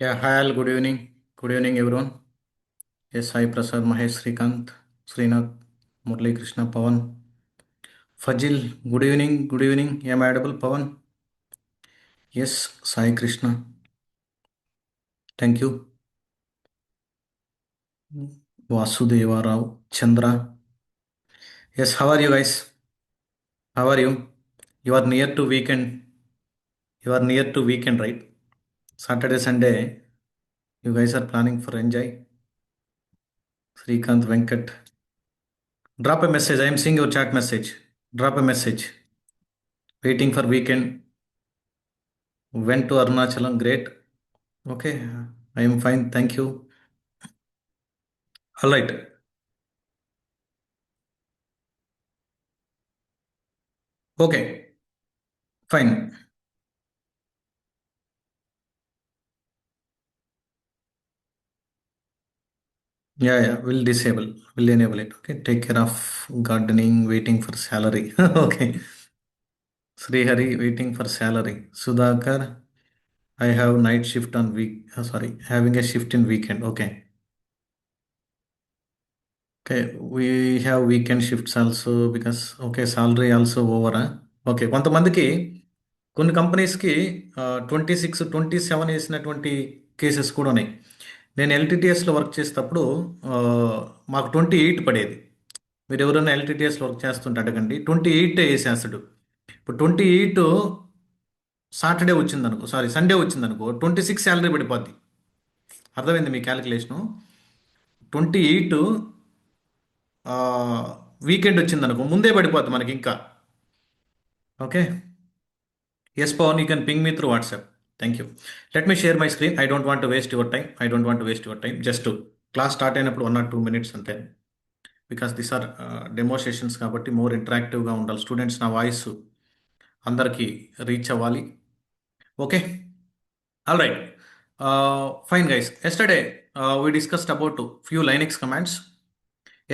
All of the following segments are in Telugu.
Yeah, hi all, good evening. Good evening, everyone. Yes, Sai Prasad, Mahesh, Srikanth, Srinath, Murli Krishna, Pawan, Fajil, good evening, good evening. Am I audible, Pawan? Yes, Sai Krishna, thank you. Vasudeva Rao, Chandra. Yes, how are you guys? How are you? You are near to weekend. You are near to weekend, right? Saturday, Sunday. You guys are planning for enjoy. Srikanth, Venkat. Drop a message. I am seeing your chat message. Drop a message. Waiting for weekend. Went to Arunachalam. Great. Okay, I am fine. Thank you. All right. Okay, fine. Yeah, yeah. We'll disable. We'll enable it. Okay. Take care of gardening, waiting for salary. Okay. Srihari, waiting for salary. Sudhakar, I have night shift on week. Sorry, having a shift in weekend. Okay. Okay. We have weekend shifts also because, okay, salary also over. Okay కొంతమందికి కొన్ని కంపెనీస్కి 26 27 వేసినటువంటి కేసెస్ కూడా ఉన్నాయి. నేను ఎల్టీటీఎస్లో వర్క్ చేసేటప్పుడు ఆ, మాకు 28 పడేది. మీరు ఎవరైనా ఎల్టీటీఎస్లో వర్క్ చేస్తుంటే అడగండి, 28 వేసేస్తాడు. ఇప్పుడు 28 సాటర్డే వచ్చిందనుకో, సారీ సండే వచ్చిందనుకో, 26 శాలరీ పడిపోద్ది. అర్థమైంది మీ క్యాలిక్యులేషను. 28 వీకెండ్ వచ్చిందనుకో ముందే పడిపోద్ది మనకి ఇంకా. Okay. Yes, Pawan, you can ping me through WhatsApp. Thank you. Let me share my screen. I don't want to waste your time. I don't want to waste your time. Just to class start అయినప్పుడు 1 or 2 minutes అంతే. Because this are demo sessions కాబట్టి మోర్ ఇంటరాక్టివ్గా ఉండాలి. స్టూడెంట్స్ నా వాయిస్ అందరికీ రీచ్ అవ్వాలి. Okay. All right. Fine guys. Yesterday we discussed about few Linux commands.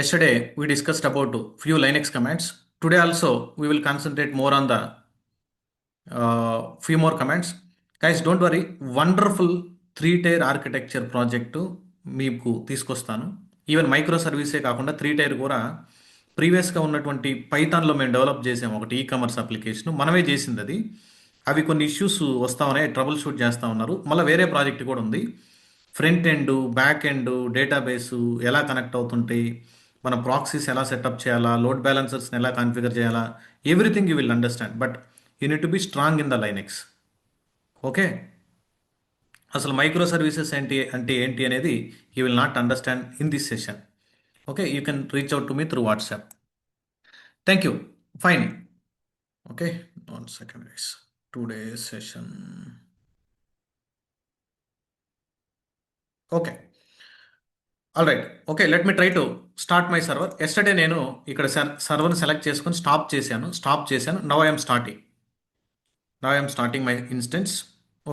Yesterday we discussed about few Linux commands. Today also we will concentrate more on the few more comments. Guys, don't worry. Wonderful 3 tyre architecture project మీకు తీసుకొస్తాను. ఈవెన్ మైక్రో సర్వీసే కాకుండా 3 టైర్ కూడా ప్రీవియస్గా ఉన్నటువంటి పైథాన్లో మేము డెవలప్ చేసాము ఒకటి ఈ కామర్స్ అప్లికేషన్. మనమే చేసింది అది. అవి కొన్ని ఇష్యూస్ వస్తా ఉన్నాయి, ట్రబుల్ షూట్ చేస్తూ ఉన్నారు. మళ్ళీ వేరే ప్రాజెక్ట్ కూడా ఉంది. Front end, back end, database ఎలా కనెక్ట్ అవుతుంటాయి, మన ప్రాక్సీస్ ఎలా సెటప్ చేయాలా, లోడ్ బ్యాలెన్సర్స్ని ఎలా కాన్ఫిగర్ చేయాలా, everything you will understand. But you need to be strong in the Linux. Okay. అసలు మైక్రో సర్వీసెస్ ఏంటి అంటే ఏంటి అనేది you will not understand in this session. Okay, you can reach out to me through WhatsApp. Thank you. Fine. Okay, 1 second guys. Today session. Okay. All right. Okay, let me try to start my server. Yesterday నేను ఇక్కడ సర్వర్ని సెలెక్ట్ చేసుకొని స్టాప్ చేశాను. Now I'm starting my instance.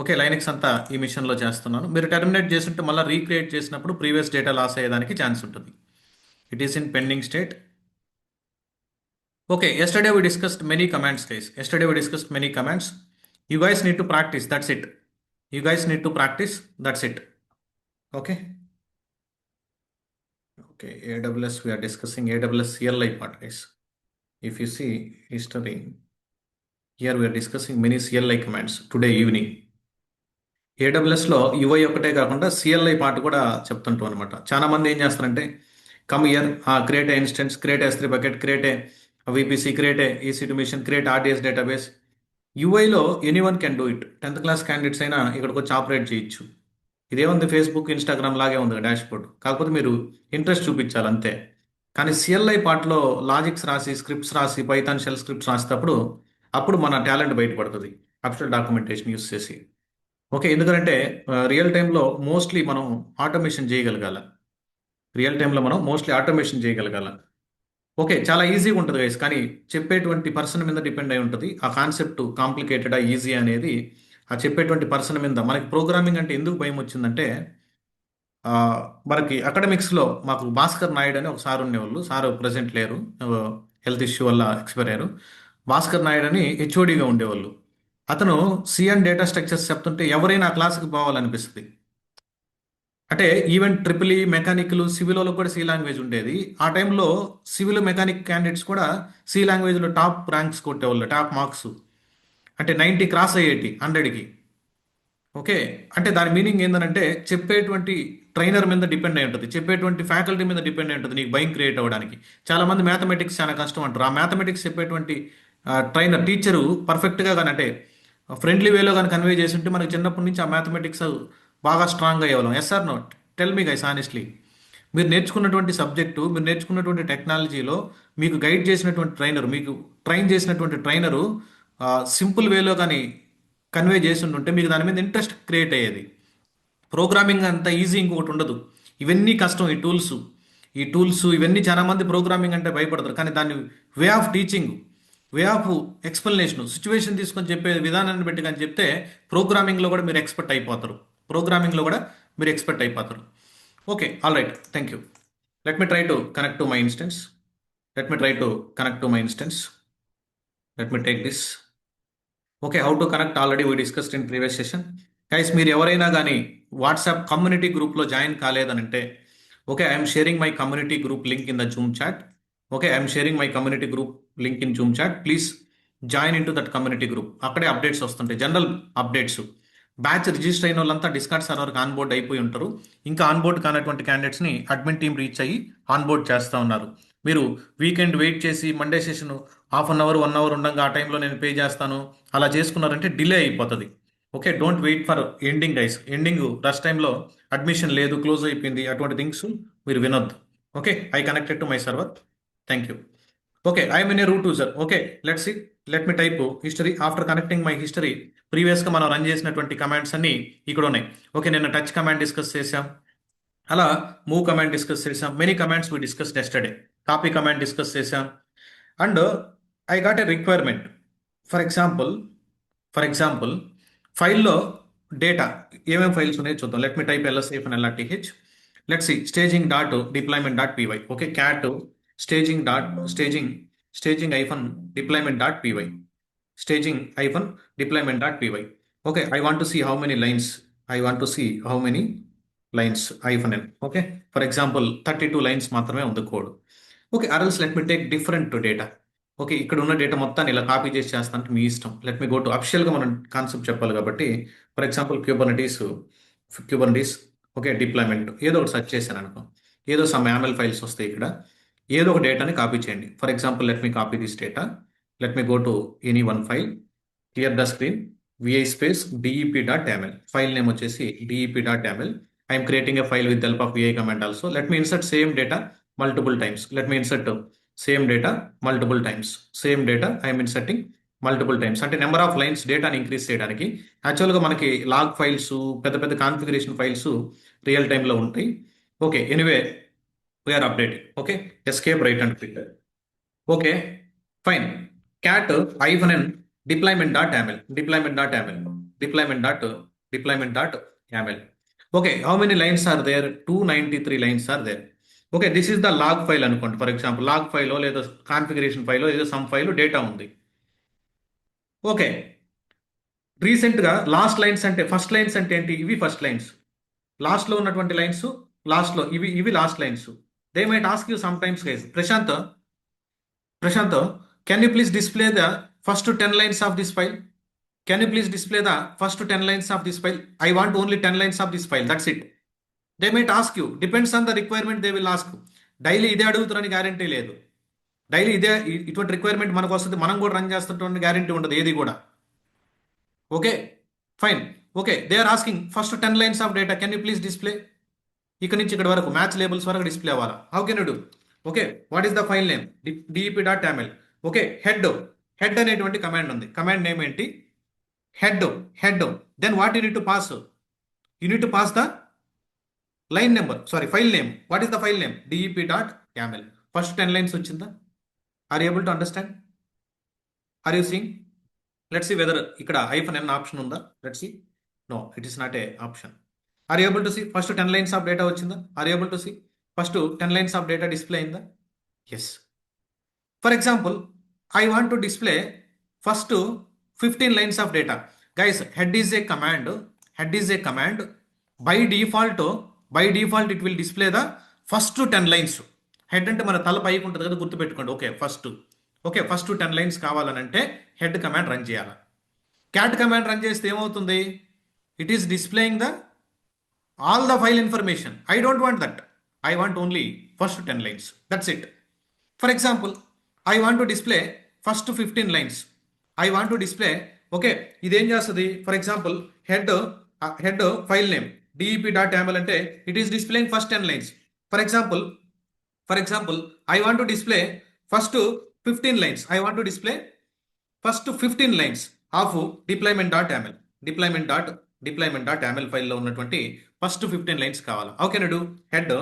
Okay, Linux అంతా ఈ మిషన్లో చేస్తున్నాను. మీరు టెర్మినేట్ చేస్తుంటే మళ్ళీ రీక్రియేట్ చేసినప్పుడు ప్రీవియస్ డేటా లాస్ అయ్యేదానికి ఛాన్స్ ఉంటుంది. It is in pending state. Okay, yesterday we discussed many commands, guys. Yesterday we discussed many commands. You guys need to practice. That's it. You guys need to practice. That's it. Okay. Okay. AWS. We are discussing AWS CLI part, guys. If you see history, here we are discussing many CLI commands today evening. ఏడబ్ల్యూఎస్లో యుఐ ఒకటే కాకుండా సిఎల్ఐ పార్ట్ కూడా చెప్తుంటాం అనమాట. చాలా మంది ఏం చేస్తారంటే come here, create a instance, create S3 bucket, create a VPC, create a EC2 machine, create RDS database. యూఐలో anyone can do it. 10th class candidates అయినా ఇక్కడికి వచ్చి ఆపరేట్ చేయొచ్చు. ఇదేముంది, ఫేస్బుక్ ఇన్స్టాగ్రామ్ లాగే ఉంది డాష్ బోర్డ్. కాకపోతే మీరు ఇంట్రెస్ట్ చూపించాలి అంతే. కానీ సిఎల్ఐ పార్ట్లో లాజిక్స్ రాసి, స్క్రిప్ట్స్ రాసి, పైథాన్ షెల్ స్క్రిప్ట్స్ రాసేటప్పుడు అప్పుడు మన టాలెంట్ బయటపడుతుంది అఫిషియల్ డాక్యుమెంటేషన్ యూస్ చేసి. ఓకే, ఎందుకంటే రియల్ టైంలో మోస్ట్లీ మనం ఆటోమేషన్ చేయగలగాల. ఓకే, చాలా ఈజీగా ఉంటుంది గైస్. కానీ చెప్పేటువంటి పర్సన్ మీద డిపెండ్ అయి ఉంటుంది. ఆ కాన్సెప్ట్ కాంప్లికేటెడా ఈజీ అనేది ఆ చెప్పేటువంటి పర్సన్ మీద. మనకి ప్రోగ్రామింగ్ అంటే ఎందుకు భయం వచ్చిందంటే ఆ, మనకి అకాడమిక్స్లో మాకు భాస్కర్ నాయుడు అని ఒక సార్ ఉండేవాళ్ళు. సార్ ప్రజెంట్ లేరు, హెల్త్ ఇష్యూ వల్ల ఎక్స్పైర్ అయ్యారు. భాస్కర్ నాయుడు అని హెచ్ఓడిగా ఉండేవాళ్ళు. అతను సిఎన్ డేటా స్ట్రక్చర్స్ చెప్తుంటే ఎవరైనా ఆ క్లాస్కి పోవాలనిపిస్తుంది. అంటే even triple E mechanical civil వాళ్ళకి కూడా సి లాంగ్వేజ్ ఉండేది. ఆ టైంలో సివిల్ మెకానిక్ క్యాండిడేట్స్ కూడా సి లాంగ్వేజ్లో టాప్ ర్యాంక్స్ కొట్టేవాళ్ళు, టాప్ మార్క్స్. అంటే 90 క్రాస్ అయ్యేటి 100కి. ఓకే. అంటే దాని మీనింగ్ ఏంటంటే చెప్పేటువంటి ట్రైనర్ మీద డిపెండ్ అయి ఉంటుంది, చెప్పేటువంటి ఫ్యాకల్టీ మీద డిపెండ్ అయి ఉంటుంది నీకు భయం క్రియేట్ అవ్వడానికి. చాలా మంది మ్యాథమెటిక్స్ చాలా కష్టం అంటారు. ఆ మ్యాథమెటిక్స్ చెప్పేటువంటి ట్రైనర్ టీచరు పర్ఫెక్ట్గా కానీ అంటే ఫ్రెండ్లీ వేలో కానీ కన్వే చేసి ఉంటే మనకి చిన్నప్పటి నుంచి ఆ మ్యాథమెటిక్స్ బాగా స్ట్రాంగ్ అయ్యేవాళ్ళం. Yes or not? Tell me guys honestly. మీరు నేర్చుకున్నటువంటి సబ్జెక్టు, మీరు నేర్చుకున్నటువంటి టెక్నాలజీలో మీకు గైడ్ చేసినటువంటి ట్రైనర్, మీకు ట్రైన్ చేసినటువంటి ట్రైనరు సింపుల్ వేలో కానీ కన్వే చేసి ఉంటే మీకు దాని మీద ఇంట్రెస్ట్ క్రియేట్ అయ్యేది. ప్రోగ్రామింగ్ అంత ఈజీ ఇంకొకటి ఉండదు. ఇవన్నీ కష్టం. ఈ టూల్స్ ఇవన్నీ చాలా మంది ప్రోగ్రామింగ్ అంటే భయపడతారు. కానీ దాన్ని way of teaching, way of explanation, situation తీసుకొని చెప్పే విధానాన్ని బట్టి కానీ చెప్తే ప్రోగ్రామింగ్లో కూడా మీరు ఎక్స్పర్ట్ అయిపోతారు. ప్రోగ్రామింగ్లో కూడా మీరు ఎక్స్పర్ట్ అయిపోతారు. Okay, all right, thank you. Let me try to connect to my instance. Let me try to connect to my instance. Let me take this. Okay, how to connect already we discussed in previous session. Guys, మీరు ఎవరైనా కానీ వాట్సాప్ కమ్యూనిటీ గ్రూప్లో జాయిన్ కాలేదనంటే, okay, I'm sharing my community group link in the Zoom chat. Okay, I'm sharing my community group link in Zoom chat. Please join in to that community group. అక్కడే అప్డేట్స్ వస్తుంటాయి, జనరల్ అప్డేట్స్. బ్యాచ్ రిజిస్టర్ అయిన వాళ్ళంతా డిస్కార్డ్ సర్వర్కి ఆన్బోర్డ్ అయిపోయి ఉంటారు. ఇంకా ఆన్బోర్డ్ కానటువంటి క్యాండిడేట్స్ని అడ్మిన్ టీం రీచ్ అయ్యి ఆన్బోర్డ్ చేస్తూ ఉన్నారు. మీరు వీకెండ్ వెయిట్ చేసి Monday session half an hour 1 hour ఉండగా ఆ టైంలో నేను పే చేస్తాను అలా చేసుకున్నారంటే డిలే అయిపోతుంది. Okay, don't wait for ending guys. Ending rush టైంలో అడ్మిషన్ లేదు, క్లోజ్ అయిపోయింది, అటువంటి థింగ్స్ మీరు వినొద్దు. Okay, I connected to my server. Thank you. Okay, I'm in a root user. Okay, let's see. Let me type history. After connecting my history, ప్రీవియస్గా మనం రన్ చేసినటువంటి కమాండ్స్ అన్ని ఇక్కడ ఉన్నాయి. ఓకే, నిన్న టచ్ కమాండ్ డిస్కస్ చేసాం, అలా మూవ్ కమాండ్ డిస్కస్ చేసాం. Many commands we discuss yesterday. Copy command discuss చేసాం. And I got a requirement. For example ఫైల్లో డేటా ఏమేమి ఫైల్స్ ఉన్నాయో చూద్దాం. Let me type LSAF and LRTH. Let see staging dot deployment dot PY. Okay, cat staging hyphen deployment dot PY. staging-deployment.py. Okay, I want to see how many lines hyphen n. Okay, for example 32 lines మాత్రమే ఉంది code. Okay, or else let me take different data. Okay, ఇక్కడ ఉన్న డేటా మొత్తాన్ని ఇలా కాపీ చేసి చేస్తానంటే మీ ఇష్టం. లెట్ మీ గో టు అఫిషియల్గా మనం కాన్సెప్ట్ చెప్పాలి కాబట్టి, for example Kubernetes okay deployment ఏదో ఒకటి సెర్చ్ చేశాను అనుకో, ఏదో సమ్ యామల్ ఫైల్స్ వస్తాయి. ఇక్కడ ఏదో ఒక డేటాని కాపీ చేయండి. For example let me copy this data. Let me go to any one file, clear the screen, vi space dep.yaml. File name వచ్చేసి dep.yaml. I am creating a file with the help of vi command also. Let me insert same data multiple times. Same data I am inserting multiple times. అంటే నెంబర్ ఆఫ్ లైన్స్ డేటాని ఇంక్రీజ్ చేయడానికి. యాక్చువల్గా మనకి లాగ్ ఫైల్స్, పెద్ద పెద్ద కాన్ఫిగరేషన్ ఫైల్స్ రియల్ టైంలో ఉంటాయి. Okay, anyway we're updating. Okay, escape right and click. Okay, fine. cat hyphen n deployment.yaml. Okay, how many lines are there? 293 lines are there. Okay, this is the log file అనుకోండి. ఫర్ ఎగ్జాంపుల్ లాగ్ ఫైల్ లేదా కాన్ఫిగరేషన్ ఫైల్ ఏదో సమ్ ఫైల్ డేటా ఉంది. ఓకే, రీసెంట్గా లాస్ట్ లైన్స్ అంటే ఫస్ట్ లైన్స్ అంటే ఏంటి? ఇవి ఫస్ట్ లైన్స్. లాస్ట్లో ఉన్నటువంటి లైన్స్ లాస్ట్లో, ఇవి last lines. They might ask you sometimes guys, Prashanth, can you please display the first 10 lines of this file? Can you please display the first 10 lines of this file? I want only 10 lines of this file. That's it. They might ask you. Depends on the requirement they will ask. Daily ఇదే అడుగుతారని గ్యారంటీ లేదు. డైలీ ఇటువంటి రిక్వైర్మెంట్ మనకు వస్తుంది, మనం కూడా రన్ చేస్తున్నటువంటి గ్యారంటీ ఉండదు ఏది కూడా. Okay, fine. Okay, they are asking first 10 lines of data can you please display. ఇక్కడ నుంచి ఇక్కడ వరకు మ్యాచ్ లేబుల్స్ వరకు డిస్ప్లే అవ్వాలా. How can you do? Okay, what is the file name? dep.yaml. Okay, head అనేటువంటి కమాండ్ ఉంది. కమాండ్ నేమ్ ఏంటి? Head. Then what you need to pass? You need to pass the line number, file name. What is the file name? dep.yaml. First 10 lines వచ్చిందా? Are you able to understand? Are you seeing? Let's see whether ఇక్కడ -n ఆప్షన్ ఉందా. Let's see. No, it is not a option. Are you able to see? First 10 lines of data వచ్చిందా? Are you able to see? First 10 lines of data display అయిందా? Yes. For example, I want to display first 15 lines of data. Guys, head is a command. By default, by default it will display the first 10 lines. Head అంటే మన తల పైకి ఉంటుంది కదా, గుర్తుపెట్టుకోండి. ఫస్ట్ 10 లైన్స్ కావాలనంటే హెడ్ కమాండ్ రన్ చేయాలి. క్యాట్ కమాండ్ రన్ చేస్తే ఏమవుతుంది? It is displaying the all the file information. I don't want that. I want only first 10 lines. That's it. For example, I want to display first 15 lines. I want to display, okay, ఇదేం చేస్తుంది? For example, head file name dep.yaml అంటే it is displaying first 10 lines. For example, I want to display first 15 lines. I want to display first 15 lines of deployment.yaml. deployment.yaml ఫైల్లో ఉన్నటువంటి ఫస్ట్ 15 లైన్స్ కావాలి. ఓకే నడు హెడ్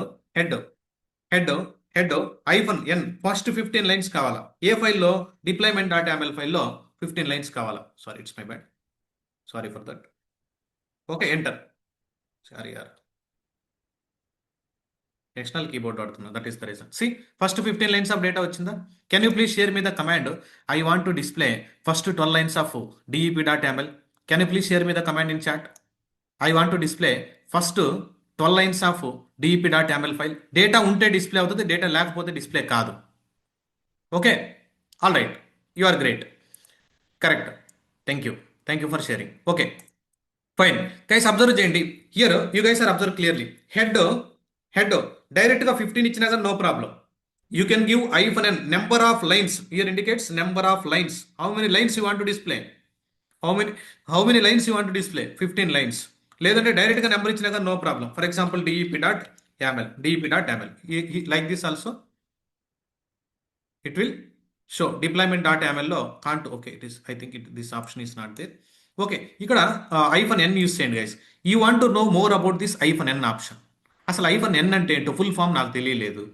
-n ఫస్ట్ 15 లైన్స్ కావాలా? ఏ ఫైల్లో? deployment.yaml ఫైల్లో 15 లైన్స్ కావాలా? Sorry, it's my bad. Sorry for that. Okay, enter. Sorry యార్, ఎక్స్టర్నల్ కీబోర్డ్ వాడుతున్నా, that is the reason. See, first 15 lines of data వచ్చిందా? Can you please share me the command I want to display first 12 lines of dep.yaml. Can you please share me the command in chat? I want to display first 12 lines of dep.yaml file. Data ఉంటే డిస్ప్లే అవుతుంది, డేటా లేకపోతే డిస్ప్లే కాదు. Okay, all right, you are great, correct. Thank you for sharing. Okay, fine guys, observe చేయండి. Here you guys are observe clearly. Head డైరెక్ట్గా 15 ఇచ్చినా కానీ no problem. You can give -n number of lines. Here indicates number of lines. How many lines you want to display? How many lines you want to display? 15 lines. లేదంటే డైరెక్ట్గా నెంబర్ ఇచ్చినా కానీ no problem. For example, dep.yaml like this also it will show. deployment.yaml లో can't. Okay, it is, I think this option is not there. Okay, ఇక్కడ -n యూస్ చేయండి guys. You want to know more about this -n option. అసలు -n అంటే ఏంటో ఫుల్ ఫామ్ నాకు తెలియలేదు.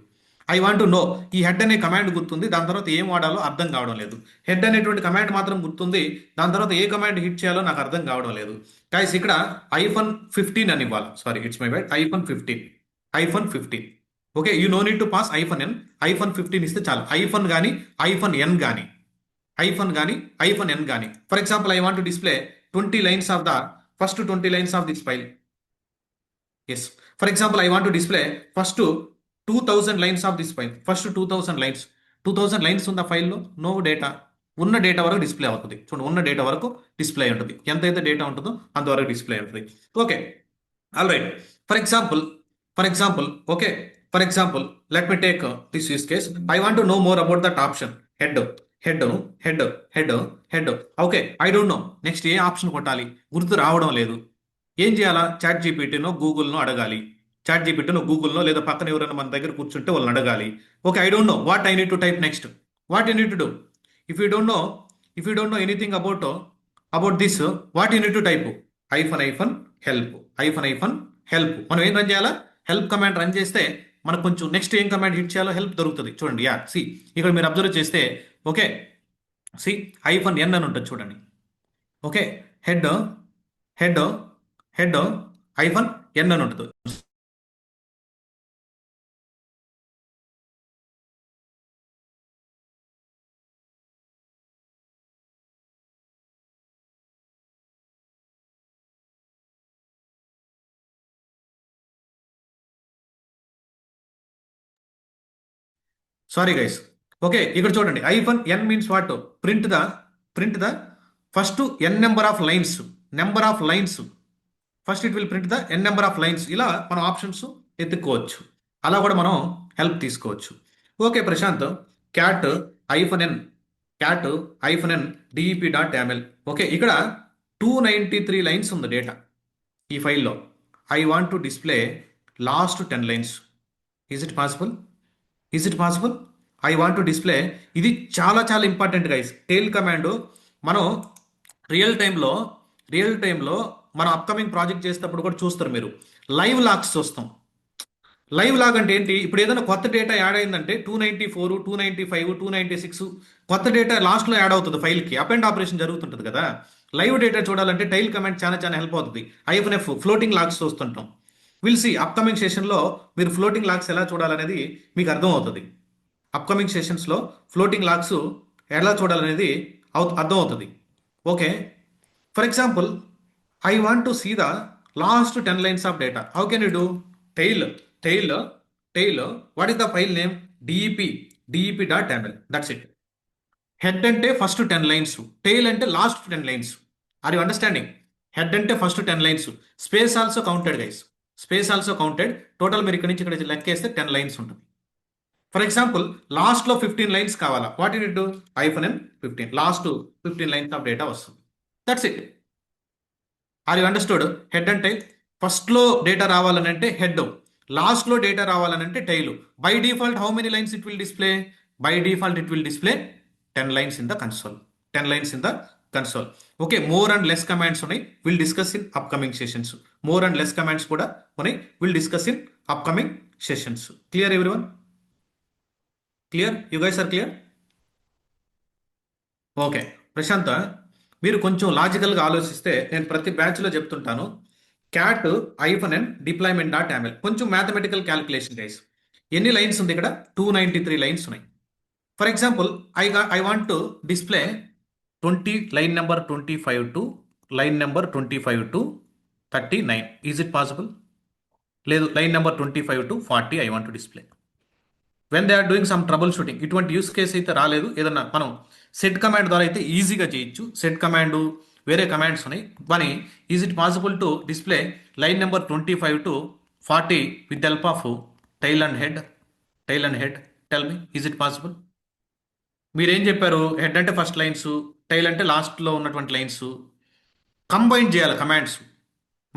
I want to know. ఈ హెడ్ అనే కమాండ్ గుర్తుంది, దాని తర్వాత ఏం వాడాలో అర్థం కావడం లేదు. హెడ్ అనేటువంటి కమాండ్ మాత్రం గుర్తుంది, దాని తర్వాత ఏ కమాండ్ హిట్ చేయాలో నాకు అర్థం కావడం లేదు. గైస్, ఇక్కడ -15 అని ఇవ్వాలి. Sorry, it's my bad. -15. Okay, you no need to pass -n. -15 ఇస్తే చాలు. కానీ -n కానీ. For example, I want to display 20 lines of the first 20 lines of this file. Yes, for example, I want to display first 2000 lines of this file. First 2000 lines ఉన్న ఫైల్లో నో డేటా. ఉన్న డేటా వరకు డిస్ప్లే అవుతుంది. చూడండి, ఉన్న డేటా వరకు డిస్ప్లే ఉంటుంది. ఎంతైతే డేటా ఉంటుందో అంతవరకు డిస్ప్లే ఉంటుంది. Okay, all right. For example, okay, for example, let me take this use case. I want to know more about that option. Head. Okay, I don't no next A option కొట్టాలి, గుర్తు రావడం లేదు. ఏం చేయాలా? చాట్ జీపీటీనో గూగుల్నో అడగాలి. చాట్ జీపీటీనో గూగుల్నో లేదా పక్కన ఎవరైనా మన దగ్గర కూర్చుంటే వాళ్ళని అడగాలి. Okay, I don't know what I need to type next. What you need to do? If you don't know anything about this, what you need to type? Help. మనం ఏం రన్ చేయాలా? హెల్ప్ కమాండ్ రన్ చేస్తే మనకు కొంచెం నెక్స్ట్ ఏం కమాండ్ హిట్ చేయాలో హెల్ప్ దొరుకుతుంది. చూడండి, యా, సి, ఇక్కడ మీరు అబ్జర్వ్ చేస్తే, ఓకే, సి, -n అని ఉంటుంది చూడండి. ఓకే, హెడ్ -n అని ఉంటుంది. Sorry guys. ఓకే, ఇక్కడ చూడండి, -n means what? Print the first n number of lines. First it will print the n number of lines. ఇలా మనం ఆప్షన్స్ ఎత్తుక్కోవచ్చు. అలా కూడా మనం హెల్ప్ తీసుకోవచ్చు. Okay Prashanth, cat -n dep.yaml. Okay, ఇక్కడ 293 లైన్స్ ఉంది డేటా ఈ ఫైల్లో. I want to display last 10 lines. Is it possible? I want to display. ఇది చాలా చాలా ఇంపార్టెంట్ గైస్. టెయిల్ కమాండ్ మనం రియల్ టైంలో మనం అప్కమింగ్ ప్రాజెక్ట్ చేసేటప్పుడు కూడా చూస్తారు మీరు. లైవ్ లాగ్స్ చూస్తాం. లైవ్ లాగ్ అంటే ఏంటి? ఇప్పుడు ఏదైనా కొత్త డేటా యాడ్ అయిందంటే 294, 295, 296 కొత్త డేటా లాస్ట్లో యాడ్ అవుతుంది ఫైల్కి. అపెండ్ ఆపరేషన్ జరుగుతుంటుంది కదా. లైవ్ డేటా చూడాలంటే టైల్ కమాండ్ చాలా చాలా హెల్ప్ అవుతుంది. -f ఫ్లోటింగ్ లాగ్స్ చూస్తుంటాం. విల్ సి అప్కమింగ్ సెషన్లో మీరు ఫ్లోటింగ్ లాగ్స్ ఎలా చూడాలనేది మీకు అర్థం అవుతుంది. అప్కమింగ్ సెషన్స్లో ఫ్లోటింగ్ లాగ్స్ ఎలా చూడాలనేది అర్థం అవుతుంది. Okay, for example, I want to see the last 10 lines of data. How can you do? tail, tail, what is the file name? dep.yaml. That's it. Head అంటే ఫస్ట్ 10 లైన్స్, టైల్ అంటే last 10 lines. Are you understanding? Head అంటే first 10 lines, space also counted guys, space also counted. Total మీరు ఇక్కడ నుంచి ఇక్కడ లెక్కేస్తే 10 లైన్స్ ఉంటుంది. ఫర్ ఎగ్జాంపుల్ లాస్ట్లో 15 లైన్స్ కావాలా, what you do? -n 15, last 15 lines of data వస్తుంది. That's it. Are you understood? Head అంటే ఫస్ట్లో డేటా రావాలని అంటే హెడ్, లాస్ట్లో డేటా రావాలని అంటే tail. By default how many lines it will display? By default it will display 10 lines in the console. 10 lines in the console. Okay, more and less commands ఉన్నాయి, we'll discuss in upcoming sessions. More and less commands కూడా ఉన్నాయి, we'll discuss in upcoming sessions. Clear everyone? Clear? You guys are clear? Okay ప్రశాంత, మీరు కొంచెం లాజికల్గా ఆలోచిస్తే నేను ప్రతి బ్యాచ్లో చెప్తుంటాను, క్యాట్ -n deployment.yaml, కొంచెం మ్యాథమెటికల్ క్యాలిక్యులేషన్ గైస్. ఎన్ని లైన్స్ ఉంది ఇక్కడ? 293 లైన్స్ ఉన్నాయి. For example, I want to display 20 line number 25 to line number 25 to 39. Is it possible? లేదు, line number 25 to 40 I want to display. When they are doing some troubleshooting, ఇటువంటి యూస్ కేస్ అయితే రాలేదు. ఏదన్నా మనం సెట్ కమాండ్ ద్వారా అయితే ఈజీగా చేయొచ్చు. సెట్ కమాండ్, వేరే కమాండ్స్ ఉన్నాయి. కానీ is it possible to display line number 25 to 40 with help of tail and head? Tail and head, tell me, is it possible? మీరేం చెప్పారు? హెడ్ అంటే ఫస్ట్ లైన్స్, టైల్ అంటే లాస్ట్లో ఉన్నటువంటి లైన్స్. కంబైన్ చేయాలి కమాండ్స్.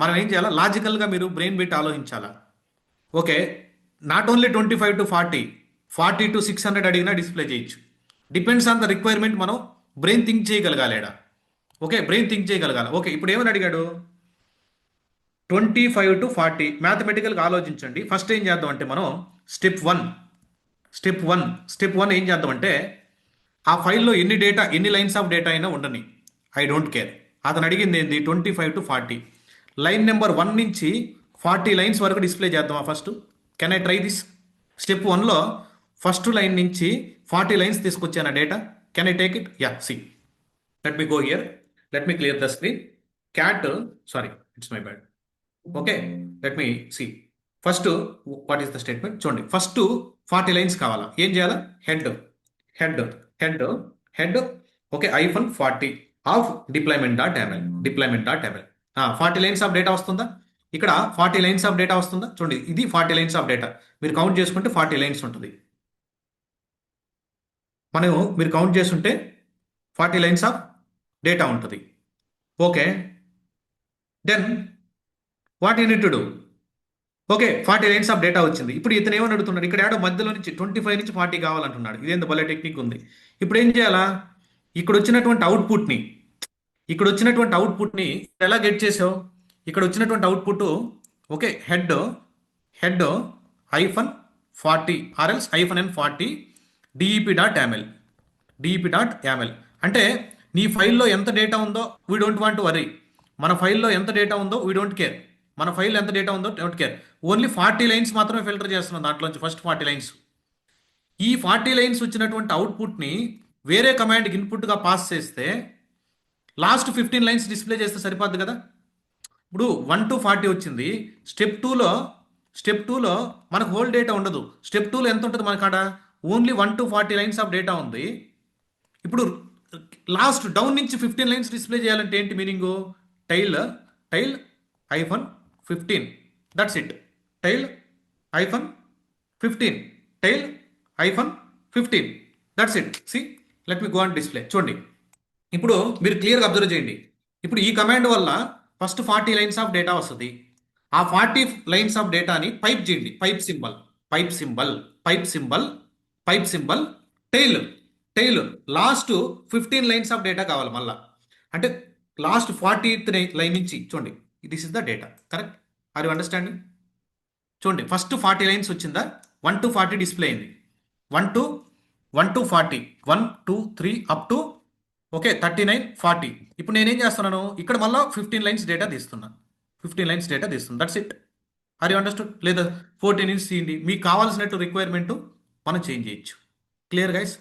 మనం ఏం చేయాలా? లాజికల్గా మీరు బ్రెయిన్ పెట్టి ఆలోచించాలా. Okay, not only 25 to 40, 40 to 600 అడిగినా డిస్ప్లే చేయొచ్చు. Depends on the requirement. మనం బ్రెయిన్ థింక్ చేయగలగాలేడా? ఓకే, బ్రెయిన్ థింక్ చేయగలగాలి. ఓకే, ఇప్పుడు ఏమని అడిగాడు? 25 to 40 మ్యాథమెటికల్గా ఆలోచించండి. ఫస్ట్ ఏం చేద్దాం అంటే మనం స్టెప్ వన్ ఏం చేద్దామంటే, ఆ ఫైల్లో ఎన్ని డేటా, ఎన్ని లైన్స్ ఆఫ్ డేటా అయినా ఉండని, ఐ డోంట్ కేర్. అతను అడిగింది ఏంది? 25 to 40. లైన్ నెంబర్ 1 నుంచి 40 లైన్స్ వరకు డిస్ప్లే చేద్దామా first? Can I try this? Step 1లో ఫస్ట్ లైన్ నుంచి 40 లైన్స్ తీసుకొచ్చాను data. Can I take it? Yeah, see, let me go here, let me clear the screen. Cat, sorry, it's my bad. Okay, let me see. First what is the statement చూడండి. ఫస్ట్ 40 లైన్స్ కావాలా, ఏం చేయాలా? Head okay, -40 of deployment.yaml. 40 lines of data వస్తుందా? ఇక్కడ 40 లైన్స్ ఆఫ్ డేటా వస్తుందా? చూడండి, ఇది 40 లైన్స్ ఆఫ్ డేటా. మీరు కౌంట్ చేసుకుంటే 40 లైన్స్ ఉంటుంది. మీరు కౌంట్ చేస్తుంటే 40 లైన్స్ ఆఫ్ డేటా ఉంటుంది. Okay, then what you need to do? Okay, 40 lines of data వచ్చింది. ఇప్పుడు ఇతను ఏమని అడుగుతున్నాడు? ఇక్కడ ఏడో మధ్యలో నుంచి 25 నుంచి 40 కావాలంటున్నాడు. ఇదేంత భలే టెక్నిక్ ఉంది. ఇప్పుడు ఏం చేయాలా? ఇక్కడ వచ్చినటువంటి అవుట్పుట్ని ఎలా గెట్ చేసావు? ఇక్కడ వచ్చినటువంటి అవుట్పుట్, ఓకే, హెడ్ -40 ఆర్ఎల్స్ -n40 dep.yaml. అంటే నీ ఫైల్లో ఎంత డేటా ఉందో వీ డోంట్ వాంట్ వరీ. మన ఫైల్లో ఎంత డేటా ఉందో వీ డోంట్ కేర్. మన ఫైల్ ఎంత డేటా ఉందో డోంట్ కేర్. ఓన్లీ 40 లైన్స్ మాత్రమే ఫిల్టర్ చేస్తున్నాం దాంట్లోంచి, ఫస్ట్ 40 లైన్స్. ఈ 40 లైన్స్ వచ్చినటువంటి అవుట్పుట్ని వేరే కమాండ్కి ఇన్పుట్గా పాస్ చేస్తే లాస్ట్ 15 లైన్స్ డిస్ప్లే చేస్తే సరిపోద్ది కదా. ఇప్పుడు 1 to 40 వచ్చింది. స్టెప్ టూలో మనకు హోల్ డేటా ఉండదు. స్టెప్ 2లో ఎంత ఉంటుంది మనకాడ? Only 1 to 40 lines of data ఉంది. ఇప్పుడు లాస్ట్ డౌన్ నుంచి 15 లైన్స్ డిస్ప్లే చేయాలంటే ఏంటి meaning? Tail -15, that's it. Tail -15, tail -15, that's it. See, let me go and display. చూడండి, ఇప్పుడు మీరు క్లియర్గా అబ్జర్వ్ చేయండి. ఇప్పుడు ఈ కమాండ్ వల్ల ఫస్ట్ 40 లైన్స్ ఆఫ్ డేటా వస్తుంది. ఆ 40 లైన్స్ ఆఫ్ డేటాని పైప్ చేయండి. Pipe symbol tail last 15 lines of data కావాలి మళ్ళా. అంటే లాస్ట్ 40th లైన్ నుంచి చూడండి, this is the data. Correct? Are you understanding? చూడండి, ఫస్ట్ 40 లైన్స్ వచ్చిందా? 1 to 40 డిస్ప్లే అయింది. 1 to 40, 1 2 3 అప్ టు ఓకే 39 40. ఇప్పుడు నేనేం చేస్తున్నాను? ఇక్కడ మళ్ళీ 15 లైన్స్ డేటా తీస్తున్నా. That's it. Are you understood? లేదా 14 నుంచి తీయండి, మీకు కావాల్సినట్టు రిక్వైర్మెంట్ మనం చేంజ్ చేయొచ్చు. Clear guys?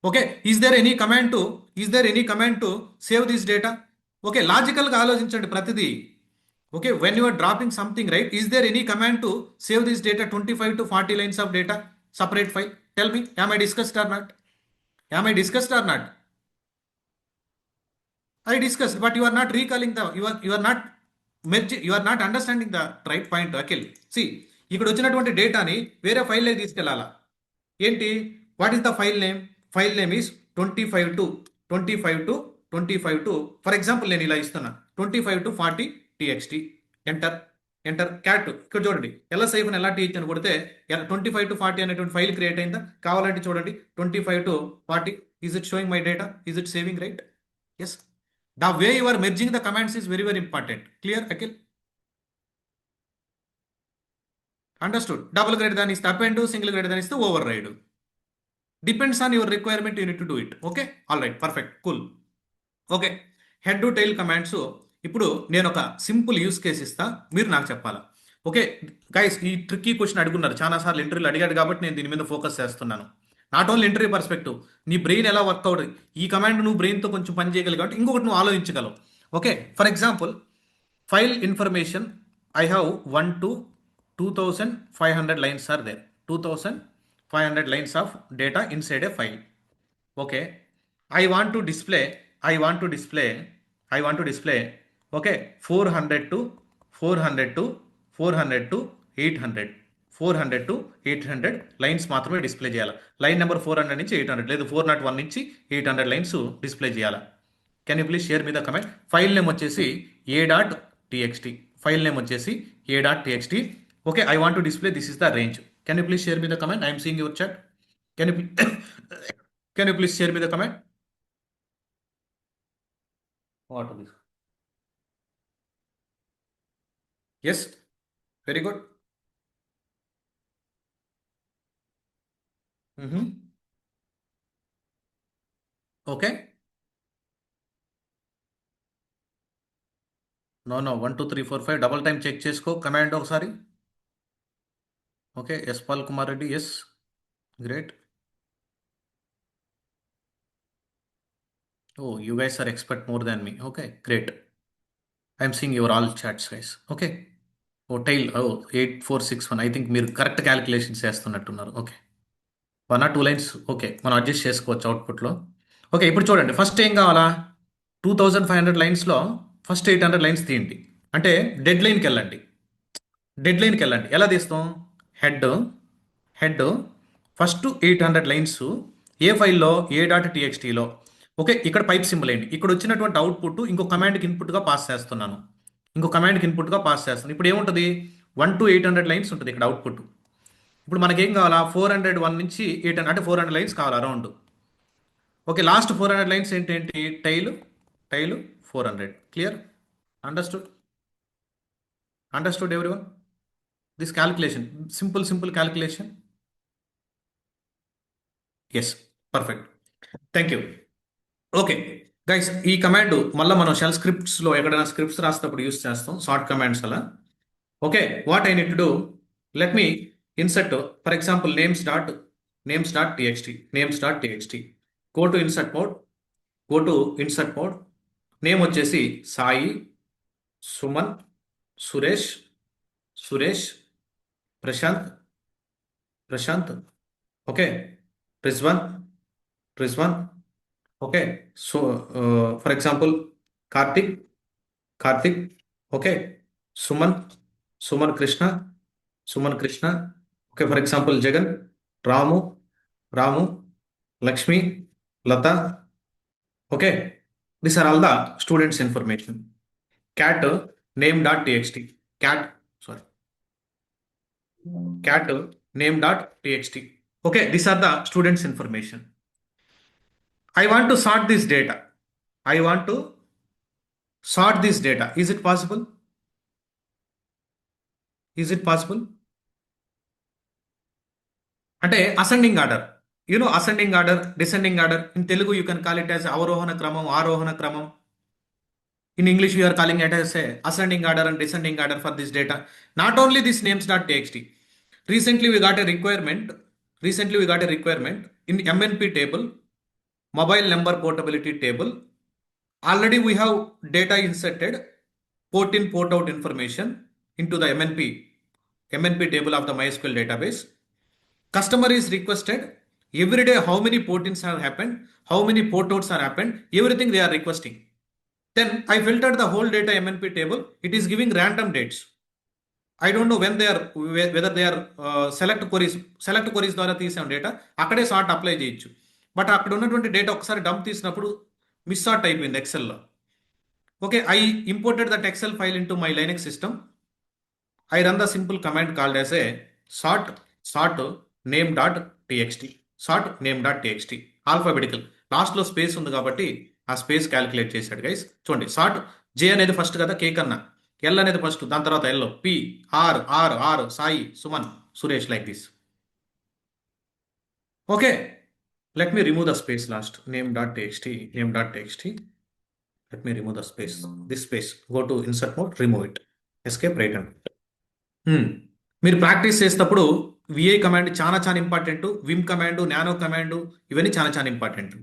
Okay, is there any command to save this data? Okay, లాజికల్గా ఆలోచించండి ప్రతిదీ. Okay, when you are dropping something, right, is there any command to save this data 25 to 40 lines of data, separate file? Tell me, am I discussed or not? Am I discussed or not? I discussed, but you are not recalling you are not merging, you are not understanding the right point, Akhil. See, ఇక్కడ వచ్చినటువంటి డేటాని వేరే ఫైల్ తీసుకెళ్లాలా ఏంటి? What is the file name? File name is 25 to 25 to for example నేను ఇలా ఇస్తున్నా 25 to 40 txt. Enter. Enter. Cat ఇక్కడ చూడండి ఎల్ఎస్ఐఫ్ ఎలా టీచ్ అని కొడితే 25 to 40 అనేటువంటి ఫైల్ క్రియేట్ అయిందా? కావాలంటే చూడండి 25 to 40. Is it showing my data? Is it saving right? Yes. The way you are merging the commands is very, very important. Clear, Akhil? Understood. Double greater than is the append, single greater than is the override. Depends on your requirement, you need to do it. Okay? All right. Perfect. Cool. Okay. Head to tail commands. ఇప్పుడు నేను ఒక సింపుల్ యూస్ కేస్ ఇస్తా, మీరు నాకు చెప్పాలా. ఓకే గైస్, ఈ ట్రిక్కీ క్వశ్చన్ అడుగున్నారు చాలాసార్లు ఇంటర్వ్యూలు అడిగాడు కాబట్టి నేను దీని మీద ఫోకస్ చేస్తున్నాను. నాట్ ఓన్లీ ఇంటర్వ్యూ పర్స్పెక్టివ్, నీ బ్రెయిన్ ఎలా వర్క్ అవుతుంది, ఈ కమాండ్ నువ్వు బ్రెయిన్తో కొంచెం పని చేయగలిగి కాబట్టి ఇంకొకటి నువ్వు ఆలోచించగలవు. Okay, for example file information I have 1 to 2500 lines are there. 2500 lines of data inside a file. Okay, I want to display okay, 400 to 800 lines మాత్రమే డిస్ప్లే చేయాలి. లైన్ నెంబర్ 400 నుంచి 800 లేదు 401 నుంచి 800 లైన్స్ డిస్ప్లే చేయాలి. Can you please share me the command? File name వచ్చేసి a.txt. ఫైల్ నేమ్ వచ్చేసి a.txt. Okay, I want to display, this is the range. Can you please share me the command? I'm seeing your chat. Can you please share me the command? What this? Yes, very good. Okay, no 1 2 3 4 5 double time check చేసుకో కమాండ్ ఒకసారి. Okay, S Paul Kumar Reddy, yes, great. Oh, you guys are expert more than me. Okay, great. I'm seeing your all chats guys. Okay, oh tail 8461, I think మీరు కరెక్ట్ క్యాలిక్యులేషన్స్ చేస్తున్నట్టున్నారు. Okay, 1 or 2 lines. ఓకే, మనం అడ్జస్ట్ చేసుకోవచ్చు అవుట్పుట్లో. ఓకే, ఇప్పుడు చూడండి, ఫస్ట్ ఏం కావాలా? 2500 లైన్స్లో ఫస్ట్ 800 లైన్స్ తీయండి. అంటే డెడ్ లైన్కి వెళ్ళండి. ఎలా తీస్తాం? హెడ్ ఫస్ట్ 800 లైన్స్ ఏ ఫైల్లో? a.txtలో. ఓకే, ఇక్కడ పైప్ సింబల్ ఏంటి? ఇక్కడ వచ్చినటువంటి అవుట్పుట్ ఇంకో కమాండ్కి ఇన్పుట్గా పాస్ చేస్తున్నాను. ఇప్పుడు ఏముంటుంది? 1 to 800 లైన్స్ ఉంటుంది ఇక్కడ అవుట్పుట్. ఇప్పుడు మనకేం కావాలా? 401 నుంచి 800 అంటే 400 లైన్స్ కావాలి అరౌండ్. ఓకే, లాస్ట్ 400 లైన్స్ ఏంటి? Tail 400. Clear? Understood everyone? This calculation, simple calculation. Yes, perfect, thank you. Okay guys, ఈ కమాండ్ మళ్ళీ మనం షెల్ స్క్రిప్ట్స్లో ఎక్కడైనా స్క్రిప్ట్స్ రాసేటప్పుడు యూస్ చేస్తాం, షార్ట్ కమాండ్స్ అలా. Okay, what I need to do, let me insert for example names.txt. Go to insert mode. Name వచ్చేసి Sai, Suman, Suresh, Prashant. Okay, Rizwan. Okay, so for example Karthik. Okay, Suman Krishna. Okay, for example Jagan, Ramu, Lakshmi, Latha. Okay, these are all the students information. cat name.txt. cat name.txt. Okay, these are the students information. I want to sort this data. Is it possible? అంటే ascending order, ascending order, descending order. In Telugu, you can call it as avarohana kramam, arohana kramam. In English, we are calling it as ascending order and descending order for this data. Not only this names.txt. Recently, we got a requirement in MNP table, mobile number portability table. Already we have data inserted port in, port out information into the MNP table of the MySQL database. Customer is requested every day how many port ins have happened, how many port outs are happened, everything they are requesting. Then I filtered the whole data MNP table. It is giving random dates. I don't know when they are, whether they are select queries ద్వారా తీసాం డేటా అక్కడే సార్ట్ అప్లై చేయొచ్చు. బట్ అక్కడ ఉన్నటువంటి డేటా ఒకసారి డంప్ తీసినప్పుడు మిస్ సార్ట్ అయిపోయింది ఎక్సెల్లో. Okay, I imported that Excel file into my Linux system. I run the simple command called as a sort name.txt. Sort name.txt. Alphabetical. లాస్ట్లో స్పేస్ ఉంది కాబట్టి ఆ స్పేస్ క్యాలిక్యులేట్ చేశాడు గైస్. చూడండి, సార్ట్ జే అనేది ఫస్ట్ కదా, కే కన్నా ఎల్ అనేది ఫస్ట్, దాని తర్వాత L, P, R, R, R, Sai, Suman, Suresh, like this. Okay, let me remove the space last. name.txt. Let me remove the space. This space. Go to insert mode, remove it. Escape, right hand. మీరు ప్రాక్టీస్ చేసేటప్పుడు విఐ కమాండ్ చాలా చాలా important, Vim command, nano command, ఇవన్నీ చాలా చాలా ఇంపార్టెంట్.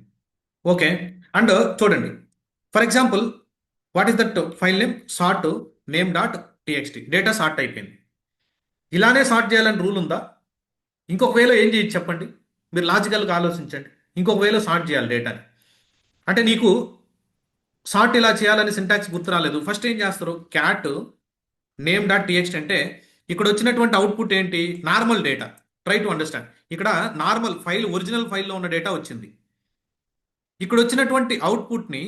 ఓకే, అండ్ చూడండి, for example what is that file name? Sort name.txt. Data sort అయిపోయింది. ఇలానే సార్ట్ చేయాలని రూల్ ఉందా? ఇంకొక వేలో ఏం చేయొచ్చు చెప్పండి, మీరు లాజికల్గా ఆలోచించండి. ఇంకొక వేలో సార్ట్ చేయాలి డేటాని అంటే నీకు సార్ట్ ఇలా చేయాలని సింటాక్స్ గుర్తు రాలేదు. ఫస్ట్ ఏం చేస్తారు, క్యాట్ name.txt అంటే ఇక్కడ వచ్చినటువంటి అవుట్పుట్ ఏంటి? Normal data. Try to understand. ఇక్కడ నార్మల్ ఫైల్, ఒరిజినల్ ఫైల్లో ఉన్న డేటా వచ్చింది. ఇక్కడ వచ్చినటువంటి అవుట్పుట్ని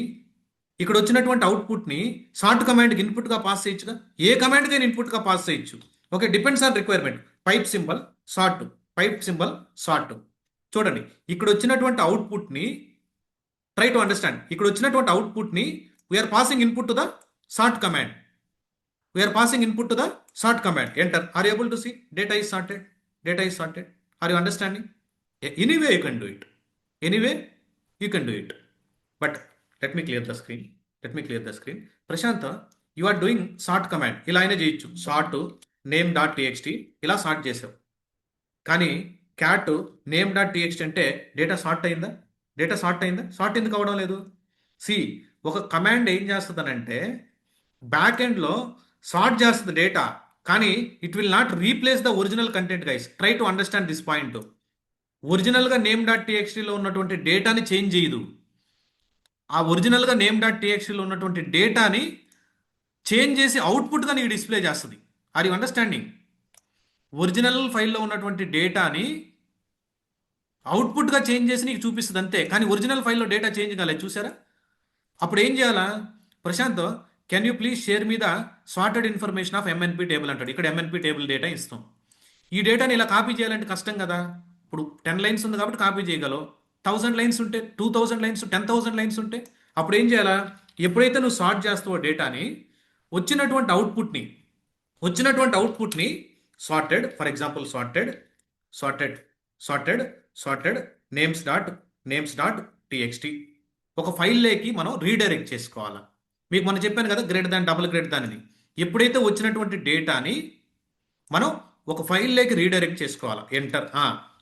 సార్ట్ కమాండ్కి ఇన్పుట్గా పాస్ చేయొచ్చుగా. ఏ కమాండ్కైనా ఇన్పుట్గా పాస్ చేయొచ్చు. Okay, depends on requirement. Pipe symbol sort. చూడండి, ఇక్కడ వచ్చినటువంటి అవుట్పుట్ని, ట్రై టు అండర్స్టాండ్, ఇక్కడ వచ్చినటువంటి అవుట్పుట్ని we are passing input to the sort command. We are passing input to the sort command. Enter. Are you able to see? Data is sorted. Are you understanding? Anyway, you can do it. But let me clear the screen. Prashanta, you are doing sort command. ఇలా అయినా చేయొచ్చు. Sort name.txt ఇలా సార్ట్ చేసావు. కానీ క్యాట్ name.txt అంటే డేటా సార్ట్ అయిందా? సార్ట్ ఎందుకు అవడం లేదు? సి, ఒక కమాండ్ ఏం చేస్తుందనంటే బ్యాక్ ఎండ్లో సార్ట్ చేస్తుంది డేటా, కానీ it will not replace the original content guys. Try to understand this point. ఒరిజినల్గా name.txtలో ఉన్నటువంటి డేటాని చేంజ్ చేయదు. ఆ ఒరిజినల్గా name.txtలో ఉన్నటువంటి డేటాని చేంజ్ చేసి అవుట్పుట్గా నీకు డిస్ప్లే చేస్తుంది. Are you understanding? ఒరిజినల్ ఫైల్లో ఉన్నటువంటి డేటాని అవుట్పుట్గా చేంజ్ చేసి నీకు చూపిస్తుంది అంతే, కానీ ఒరిజినల్ ఫైల్లో డేటా చేంజ్ కాలేదు. చూసారా? అప్పుడు ఏం చేయాలా? Prashant, can you please share me the sorted information of MNP table అంటాడు. ఇక్కడ ఎంఎన్పి టేబుల్ డేటా ఇస్తాం. ఈ డేటాని ఇలా కాపీ చేయాలంటే కష్టం కదా. ఇప్పుడు 10 లైన్స్ ఉంది కాబట్టి కాపీ చేయగలవు. 1000 లైన్స్ ఉంటే, 2000 లైన్స్, 10,000 లైన్స్ ఉంటే అప్పుడు ఏం చేయాలా? ఎప్పుడైతే నువ్వు సార్ట్ చేస్తావో డేటాని, వచ్చినటువంటి అవుట్పుట్ని సార్టెడ్, ఫర్ ఎగ్జాంపుల్ సార్టెడ్ నేమ్స్.txt ఒక ఫైల్లోకి మనం రీడైరెక్ట్ చేసుకోవాలా. మీకు మనం చెప్పాను కదా, greater than, double greater than అని. ఎప్పుడైతే వచ్చినటువంటి డేటాని మనం ఒక ఫైల్లోకి రీడైరెక్ట్ చేసుకోవాలి. ఎంటర్.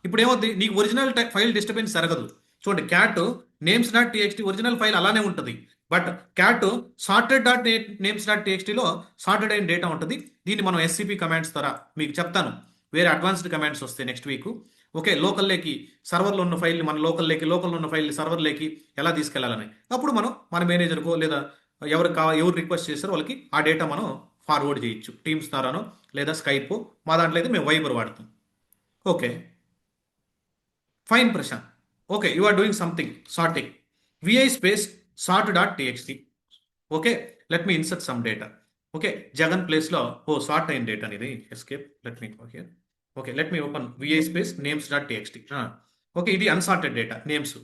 ఇప్పుడు ఏమవుతుంది, నీకు ఒరిజినల్ ఫైల్ డిస్టర్బెన్స్ జరగదు. చూడండి, క్యాట్ నేమ్స్.txt ఒరిజినల్ ఫైల్ అలానే ఉంటుంది. బట్ క్యాట్ సార్టెడ్.నేమ్స్.txtలో సార్టెడ్ అయిన డేటా ఉంటుంది. దీన్ని మనం SCP కమాండ్స్ ద్వారా మీకు చెప్తాను. వేరే అడ్వాన్స్డ్ కమాండ్స్ వస్తాయి నెక్స్ట్ వీక్. ఓకే, లోకల్లోకి సర్వర్లో ఉన్న ఫైల్ని మన లోకల్లో ఉన్న ఫైల్ని సర్వర్లోకి ఎలా తీసుకెళ్లాలని, అప్పుడు మనం మన మేనేజర్కో లేదా ఎవరు రిక్వెస్ట్ చేస్తారో వాళ్ళకి ఆ డేటా మనం ఫార్వర్డ్ చేయొచ్చు. టీమ్స్ ద్వారానో లేదా స్కైప్. మా దాంట్లో అయితే మేము వైబర్ వాడతాం. Okay, fine Prashant. Okay, you are doing something sorting. VI space sort.txt. Okay, let me insert some data. Okay, Jagan ప్లేస్లో సార్ట్ అయిన డేటా అనేది. Escape. Let me here. Okay, let me open VI space names.txt. Okay, ఇది unsorted data, names.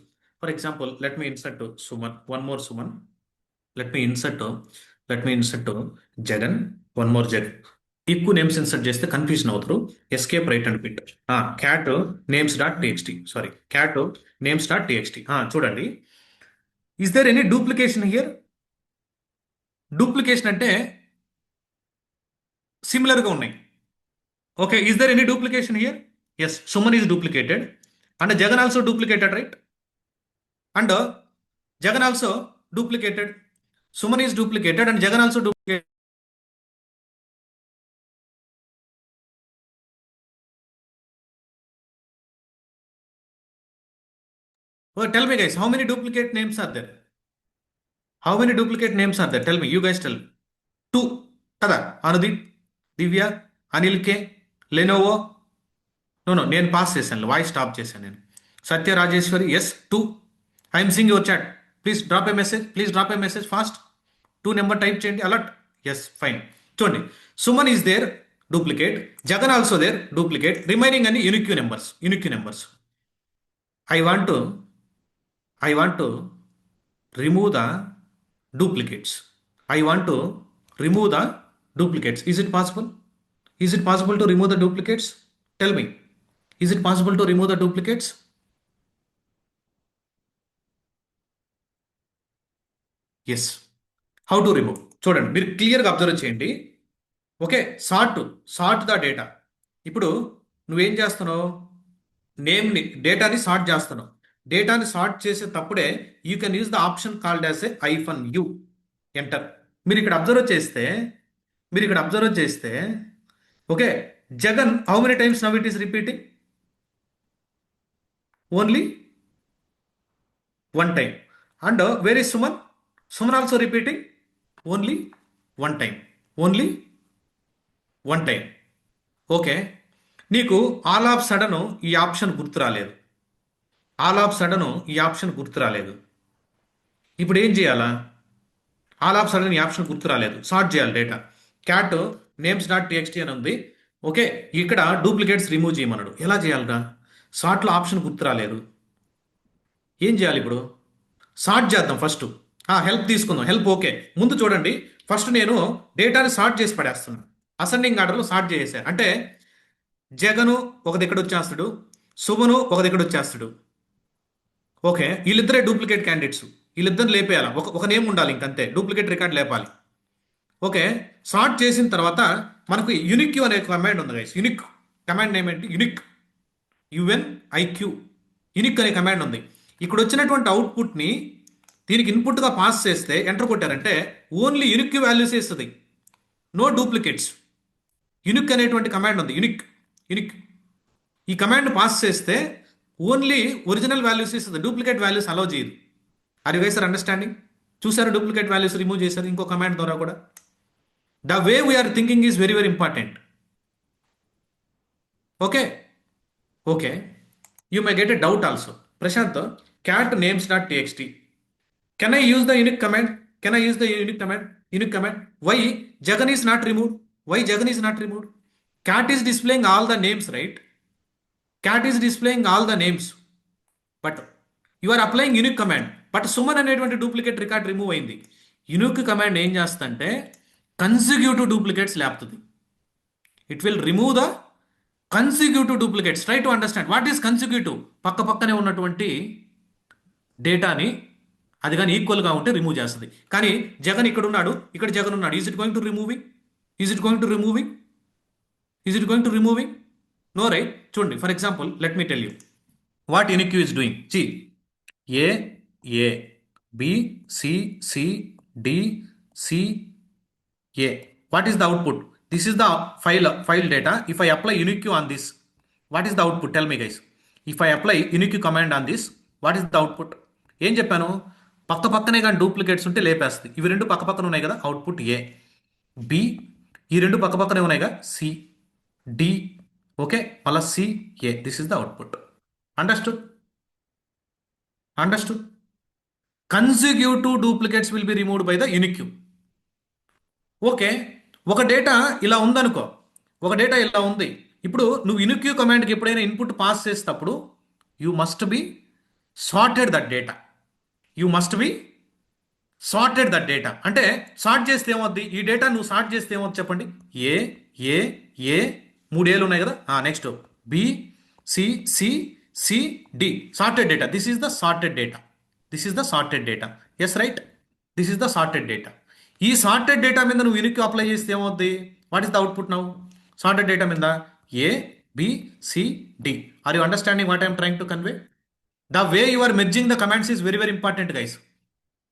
For example let me insert Suman, one more Suman. Let me insert Jagan, one more Jagan. ఎక్కువ నేమ్స్ ఇన్సర్ట్ చేస్తే కన్ఫ్యూజన్ అవుతారు. Escape, right and pit. Cat నేమ్స్.txt. చూడండి, is there any duplication here? Duplication అంటే సిమిలర్గా ఉన్నాయి. Okay, is there any duplication here? Yes, Suman is duplicated and Jagan also duplicated, right? And Jagan also duplicated. Suman is duplicated and Jagan also duplicated. Oh, tell me, guys, how many duplicate names are there? How many duplicate names are there? Tell me. You guys tell. Two. Kada. Anudeep, Divya, Anil K, Lenovo. No, నేను పాస్ చేశాను, వాయిస్ స్టాప్ చేశాను నేను. Satya Rajeswari, yes too. I'm seeing your chat. Please drop a message fast. Two number type చేయండి, అలర్ట్. Yes, fine. చూడండి, Suman is there, duplicate. Jagan also there, duplicate. Remaining అని unique numbers. I want to remove the duplicates. I want to remove the duplicates. Is it possible? Is it possible to remove the duplicates? Tell me. Is it possible to remove the duplicates? Yes. How to remove? చూడండి, మీరు క్లియర్గా అబ్జర్వ్ చేయండి. Okay, sort the data. ఇప్పుడు నువ్వేం చేస్తున్నావు, నేమ్ని, డేటాని సార్ట్ చేస్తున్నావు. డేటాని సార్ట్ చేసేటప్పుడే you can use the option called as a -u, enter. మీరు ఇక్కడ అబ్జర్వ్ చేస్తే okay, Jagan how many times now it is repeating? Only one time. And where is Suman also repeating only one time. Okay, నీకు ఆల్ ఆఫ్ సడన్ ఈ ఆప్షన్ గుర్తు రాలేదు. ఇప్పుడు ఏం చేయాలా? ఆల్ ఆఫ్ సడన్ ఈ ఆప్షన్ గుర్తు రాలేదు, సార్ట్ చేయాలి data. Cat names dot TXT అని ఉంది. ఓకే, ఇక్కడ డూప్లికేట్స్ రిమూవ్ చేయమన్నాడు. ఎలా చేయాలిరా? సార్ట్లో ఆప్షన్ గుర్తు రాలేదు. ఏం చేయాలి ఇప్పుడు? సార్ట్ చేద్దాం ఫస్ట్. హెల్ప్ తీసుకుందాం. Help okay. ముందు చూడండి, ఫస్ట్ నేను డేటాని సార్ట్ చేసి పడేస్తున్నాను. అసెండింగ్ ఆర్డర్లో సార్ట్ చేసేసాను. అంటే జగను ఒక దగ్గర వచ్చేస్తాడు, సుమను ఒక దగ్గర వచ్చేస్తాడు. ఓకే, వీళ్ళిద్దరే డూప్లికేట్ క్యాండిడేట్స్. వీళ్ళిద్దరు లేపేయాలి. ఒక నేమ్ ఉండాలి, ఇంకంతే. డూప్లికేట్ రికార్డ్ లేపాలి. ఓకే, సార్ట్ చేసిన తర్వాత మనకు యునిక్ అనే కమాండ్ ఉంది గైస్. యునిక్ కమాండ్ నేమ్ ఏంటి? UNIQ. యునిక్ అనే కమాండ్ ఉంది. ఇక్కడ వచ్చినటువంటి అవుట్పుట్ని దీనికి ఇన్పుట్గా పాస్ చేస్తే, ఎంటర్ కొట్టారంటే ఓన్లీ యునిక్ వాల్యూస్ ఇస్తుంది, నో డూప్లికేట్స్. యునిక్ అనేటువంటి కమాండ్ ఉంది. యునిక్ ఈ కమాండ్ పాస్ చేస్తే ఓన్లీ ఒరిజినల్ వాల్యూస్ ఇస్తుంది, డూప్లికేట్ వాల్యూస్ అలౌ చేయదు. Are you guys are understanding? చూసారు, డూప్లికేట్ వాల్యూస్ రిమూవ్ చేశారు ఇంకో కమాండ్ ద్వారా కూడా. The way we're thinking is very important. Okay, you may get a doubt also. Prashant, cat names dot TXT. Can I use the unique command? Unique command. Why Jagan is not removed? Cat is displaying all the names, right? But you are applying unique command. But Suman అనేటువంటి డూప్లికేట్ రికార్డ్ రిమూవ్ అయింది. యునిక్ కమాండ్ ఏం చేస్తుందంటే కన్సిక్యూటివ్ డూప్లికేట్స్ లేపుతుంది. It will remove the consecutive duplicates. Try to understand what is consecutive. పక్కనే ఉన్నటువంటి డేటాని అది కానీ ఈక్వల్గా ఉంటే రిమూవ్ చేస్తుంది. కానీ జగన్ ఇక్కడ ఉన్నాడు, ఇక్కడ జగన్ ఉన్నాడు. Is it going to removing? No, right? చూడండి, for example let me tell you what unique is doing. See, A, B, C, D, C, A. What is the output? This is the file data. If I apply unique on this, what is the output? Tell me, guys. If I apply unique command on this, what is the output? ఏం చెప్పాను? పక్కనే కానీ డూప్లికేట్స్ ఉంటే లేపేస్తుంది. ఇవి రెండు పక్కన ఉన్నాయి కదా, అవుట్పుట్ A. B, ఈ రెండు పక్కనే ఉన్నాయిగా, C, D, okay, plus C, A. This is the output. Understood? Consecutive duplicates will be removed by the unique. Okay, ఒక డేటా ఇలా ఉందనుకో, ఇప్పుడు నువ్వు యూనిక్ కమాండ్కి ఎప్పుడైనా ఇన్పుట్ పాస్ చేసేటప్పుడు you must be sorted that data. అంటే సార్ట్ చేస్తే ఏమవుద్ది? ఈ డేటా నువ్వు సార్ట్ చేస్తే ఏమవుతుంది చెప్పండి? ఏ 3 ఏలు ఉన్నాయి కదా. Next B, C, D. Sorted data. This is the sorted data. Yes, right? This is the sorted data. ఈ సార్టెడ్ డేటా మీద నువ్వు యూనిక్ అప్లై చేస్తే ఏమవుద్ది? What is the output now? Sorted data మీద A, B, C, D. Are you understanding what I'm trying to convey? The way you are merging the commands is very important, guys.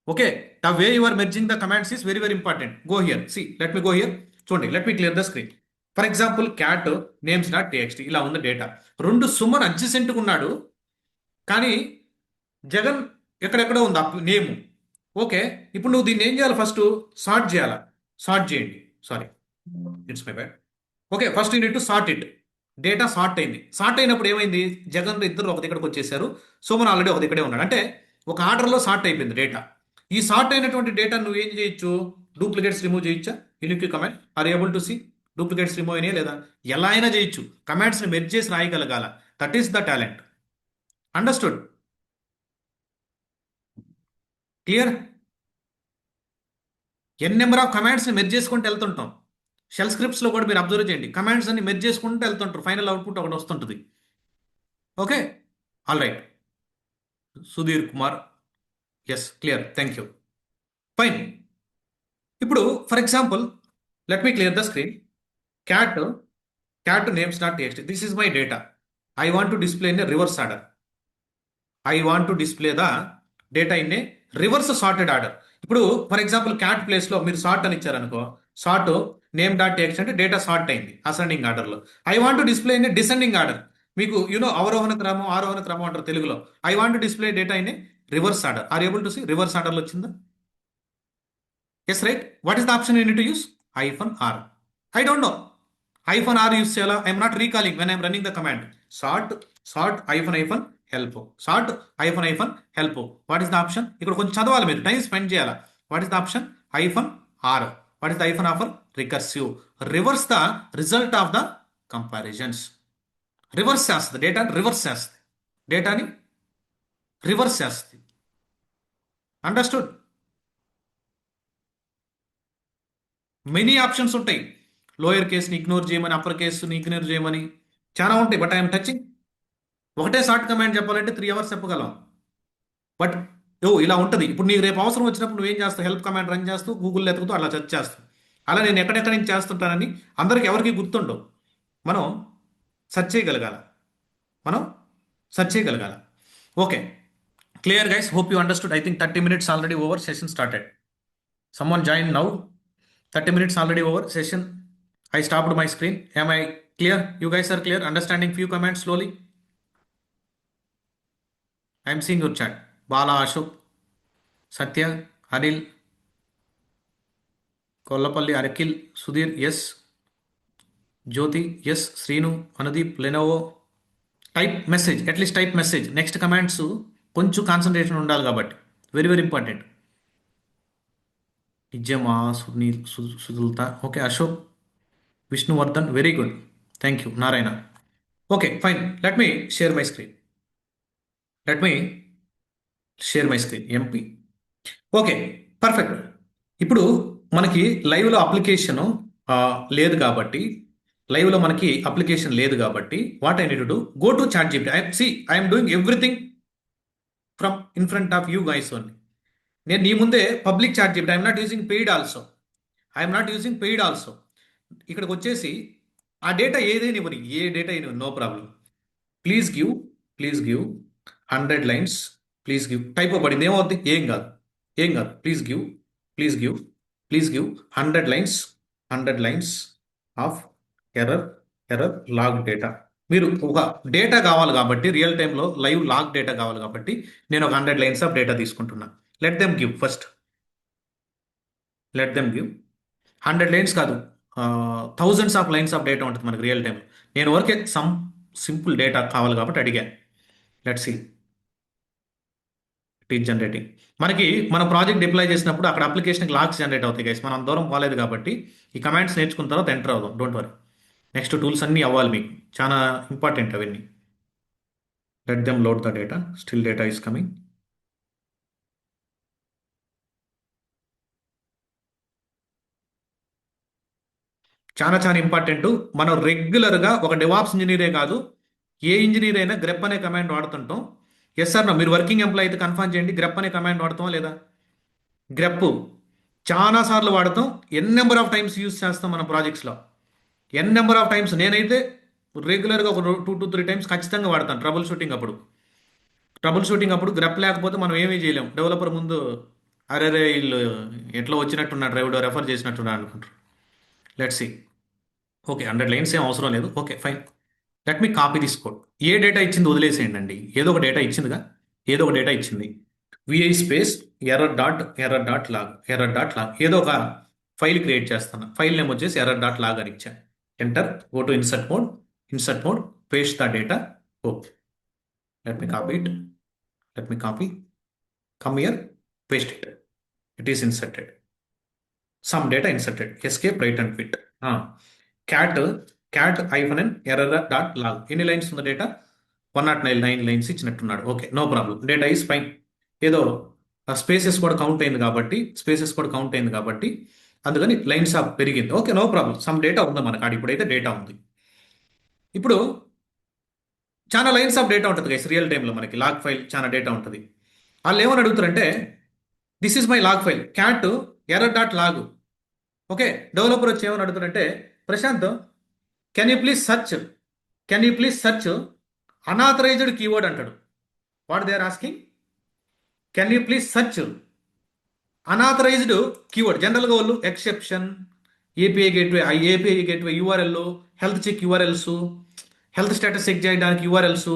Okay, the way you are merging the commands is very important. Go here. See, let me go here. చూడండి, let me clear the screen. For example cat names dot TXT ఇలా ఉంది డేటా. 2 సుమన్ అడ్జసెంట్గా ఉన్నాడు, కానీ జగన్ ఎక్కడెక్కడో ఉంది ఆ నేమ్. ఓకే, ఇప్పుడు నువ్వు దీన్ని ఏం చేయాలి? ఫస్ట్ సార్ట్ చేయాలా? సార్ట్ చేయండి. Sorry, it's my bad. Okay, first you need to sort it. Data sort అయింది. సార్ట్ అయినప్పుడు ఏమైంది? జగన్ ఇద్దరు ఒక దగ్గరకు వచ్చేసారు, సోమన్ ఆల్రెడీ ఒక దగ్గరే ఉన్నాడు. అంటే ఒక ఆర్డర్లో సార్ట్ అయిపోయింది డేటా. ఈ సార్ట్ అయినటువంటి డేటా నువ్వు ఏం చేయొచ్చు? డూప్లికేట్స్ రిమూవ్ చేయొచ్చా? Unique command are able to see duplicates remove అయినాయి లేదా? ఎలా అయినా చేయొచ్చు. కమాండ్స్ని మెర్జ్ చేసి రాయగలగాల. That is the talent. Understood? Clear? N number of కమాండ్స్ని మెర్జ్ చేసుకుంటూ వెళ్తుంటాం. షెల్ స్క్రిప్ట్స్లో కూడా మీరు అబ్జర్వ్ చేయండి, కమాండ్స్ అన్ని మెర్జ్ చేసుకుంటూ వెళ్తుంటారు, ఫైనల్ అవుట్పుట్ ఒకటి వస్తుంటుంది. Okay, all right. Sudheer Kumar, yes, clear, thank you. Fine. ఇప్పుడు for example, let me clear the screen. Cat cat names dot TXT, this is my data. I want to display in a reverse order. I want to display the data in a reverse sorted order. ఇప్పుడు ఫర్ ఎగ్జాంపుల్ క్యాట్ ప్లేస్లో మీరు సార్ట్ అని ఇచ్చారనుకో, సార్ట్ నేమ్ డాట్ టీఎక్స్టీ అంటే డేటా సార్ట్ అయింది అసెండింగ్ ఆర్డర్లో. I want to display in a descending order. మీకు అవరోహణ క్రమం ఆరోహణ క్రమం అంటారు తెలుగులో. I want to display data in a reverse order. Are able to see reverse ఆర్డర్లో వచ్చిందా? Yes, right. What is the option you need to use? Hyphen R. I don't know. Hyphen R use చేయాలా? I'm not recalling when I'm running the command. Sort sort hyphen hyphen help. Sort hyphen hyphen help. What is the option? ఇక్కడ కొంచెం చదవాలి, మీరు టైం స్పెండ్ చేయాలా. What is the option? Hyphen are. What is the hyphen offer? Recursive. Reverse the result of the comparisons. Reverse చేస్తుంది డేటాని, రివర్స్ చేస్తుంది డేటాని, రివర్స్ చేస్తుంది. అండర్స్టూడ్? మెనీ ఆప్షన్స్ ఉంటాయి. లోయర్ కేస్ని ఇగ్నోర్ చేయమని, అప్పర్ కేసుని ఇగ్నోర్ చేయమని చాలా ఉంటాయి. But I'm touching. ఒకటే షార్ట్ కమాండ్ చెప్పాలంటే 3 hours చెప్పగలం. బట్ ఇలా ఉంటుంది. ఇప్పుడు నీకు రేపు అవసరం వచ్చినప్పుడు నువ్వేం చేస్తావు? హెల్ప్ కమాండ్ రన్ చేస్తూ గూగుల్లో ఎతుకుతూ అలా సెర్చ్ చేస్తావు. అలా నేను ఎక్కడెక్కడి నుంచి చేస్తుంటానని అందరికి ఎవరికి గుర్తుండవు. మనం సెర్చ్ చేయగలగాల. మనం సెర్చ్ చేయగలగాల. Okay, clear guys? Hope you understood. I think 30 minutes already over. Session started. Someone join now. 30 minutes already over session. I stopped my screen. Am I clear? You guys are clear? Understanding few commands slowly? I am seeing your chat. Bala, Ashok, Satya, Anil, Kollapalli, Arakil, Sudhir, yes. Jyoti, yes. Srinu, Anudeep, Lenovo. Type message. At least type message. Next commands కొంచెం కాన్సన్ట్రేషన్ ఉండాలి కాబట్టి వెరీ వెరీ ఇంపార్టెంట్. ఇజ్జమా, సునీల్, సుదుల్తా, okay. Ashok, Vishnuvardhan, very good, thank you. Narayana. Okay, fine. Let me share my screen. Let me share my screen. MP. Okay, perfect. ఇప్పుడు మనకి లైవ్లో అప్లికేషన్ లేదు కాబట్టి, లైవ్లో మనకి అప్లికేషన్ లేదు కాబట్టి what I need to do? Go to chat GPT. I'm doing everything from in front of you guys only. నేను నీ ముందే public chat GPT. I'm not using paid also. I'm not using paid also. ఇక్కడికి వచ్చేసి ఆ డేటా ఏదైనా ఇవ్వని, ఏ డేటా అయినా no problem. Please give, please give 100 lines. Please give type పడింది, ఏమవుద్ది? ఏం కాదు, ఏం కాదు. Please give, please give, please give 100 lines, 100 lines of error, error log data. మీరు ఒక డేటా కావాలి కాబట్టి, రియల్ టైంలో లైవ్ లాగ్ డేటా కావాలి కాబట్టి నేను ఒక 100 lines ఆఫ్ డేటా తీసుకుంటున్నా. Let them give first. Let them give 100 lines కాదు, thousands of lines of data ఉంటుంది మనకి రియల్ టైంలో. నేను వరకే సమ్ సింపుల్ డేటా కావాలి కాబట్టి అడిగా. Let see. It is generating. మనకి మన ప్రాజెక్ట్ డిప్లాయ్ చేసినప్పుడు అక్కడ అప్లికేషన్కి లాగ్స్ జనరేట్ అవుతాయి గైస్. మనం దూరం పోలేదు కాబట్టి ఈ కమాండ్స్ నేర్చుకున్న తర్వాత ఎంటర్ అవుదాం. Don't worry. నెక్స్ట్ టూల్స్ అన్నీ అవ్వాలి మీకు, చాలా ఇంపార్టెంట్ అవన్నీ. Let them load the data. Still data is coming. చాలా చాలా ఇంపార్టెంట్. మనం రెగ్యులర్గా ఒక డెవాప్స్ ఇంజనీరే కాదు, ఏ ఇంజనీర్ అయినా గ్రెప్ అనే కమాండ్ వాడుతుంటాం. ఎస్ సార్, మీరు వర్కింగ్ ఎంప్లాయ్ అయితే కన్ఫర్మ్ చేయండి, గ్రెప్ అనే కమాండ్ వాడతామా లేదా? గ్రెప్ చాలా సార్లు వాడతాం. ఎన్ నెంబర్ ఆఫ్ టైమ్స్ యూస్ చేస్తాం మన ప్రాజెక్ట్స్లో. ఎన్ నెంబర్ ఆఫ్ టైమ్స్. నేనైతే రెగ్యులర్గా ఒక 2 to 3 times ఖచ్చితంగా వాడతాను ట్రబుల్ షూటింగ్ అప్పుడు. ట్రబుల్ షూటింగ్ అప్పుడు గ్రెప్ లేకపోతే మనం ఏమీ చేయలేం. డెవలపర్ ముందు అరే వీళ్ళు ఎట్లా వచ్చినట్టున్నా డ్రైవ్లో రెఫర్ చేసినట్టున్నా అనుకుంటారు. Let's see. ఓకే, 100 lines ఏం అవసరం లేదు. Okay, fine. Let me copy this code. A data ఇచ్చింది వదిలేసేయండి అండి, ఏదో ఒక డేటా ఇచ్చిందిగా. ఏదో ఒక డేటా ఇచ్చింది. VI space error dot log ఏదో ఒక ఫైల్ క్రియేట్ చేస్తాను. ఫైల్ నేమ్ వచ్చేసి ఎర్రర్.లాగ్ అని ఇచ్చాను. Enter, go to insert mode, paste the data. Okay, let me copy, come here, paste it. It is inserted. Some data inserted. Escape, right and quit. Cat -n error dot log ఎన్ని లైన్స్ ఉంది డేటా? 109 లైన్స్ ఇచ్చినట్టున్నాడు. Okay, no problem, data is fine. ఏదో స్పేసెస్ కూడా కౌంట్ అయింది కాబట్టి అందుకని లైన్స్ ఆఫ్ పెరిగింది. Okay, no problem, some data ఉంది మనకు ఆడ. ఇప్పుడైతే డేటా ఉంది. ఇప్పుడు చాలా లైన్స్ ఆఫ్ డేటా ఉంటుంది గైస్ రియల్ టైంలో. మనకి లాగ్ ఫైల్ చాలా డేటా ఉంటుంది. వాళ్ళు ఏమని అడుగుతారంటే, this is my log file cat error dot log. Okay, developer వచ్చి ఏమని అడుగుతారంటే, Prashant can you please search unauthorized keyword అంటాడు. What they are asking? Can you please search unauthorized keyword. జనరల్గా వాళ్ళు exception, API gateway URL, health check URLs, health status check చేయడానికి యూఆర్ఎల్స్,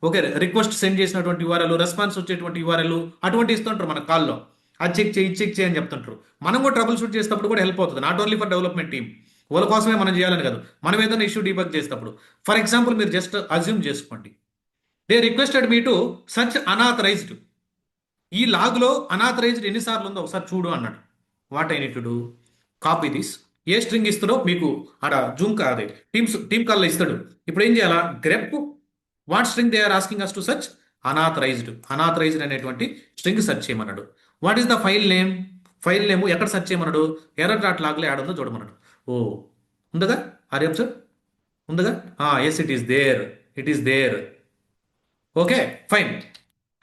ఓకే, రిక్వెస్ట్ సెండ్ చేసినటువంటి యూఆర్ఎల్, రెస్పాన్స్ వచ్చేటువంటి యూఆర్ఎల్ అటువంటి ఇస్తుంటారు మన కాల్లో. అది చెక్ చేయి అని చెప్తుంటారు. మనం కూడా ట్రబుల్ షూట్ చేసేటప్పుడు కూడా హెల్ప్ అవుతుంది. Not only for development team, వాళ్ళ కోసమే మనం చేయాలని కాదు. మనం ఏదైనా ఇష్యూ డీబగ్ చేసేటప్పుడు, ఫర్ ఎగ్జాంపుల్ మీరు జస్ట్ అజ్యూమ్ చేసుకోండి, they requested me to search unauthorised. ఈ లాగ్లో అనాథరైజ్డ్ ఎన్నిసార్లు ఉందో ఒకసారి చూడు అన్నాడు. What I need to do? Copy this. A string ఇస్తాడో మీకు ఆడ జూమ్ కాదు, టీమ్ కాల్లో ఇస్తాడు. ఇప్పుడు ఏం చేయాలా? Grep what string they are asking us to search? Unauthorized అనేటువంటి స్ట్రింగ్ సెర్చ్ చేయమన్నాడు. What is the file name? File name ఎక్కడ సెర్చ్ చేయమన్నాడు? ఎర్రర్.లాగ్లో యాడ్ ఉందో చూడమన్నాడు. ఓ, ఉందగా? ఆర్ యూ సార్ ఉందగా? Yes, it is there. Okay, fine.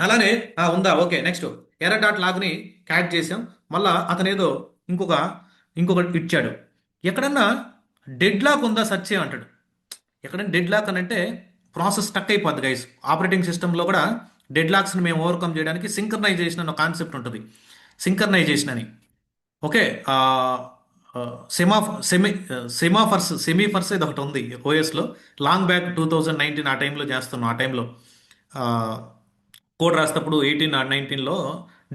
అలానే ఉందా? ఓకే, నెక్స్ట్ ఎర్రర్.లాగ్ని క్యాట్ చేసాం. మళ్ళా అతను ఏదో ఇంకొకటి ఇచ్చాడు. ఎక్కడన్నా డెడ్ లాక్ ఉందా సెర్చ్ చేయమంటాడు. ఎక్కడైనా డెడ్ లాక్ అని అంటే ప్రాసెస్ స్టక్ అయిపోద్ది గైస్. ఆపరేటింగ్ సిస్టంలో కూడా డెడ్ లాక్స్ని మేము ఓవర్కమ్ చేయడానికి సింక్రనైజేషన్ అన్న కాన్సెప్ట్ ఉంటుంది. సింక్రనైజేషన్ అని. ఓకే, సెమీఫర్స్ ఇది ఒకటి ఉంది ఓఎస్లో. లాంగ్ బ్యాక్ 2019 ఆ టైంలో చేస్తున్నాం. ఆ టైంలో కోడ్ రాసేటప్పుడు 18 ఆర్ 19లో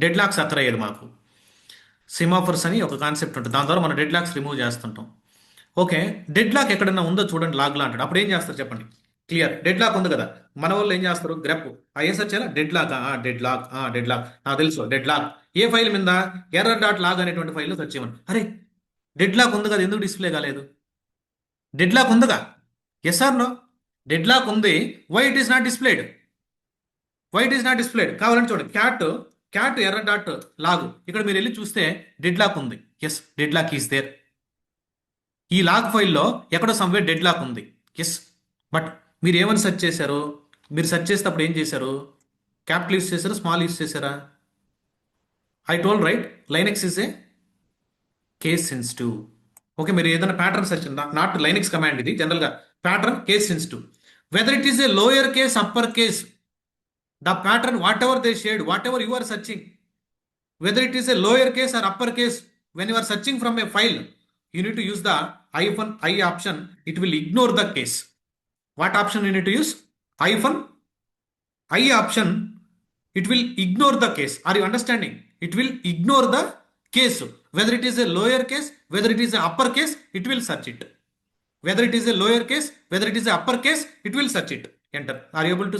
డెడ్ లాక్స్ అయ్యేది మాకు. సెమాఫర్స్ అని ఒక కాన్సెప్ట్ ఉంటుంది. దాని ద్వారా మనం డెడ్ లాక్స్ రిమూవ్ చేస్తుంటాం. ఓకే, డెడ్ లాక్ ఎక్కడైనా ఉందో చూడండి లాగ్లో అంటాడు. అప్పుడు ఏం చేస్తారు చెప్పండి? క్లియర్, డెడ్ లాక్ ఉంది కదా. మన వాళ్ళు ఏం చేస్తారు? గ్రెప్ ఏం సెర్చ్ చేయాలి? డెడ్ లాక్ నాకు తెలుసు. డెడ్ లాక్ ఏ ఫైల్ మీద? ఎర్రర్.లాగ్ అనేటువంటి ఫైల్లో సెర్చ్ చేయమని. అరే, డెడ్ లాక్ ఉంది కదా, ఎందుకు డిస్ప్లే కాలేదు? డెడ్ లాక్ ఉందిగా, yes or no? Dead lock ఉంది, why it is not displayed? కావాలని చూడండి, క్యాట్ ఎర్రర్.లాగ్. ఇక్కడ మీరు వెళ్ళి చూస్తే డెడ్ లాక్ ఉంది. Yes, dead lock is there. ఈ లాగ్ ఫైల్లో ఎక్కడో సమ్వేర్ డెడ్ లాక్ ఉంది. ఎస్, బట్ మీరు ఏమని సెర్చ్ చేశారు? మీరు సెర్చ్ చేసేటప్పుడు ఏం చేశారు? క్యాపిటల్ యూస్ చేశారా, స్మాల్ యూస్ చేశారా? I told right, Linux is a case sensitive. Okay, మీరు ఏదైనా pattern search, not Linux command ఇది, జనరల్గా pattern case sensitive. Whether it is a lower case, upper case, the pattern whatever they shared, whatever you are searching, whether it is a lower case or upper case, when you are searching from a file, you need to use the -i option. It will ignore the case. What option you need to use? -i option. It will ignore the case. Are you understanding? It will ignore the case. Whether it is a lower case, whether it is an upper case, it will search it. Whether it is a lower case, whether it is an upper case, it will search it. Enter. Are you able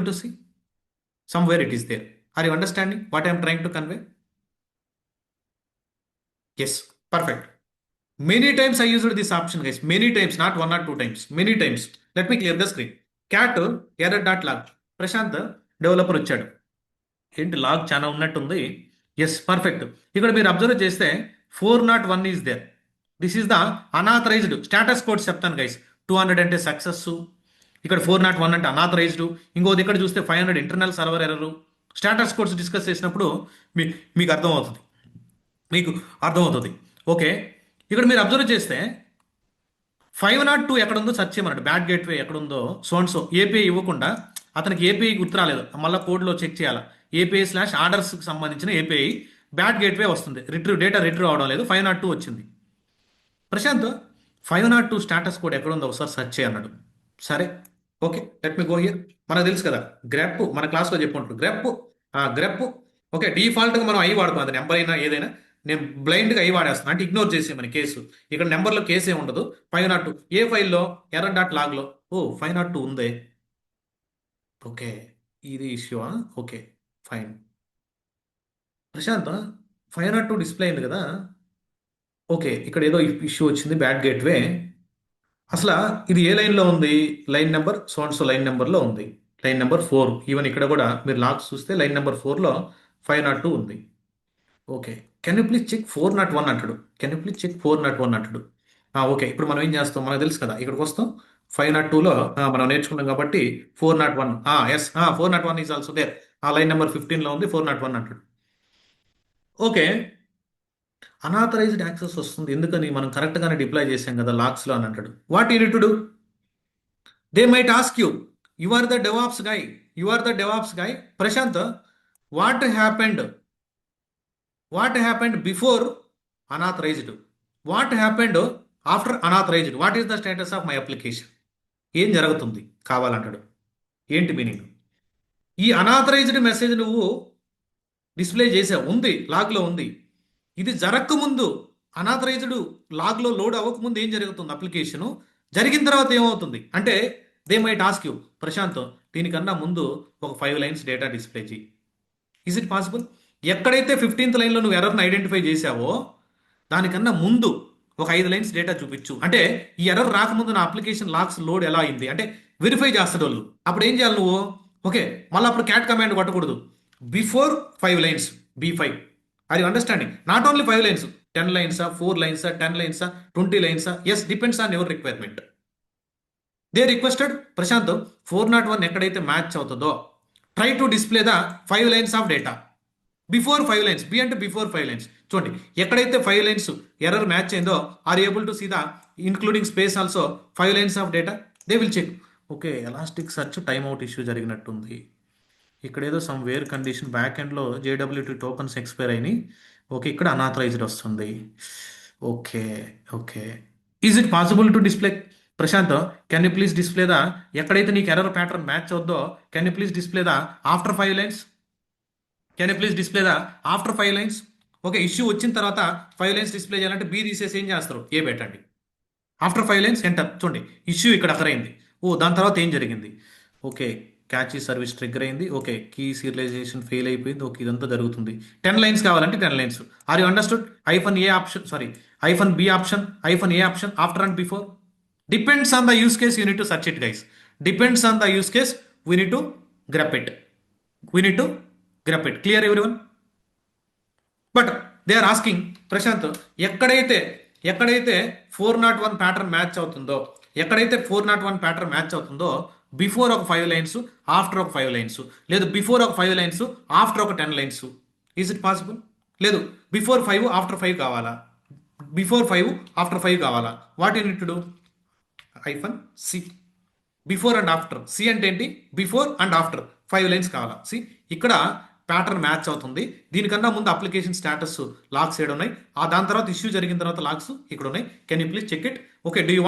to see? Somewhere it is there. Are you understanding what I am trying to convey? Yes, perfect. Many times I used this option, guys. Many times, not 1 or 2 times. Many times. Let me clear the screen. Cat error.log. Prashant developer వచ్చాడు. ఏంటి లాగ్ చాలా ఉన్నట్టుంది. Yes, perfect. ఇక్కడ మీరు అబ్జర్వ్ చేస్తే 401 is there. This is the unauthorized status code. చెప్తాను గైస్. 200 అంటే సక్సెస్, ఇక్కడ 401 అంటే అనాథరైజ్డ్, ఇంకోది ఇక్కడ చూస్తే 500 internal server error. Status codes discuss చేసినప్పుడు మీకు అర్థమవుతుంది. ఓకే, ఇక్కడ మీరు అబ్జర్వ్ చేస్తే 502 ఎక్కడ ఉందో సెర్చ్ చేయమన్నాడు. బ్యాడ్ గేట్వే ఎక్కడ ఉందో సో ఏపీఐ ఇవ్వకుండా అతనికి ఏపీఐ గుర్తు రాలేదు. మళ్ళీ కోడ్లో చెక్ చేయాలి. API/ఆర్డర్స్కి సంబంధించిన ఏపీఐ బ్యాడ్ గేట్వే వస్తుంది. డేటా రిట్రీవ్ అవడం లేదు. 502 వచ్చింది. ప్రశాంత్ 502 స్టాటస్ కోడ్ ఎక్కడ ఉందో ఒకసారి సెర్చ్ చేయన్నాడు. సరే, okay, let me go here. మనకు తెలుసు కదా గ్రెప్, మన క్లాస్లో చెప్పుకుంటారు గ్రెప్. గ్రెప్. ఓకే, డిఫాల్ట్గా మనం ఐ వాడుతాం, అది నెంబర్ అయినా ఏదైనా. నేను బ్లైండ్గా ఐ వాడేస్తాను, అంటే ఇగ్నోర్ చేసే మన కేసు. ఇక్కడ నెంబర్లో కేసు ఏమి ఉండదు. 502 ఏ ఫైల్లో? Error dot లాగ్లో. ఓ 502 ఉందే. ఓకే, ఇది issue. Okay, fine. Prashant, 502 display అయింది కదా. ఓకే, ఇక్కడ ఏదో ఇష్యూ వచ్చింది, బ్యాడ్ గేట్వే. అసలు ఇది ఏ లైన్లో ఉంది? Line number so and so line నెంబర్లో ఉంది. Line number 4. ఈవెన్ ఇక్కడ కూడా మీరు లాక్స్ చూస్తే లైన్ నెంబర్ 4లో 502 ఉంది. Okay, can you please check 401 అంటాడు. కెన్ యూ ప్లీజ్ చెక్ 401 అంటాడు. ఓకే, ఇప్పుడు మనం ఏం చేస్తాం? మనకు తెలుసు కదా, ఇక్కడికి వస్తాం. 502లో మనం నేర్చుకున్నాం కాబట్టి 401. Yes, 401 is also there. ఆ లైన్ నెంబర్ 15లో ఉంది, 401 అంటాడు. ఓకే, అనాథరైజ్డ్ యాక్సెస్ వస్తుంది. ఎందుకని? మనం కరెక్ట్గానే డిప్లాయ్ చేసాం కదా లాక్స్లో అని అంటాడు. What you need to do? They might ask you, you are the DevOps guy, you are the DevOps guy. Prashant, what happened? What happened before unauthorized? What happened after unauthorized? What is the status of my application? ఏం జరుగుతుంది కావాలంటాడు. ఏంటి మీనింగ్? ఈ అనాథరైజ్డ్ మెసేజ్ నువ్వు డిస్ప్లే చేసావు, ఉంది లాగ్లో ఉంది. ఇది జరగకముందు, అనాథరైజ్డ్ లాగ్లో లోడ్ అవ్వకముందు ఏం జరుగుతుంది అప్లికేషను? జరిగిన తర్వాత ఏమవుతుంది అంటే, they might ask you, Prashant దీనికన్నా ముందు ఒక 5 లైన్స్ డేటా డిస్ప్లే చేయి. Is it possible? ఎక్కడైతే 15th లైన్లో నువ్వు ఎర్రర్ని ఐడెంటిఫై చేసావో దానికన్నా ముందు ఒక 5 లైన్స్ డేటా చూపించు. అంటే ఈ ఎర్రర్ రాకముందు నా అప్లికేషన్ లాక్స్ లోడ్ ఎలా అయింది అంటే వెరిఫై చేస్తాడు వాళ్ళు. అప్పుడు ఏం చేయాలి నువ్వు? ఓకే, మళ్ళీ అప్పుడు క్యాట్ కమాండ్ కొట్టకూడదు. Before 5 lines, B5. Are you understanding? Not only 5 lines, 10 లైన్సా, 4 లైన్సా, 10 లైన్సా, 20 లైన్సా? Yes, depends on your requirement. They requested Prashant 401 ఎక్కడైతే మ్యాచ్ అవుతుందో try to display the 5 lines of data before 5 lines. B అంటే బిఫోర్ 5 లైన్స్. చూడండి, ఎక్కడైతే 5 లైన్స్ ఎర్రర్ మ్యాచ్ అయిందో are able to see the including space also 5 lines of data. They will check. Okay, elastic search time out issue జరిగినట్టుంది. ఇక్కడ ఏదో సమ్ వేర్ కండిషన్ బ్యాక్ ఎండ్లో JWT టోకన్స్ ఎక్స్పైర్ అయినాయి. ఓకే, ఇక్కడ అనాథరైజ్డ్ వస్తుంది. Okay, okay. Is it possible to display? Prashant, can you please display the, ఎక్కడైతే నీకు ఎర్రర్ ప్యాటర్న్ మ్యాచ్ అవుద్దో can you please display the after 5 lines? Can you please display the after 5 lines? Okay, issue వచ్చిన తర్వాత 5 లైన్స్ డిస్ప్లే చేయాలంటే బి తీసేసి ఏం చేస్తారు? ఏ పెట్టండి. After 5 lines enter. చూడండి, ఇష్యూ ఇక్కడ అక్కరైంది. దాని తర్వాత ఏం జరిగింది? ఓకే, క్యాచీ సర్వీస్ ట్రిగ్గర్ అయింది. ఓకే, కీ సీరియలైజేషన్ ఫెయిల్ అయిపోయింది. ఓకే, ఇదంతా జరుగుతుంది. 10 లైన్స్ కావాలంటే 10 lines. Are you understood? -A option, sorry, -B option, -A option, after and before. Depends on the use case, you need to search it guys. Depends on the use case, we need to grep it. We need to grep it. Clear everyone? But they are asking Prashant, ఎక్కడైతే ఎక్కడైతే 401 ప్యాటర్న్ మ్యాచ్ అవుతుందో, ఎక్కడైతే 401 ప్యాటర్న్ మ్యాచ్ అవుతుందో బిఫోర్ ఒక 5 లైన్స్, ఆఫ్టర్ ఒక 5 లైన్స్, లేదు బిఫోర్ ఒక 5 లైన్స్, ఆఫ్టర్ ఒక 10 లైన్స్. Is it possible? లేదు, బిఫోర్ 5 ఆఫ్టర్ 5 కావాలా? బిఫోర్ 5 ఆఫ్టర్ 5 కావాలా? What you need to do? -C. Before and after. C అంటే ఏంటి? బిఫోర్ అండ్ ఆఫ్టర్ 5 లైన్స్ కావాలా? సి, ఇక్కడ ప్యాటర్న్ మ్యాచ్ అవుతుంది. దీనికన్నా ముందు అప్లికేషన్ స్టేటస్ లాక్స్ ఏడు ఉన్నాయి. దాని తర్వాత ఇష్యూ జరిగిన తర్వాత లాక్స్ ఇక్కడ ఉన్నాయి. Can you please check it? Okay, do you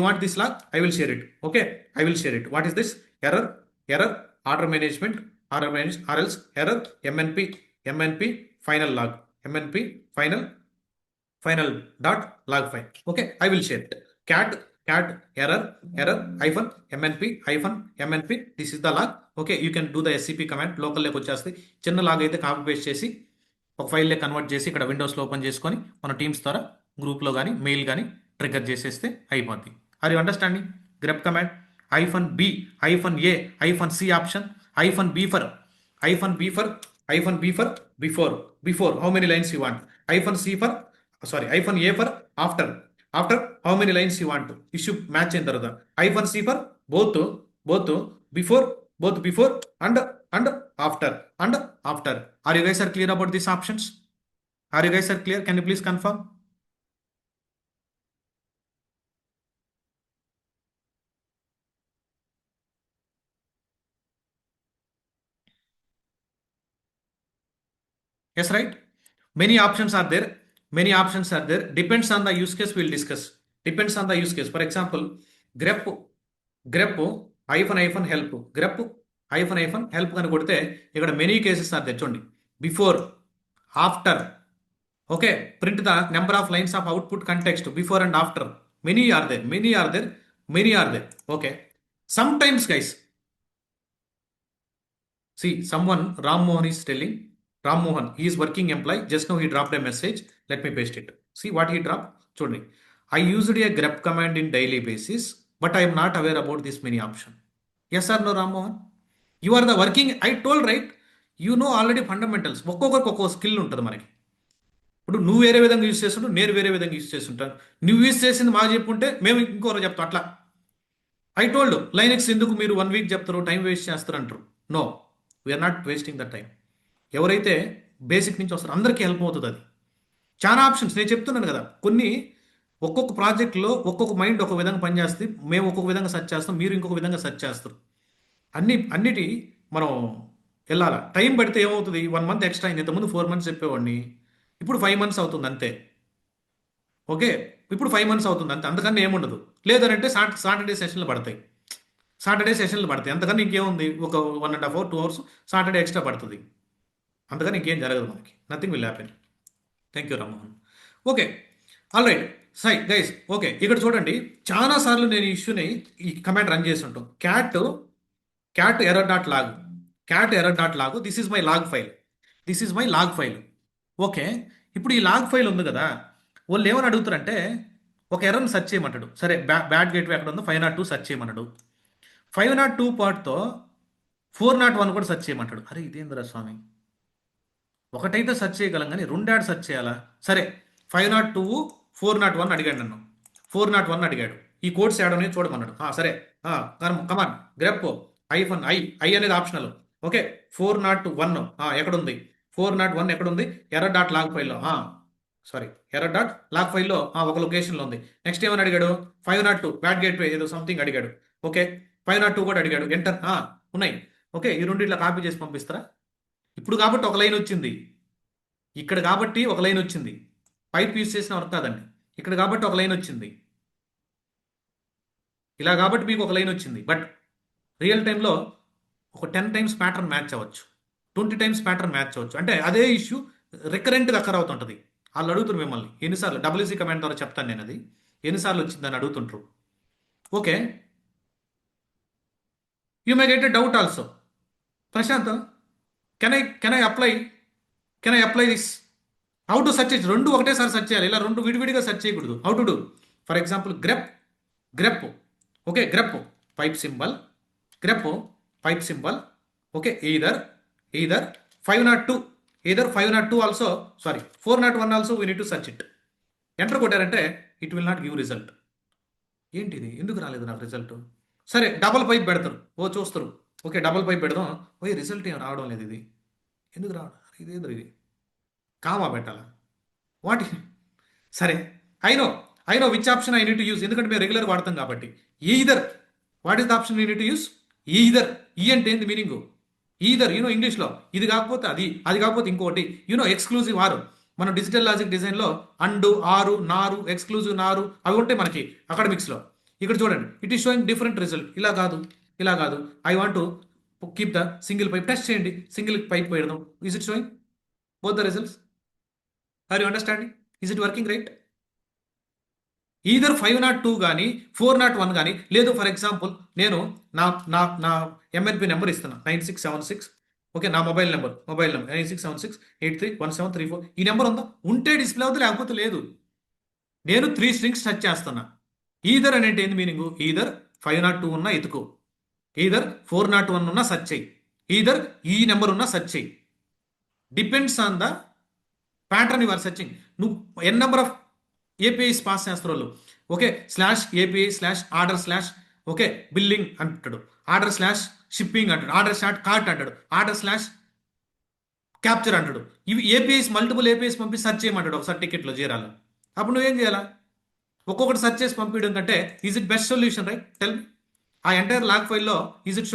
want this log? I will share it. Okay, I will share it. What is this? Error order management, RLS error MNP final log, MNP final dot log file. Okay, I will share it. cat error -MNP. This is the log. Okay, you can do the SCP command. Local లోకి వచ్చేస్తే చిన్న లాగ్ అయితే కాపీ పేస్ట్ చేసి ఒక ఫైల్లో కన్వర్ట్ చేసి ఇక్కడ విండోస్లో ఓపెన్ చేసుకొని మన టీమ్స్ ద్వారా గ్రూప్లో కానీ మెయిల్ కానీ ట్రిగ్గర్ చేసేస్తే అయిపోద్ది. Are you understanding? Grep command -B -A -C option, -B for before how many lines you want, -C for, sorry, -A for after how many lines you want to issue match అయిన తర్వాత, -C for both before, and after. Are you guys are clear about these options? Are you guys are clear? Can you please confirm? Yes, right? Many options are there. Depends on the use case, we'll discuss. Depends on the use case. For example, grep help grep help అని కొడితే ఇక్కడ మెనీ కేసెస్ ఆర్ తెచ్చండి. Before, after, okay, print the number of lines of output context before and after. Many are there. Okay, sometimes guys, see someone, Ram Mohan is telling, Ram Mohan, he is working employee, just now he dropped a message, let me paste it. See what he dropped, చూడండి. I used a grep command in daily basis, but I am not aware about this many option. Yes or no, Ram Mohan? You are the working, I told right, you know already fundamentals. ఒక్కొక్కరికి ఒక్కొక్క స్కిల్ ఉంటుంది మనకి. ఇప్పుడు నువ్వు వేరే విధంగా యూజ్ చేస్తుంటావు, నేను వేరే విధంగా యూజ్ చేస్తుంటాను. నువ్వు యూజ్ చేసింది మాకు చెప్పుంటే మేము ఇంకోరు చెప్తాం అట్లా. ఐ టోల్డ్ లైనెక్స్ ఎందుకు మీరు 1 వీక్ చెప్తారు, టైం వేస్ట్ చేస్తారు అంటారు. No, we're not wasting the time. ఎవరైతే బేసిక్ నుంచి వస్తారో అందరికీ హెల్ప్ అవుతుంది. అది చాలా ఆప్షన్స్ నేను చెప్తున్నాను కదా. కొన్ని ఒక్కొక్క ప్రాజెక్ట్లో ఒక్కొక్క మైండ్ ఒక విధంగా పనిచేస్తుంది, మేము ఒక్కొక్క విధంగా సెర్చ్ చేస్తాం, మీరు ఇంకొక విధంగా సెర్చ్ చేస్తారు. అన్నిటి మనం వెళ్ళాలా. టైం పడితే ఏమవుతుంది, 1 మంత్ ఎక్స్ట్రా అయింది. ఇంతకుముందు 4 months చెప్పేవాడిని, ఇప్పుడు 5 months అవుతుంది అంతే. ఓకే, ఇప్పుడు 5 months అవుతుంది అంతే, అంతకన్నా ఏముండదు. లేదంటే సాటర్డే సెషన్లు పడతాయి, అంతకన్నా ఇంకేముంది, ఒక 1.5 hours 2 hours సాటర్డే ఎక్స్ట్రా పడుతుంది. అంతకని ఇంకేం జరగదు మనకి. Nothing will happen. Thank you Rammohan. Okay, all right Sai guys. Okay, ఇక్కడ చూడండి, చాలా సార్లు నేను ఈ ఇష్యూని ఈ కమాండ్ రన్ చేసి ఉంటాం. Cat error dot log, this is my log file. Okay, ఇప్పుడు ఈ లాగ్ ఫైల్ ఉంది కదా, వాళ్ళు ఏమని అడుగుతారంటే ఒక ఎర్రర్ని సెర్చ్ చేయమంటాడు. సరే, బ్యాడ్ గేట్వే ఎక్కడ ఉందో 502 సెర్చ్ చేయమన్నాడు. 502 పార్ట్తో 401 కూడా సెర్చ్ చేయమంటాడు. అరే ఇదేంద్రా స్వామి, ఒకటైతే సెర్చ్ చేయగలం కానీ 2 యాడ్ సెర్చ్ చేయాలా? సరే, 502 401 అడిగాడు నన్ను, 401 అడిగాడు. ఈ కోడ్స్ యాడ్ అనేది చూడమన్నాడు. సరే, కమాన్ గ్రెప్ ఐ అనేది ఆప్షనల్. ఓకే, 401 ఎక్కడుంది, 401 ఎక్కడుంది, ఎర్రర్ డాట్ లాగ్ ఫైల్లో, ఎర్రర్ డాట్ లాగ్ ఫైల్లో ఒక లొకేషన్లో ఉంది. నెక్స్ట్ ఏమని అడిగాడు, 502 బ్యాడ్ గేట్వే ఏదో సంథింగ్ అడిగాడు. ఓకే, 502 కూడా అడిగాడు. ఎంటర్ ఉన్నాయి. ఓకే, ఈ రెండు ఇట్లా కాపీ చేసి పంపిస్తారా? ఇప్పుడు కాబట్టి ఒక లైన్ వచ్చింది, ఇక్కడ కాబట్టి ఒక లైన్ వచ్చింది. పైప్ యూజ్ చేసిన వర్క్ కాదండి. ఇక్కడ కాబట్టి ఒక లైన్ వచ్చింది, ఇలా కాబట్టి మీకు ఒక లైన్ వచ్చింది. బట్ రియల్ టైంలో ఒక 10 times ప్యాటర్న్ మ్యాచ్ అవ్వచ్చు, 20 times ప్యాటర్న్ మ్యాచ్ అవ్వచ్చు. అంటే అదే ఇష్యూ రికరెంట్గా అక్కర్ అవుతుంటుంది. వాళ్ళు అడుగుతారు మిమ్మల్ని ఎన్నిసార్లు, డబ్ల్యూసీ కమాండ్ ద్వారా చెప్తాను నేను, అది ఎన్నిసార్లు వచ్చిందని అడుగుతుంటారు. Okay, you may get a doubt also. Prashant, can I apply this? How to search it? రెండు ఒకటేసారి సెర్చ్ చేయాలి, ఇలా రెండు విడివిడిగా సెర్చ్ చేయకూడదు. How to do? For example grep okay, grep pipe symbol, okay, either 502 also, 401 also we need to search it. Enter కొట్టారంటే it will not give result. ఏంటిది, ఎందుకు రాలేదు నాకు రిజల్ట్? సరే, డబల్ పైప్ పెడతారు, చూస్తారు. ఓకే, డబల్ పైప్ పెడదాం, రిజల్ట్ ఏం రావడం లేదు. ఇది ఎందుకు రావడం, ఇదేంద్ర ఇది, కామా పెట్టాలా వాటి? సరే, I know which option I need to use, ఎందుకంటే మేము రెగ్యులర్ వాడతాం కాబట్టి. Either, what is the option we need to use? Either. ఈ అంటే ఏంది మీనింగ్? ఈదర్ ఇంగ్లీష్లో ఇది కాకపోతే అది కాకపోతే ఇంకోటి. ఎక్స్క్లూజివ్ ఆరు. మన డిజిటల్ లాజిక్ డిజైన్లో అండు, ఆరు, నారు, ఎక్స్క్లూజివ్ నారు అవి ఉంటాయి మనకి అకాడమిక్స్లో. ఇక్కడ చూడండి, it is showing different result. ఇలా కాదు, I want to keep the single pipe. Test చేయండి, సింగిల్ పైప్ పెడదాం. Is it showing both the results? Are you understanding? Is it working right? Either 502 కానీ 401 కానీ లేదు. ఫర్ ఎగ్జాంపుల్ నేను నా ఎంఎన్పి నెంబర్ ఇస్తున్నా 9676. ఓకే, నా మొబైల్ నెంబర్ 9676831734. ఈ నెంబర్ ఉందా? ఉంటే డిస్ప్లే అవుతుంది, లేకపోతే లేదు. నేను 3 strings టచ్ చేస్తున్నా. ఈదర్ అనేది ఏంది మీనింగ్? ఈదర్ 502 ఉన్నా ఎతుకు, ఈదర్ 401 ఉన్నా సెర్చ్ చేయి, ఈదర్ ఈ నెంబర్ ఉన్నా సెర్చ్ చేయి. Depends on the pattern you are searching. నువ్వు N number of APIs pass చేస్తారు వాళ్ళు. ఓకే, /API/order/ ఓకే బిల్లింగ్ అంటాడు, order/shipping అంటాడు, order/cart అంటాడు, order/capture అంటాడు. ఇవి ఏపీఐస్, మల్టిపుల్ ఏపీఐస్ పంపి సెర్చ్ చేయమంటాడు ఒకసారి టికెట్లో జీరాలో. అప్పుడు నువ్వేం చేయాలా? ఒక్కొక్కటి సెర్చ్ చేసి పంపించడం కంటే is it best solution right? Tell me. ఆ ఎంటైర్ లాగ్ ఫైల్లో is it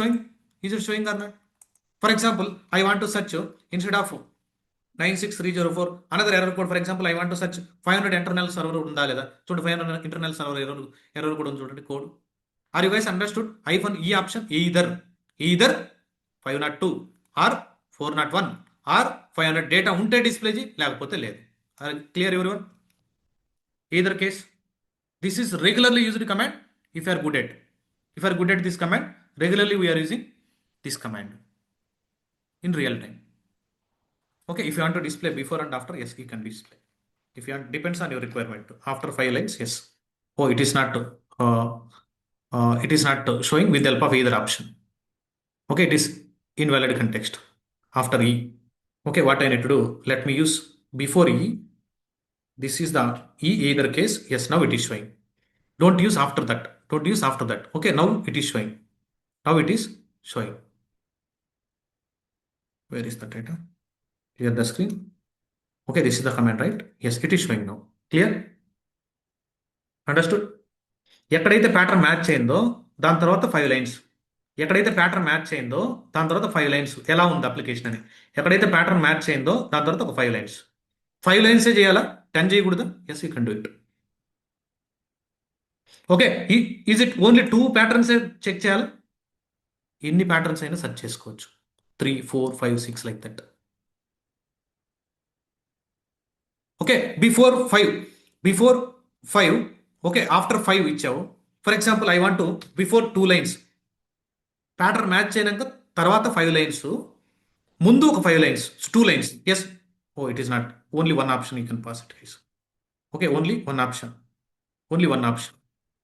showing or not? For example I want to search instead of 96304 another error code. For example I want to search 500 internal server ఉందా లేదా? చూడండి, 500 ఇంటర్నల్ సర్వర్ ఎర్రర్ కూడా ఉంది చూడండి code. Are you guys understood? Hyphen E option either 502 or 401 or 500 data ఉంటే డిస్ప్లే చేయి, లేకపోతే లేదు. Clear everyone? Either case this is regularly used command. If you are good at this command, regularly we are using this command in real time. Okay, if you want to display before and after, yes, you can display. If you want, depends on your requirement. After 5 lines, yes. Oh, it is not showing with the help of either option. Okay, it is invalid context after E. Okay, what I need to do, let me use before E. This is the E either case. Yes, now it is showing. Don't use after that. Okay, now it is showing. Where is the data? Clear the screen. Okay, this is the command, right? Yes, it is showing now. Clear? Understood? ఎక్కడైతే ప్యాటర్న్ మ్యాచ్ అయిందో దాని తర్వాత 5 లైన్స్. ఎక్కడైతే ప్యాటర్న్ మ్యాచ్ అయిందో దాని తర్వాత 5 లైన్స్. ఎలా ఉంది అప్లికేషన్ అని. ఎక్కడైతే ప్యాటర్న్ మ్యాచ్ అయిందో దాని తర్వాత ఒక 5 లైన్స్. 5 లైన్సే చేయాలా? 10 చేయకూడదా? Yes, you can do it. Okay, is it only 2 patterns check చేయాలా? ఎన్ని ప్యాటర్న్స్ అయినా సెర్చ్ చేసుకోవచ్చు. 3, 4, 5, 6 like that. Okay, before 5, okay, after 5 ఇచ్చావు. For example I want before 2 lines pattern match అయినాక తర్వాత 5 లైన్స్, ముందు ఒక 5 lines, 2 lines. Yes, oh it is not only 1 option you can pass it guys. Okay, only one option.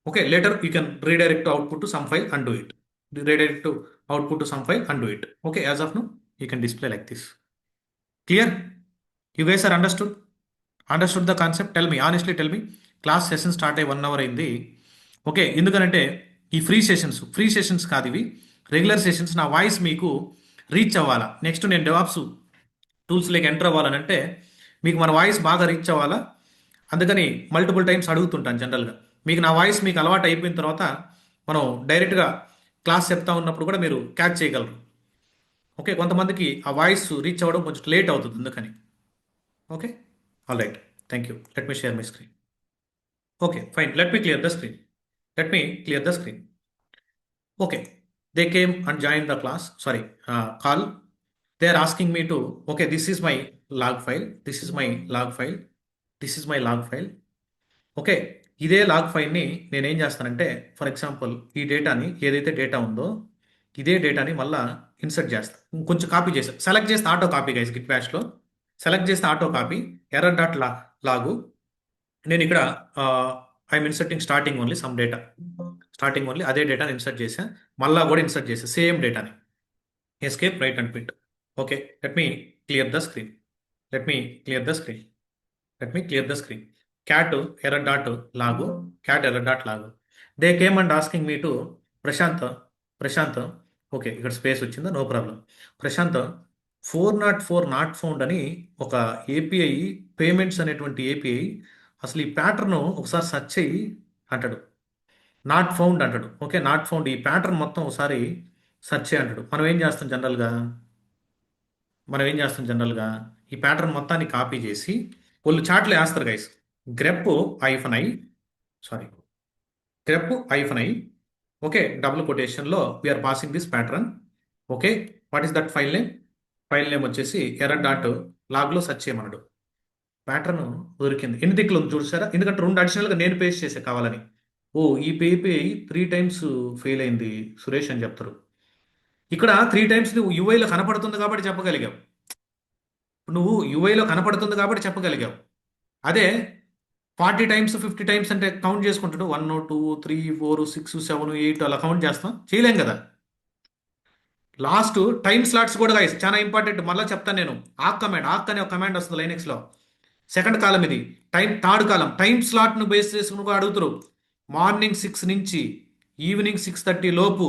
Okay, later you can redirect output to some file and do it. Okay, as of now you can display like this. Clear? You guys are understood the concept? Tell me honestly, class session start అయ్యి 1 అవర్ అయింది. ఓకే, ఎందుకనంటే ఈ ఫ్రీ సెషన్స్ కాదు ఇవి, రెగ్యులర్ సెషన్స్. నా వాయిస్ మీకు రీచ్ అవ్వాలా. నెక్స్ట్ నేను డెవాప్స్ టూల్స్లోకి ఎంటర్ అవ్వాలనంటే మీకు మన వాయిస్ బాగా రీచ్ అవ్వాలా. అందుకని మల్టిపుల్ టైమ్స్ అడుగుతుంటాను జనరల్గా. మీకు నా వాయిస్ మీకు అలవాటు అయిపోయిన తర్వాత మనం డైరెక్ట్గా క్లాస్ చెప్తా ఉన్నప్పుడు కూడా మీరు క్యాచ్ చేయగలరు. ఓకే, కొంతమందికి ఆ వాయిస్ రీచ్ అవ్వడం కొంచెం లేట్ అవుతుంది అందుకని. Okay, all right, thank you. Let me share my screen. Okay, fine. Let me clear the screen. Okay, they came and joined the class. Sorry, call. They are asking me to. Okay, this is my log file. Okay, ఇదే లాగ్ ఫైల్ని నేను ఏం చేస్తానంటే, ఫర్ ఎగ్జాంపుల్ ఈ డేటాని, ఏదైతే డేటా ఉందో ఇదే డేటాని మళ్ళీ ఇన్సర్ట్ చేస్తాను. కొంచెం కాపీ చేస్తాను. సెలెక్ట్ చేస్తే ఆటో కాపీ గైస్, గిట్ బ్యాష్లో సెలెక్ట్ చేస్తే auto copy, error dot log. నేను ఇక్కడ I'm inserting starting only some data, అదే డేటాని ఇన్సర్ట్ చేసా, మళ్ళా కూడా ఇన్సర్ట్ చేసా సేమ్ డేటాని. Escape right and quit. Okay, let me clear the screen. Cat error dot log. They came and asking me to Prashant. Okay, ఇక్కడ స్పేస్ వచ్చిందా? No problem. Prashant 404 not found అని ఒక ఏపీఐ, పేమెంట్స్ అనేటువంటి ఏపీఐ, అసలు ఈ ప్యాటర్న్ ఒకసారి సెర్చ్ చేయి అంటాడు. నాట్ ఫౌండ్ అంటాడు. ఓకే, నాట్ ఫౌండ్, ఈ ప్యాటర్న్ మొత్తం ఒకసారి సెర్చ్ చేయి అంటాడు. మనం ఏం చేస్తాం జనరల్గా ఈ ప్యాటర్న్ మొత్తాన్ని కాపీ చేసి వాళ్ళు చాట్లో వేస్తారు guys. Grep hyphen I, okay, double కొటేషన్లో we're passing this pattern. Okay, what is that file name వచ్చేసి ఎర్రర్ డాట్ లాగ్లో సెర్చ్ చేయమన్నాడు. ప్యాటర్న్ దొరికింది. ఎన్ని దిక్కులు ఉంది చూసారా? ఎందుకంటే 2 అడిషనల్గా నేను పేస్ట్ చేసే కావాలని. ఓ, ఈ పేపీ 3 టైమ్స్ ఫెయిల్ అయింది సురేష్ అని చెప్తారు. ఇక్కడ 3 టైమ్స్ నువ్వు యూఐలో కనపడుతుంది కాబట్టి చెప్పగలిగావు. అదే 40 టైమ్స్ 50 టైమ్స్ అంటే కౌంట్ చేసుకుంటాడు. 1 2 3 4 6 7 8 అలా కౌంట్ చేస్తాం, చేయలేం కదా. లాస్ట్ టైమ్ స్లాట్స్ కూడా గైస్ చాలా ఇంపార్టెంట్. మళ్ళీ చెప్తాను నేను. ఆక్ అనే ఒక కమాండ్ వస్తుంది లైనెక్స్లో. సెకండ్ కాలం ఇది, థర్డ్ కాలం. టైం స్లాట్ను బేస్ చేసుకుని అడుగుతారు. మార్నింగ్ 6 నుంచి ఈవినింగ్ 6:30 లోపు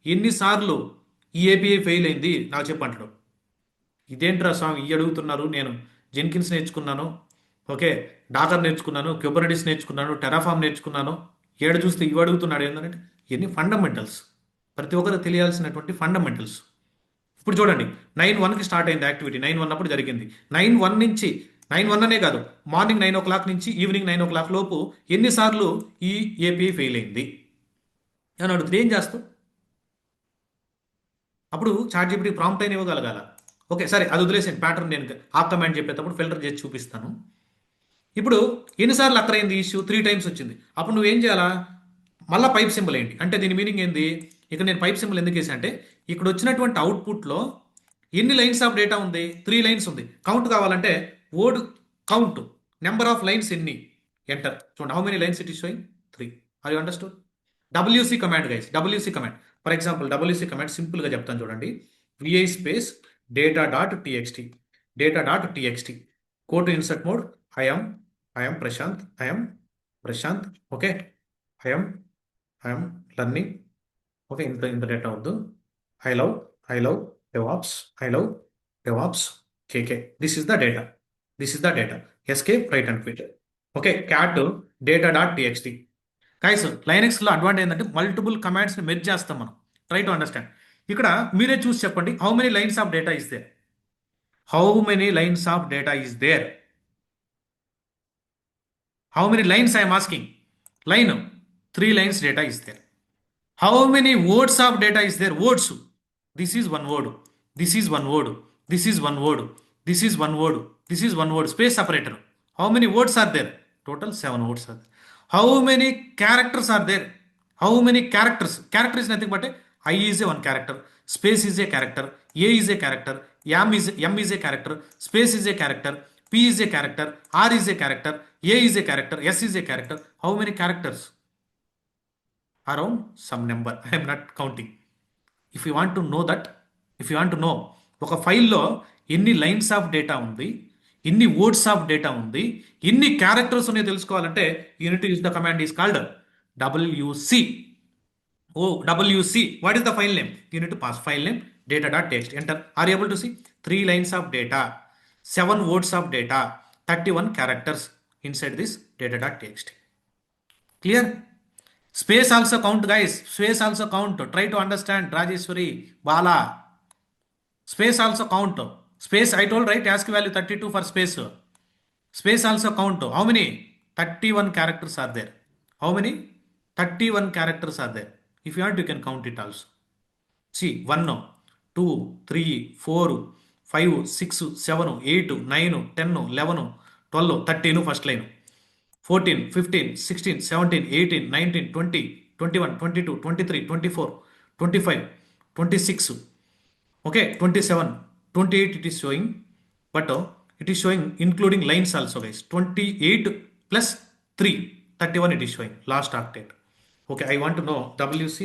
ఎన్నిసార్లు ఈ ఏపీఐ ఫెయిల్ అయింది నాకు చెప్పంటాడు. ఇదేంట్రా స్వామి ఈ అడుగుతున్నారు? నేను జెన్కిన్స్ నేర్చుకున్నాను, ఓకే, డాకర్ నేర్చుకున్నాను, క్యూబర్నెటిస్ నేర్చుకున్నాను, టెరాఫామ్ నేర్చుకున్నాను, ఏడు చూస్తే ఇవి అడుగుతున్నాడు ఏంటంటే ఇవన్నీ ఫండమెంటల్స్, ప్రతి ఒక్కరు తెలియాల్సినటువంటి ఫండమెంటల్స్. ఇప్పుడు చూడండి, 9:01కి స్టార్ట్ అయింది యాక్టివిటీ. 9:01 అప్పుడు జరిగింది. 9:01 అనే కాదు, మార్నింగ్ 9 o'clock నుంచి ఈవినింగ్ 9 o'clock లోపు ఎన్నిసార్లు ఈ ఏపీఐ ఫెయిల్ అయింది. ఏమని అడుగుతుంది, ఏం చేస్తావు? అప్పుడు చాట్ జీపీటీ ప్రాంప్ట్ అయిన ఇవ్వగలగాల. ఓకే సరే, అది వదిలేసాను. ప్యాటర్న్ నేను ఆ కమాండ్ చెప్పేటప్పుడు ఫిల్టర్ చేసి చూపిస్తాను. ఇప్పుడు ఎన్నిసార్లు అక్కడైంది ఇష్యూ? 3 టైమ్స్ వచ్చింది. అప్పుడు నువ్వేం చేయాలా? మళ్ళీ పైప్ సింబల్ ఏంటి అంటే దీని మీనింగ్ ఏంది? ఇక నేను పైప్ సింబల్ ఎందుకు వేసా అంటే ఇక్కడ వచ్చినటువంటి అవుట్పుట్లో ఎన్ని లైన్స్ ఆఫ్ డేటా ఉంది? 3 లైన్స్ ఉంది. కౌంట్ కావాలంటే word count, number of lines ఎన్ని, ఎంటర్. చూడండి, how many lines it is showing? 3. Are you understood? WC command guys, WC command. For example WC command సింపుల్గా చెప్తాను చూడండి. VI space data dot TXT, data dot TXT, go to insert mode. I'm I'm Prashant, I'm Prashant. Okay, I'm I'm learning. Okay, ఇంత డేటా వద్దు. I love DevOps, I love DevOps, KK. This is the data, this is the data. Escape, right and quit. Okay, cat data dot TXT. Guys లైనెక్స్లో అడ్వాంటేజ్ ఏంటంటే మల్టిపుల్ కమాండ్స్ని మెర్జ్ చేస్తాం మనం. Try to understand. ఇక్కడ మీరే చూసి చెప్పండి, how many lines of data is there? How many lines of data is there? How many lines I'm asking? Line, 3 lines data is there. How many words of data is there? Words, this is one word, this is one word, this is one word, this is one word, this is one word, space separator. How many words are there? Total 7 words are there. How many characters are there? How many characters? Character is nothing but I is a one character, space is a character, A is a character, M is a character, space is a character, P is a character, R is a character, A is a character, S is a character. How many characters? Around some number. I am not counting. If you want to know that, if you want to know ఒక ఫైల్లో ఎన్ని లైన్స్ ఆఫ్ డేటా ఉంది, ఎన్ని వర్డ్స్ ఆఫ్ డేటా ఉంది, ఎన్ని క్యారెక్టర్స్ ఉన్నాయో తెలుసుకోవాలంటే you need use the command is called WC. Oh WC, what is the file name? You need pass file name data dot text, enter. Are able to see 3 lines of data, 7 words of data, 31 characters inside this data dot text. Clear? Space also count, guys. Space also count. Try to understand, Rajeshwari, Bala. Space also count. Space, I told, right? Ask value 32 for space. Space also count. How many? 31 characters are there. How many? 31 characters are there. If you want, you can count it also. See, 1, 2, 3, 4, 5, 6, 7, 8, 9, 10, 11, 12, 13 first line. 14, 15, 16, 17, 18, 19, 20, 21, 22, 23, 24, 25, 26, okay, 27, 28 it is showing, but it is showing including lines also, guys. 28 plus 3, 31 it is showing, last octet. Okay, I want to know WC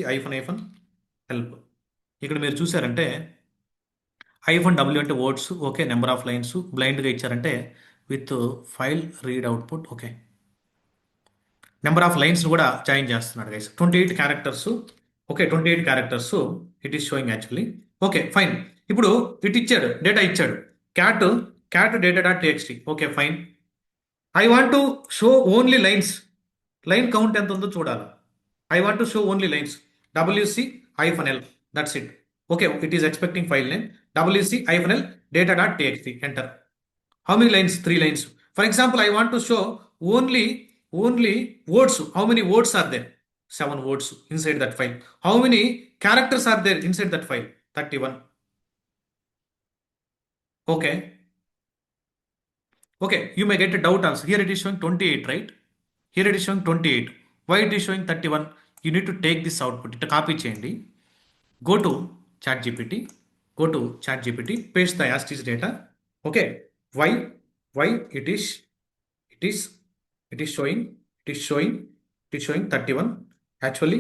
help. ఇక్కడ మీరు చూసారంటే -w అంటే words, okay, number of lines బ్లైండ్గా ఇచ్చారంటే with file read output. Okay, number of lines కూడా జాయిన్ చేస్తున్నాడు guys. 28 characters. Okay, 28 characters it is showing actually. Okay fine. ఇప్పుడు ఇట్ ఇచ్చాడు, డేటా ఇచ్చాడు, cat cat data dot TXT. Okay fine. I want to show only lines. Line count ఎంత ఉందో చూడాలి. I want to show only lines. WC -l, that's it. Okay, it is expecting file name WC -l data dot TXT, enter. How many lines? 3 lines. For example, I want to show only words. How many words are there? 7 words inside that file. How many characters are there inside that file? 31. Okay. Okay, you may get a doubt also. Here it is showing 28, right? Here it is showing 28. Why it is showing 31? You need to take this output. It copy cheyandi. Go to ChatGPT. Go to ChatGPT. Paste the as is data. Okay. Why it is showing 31? Actually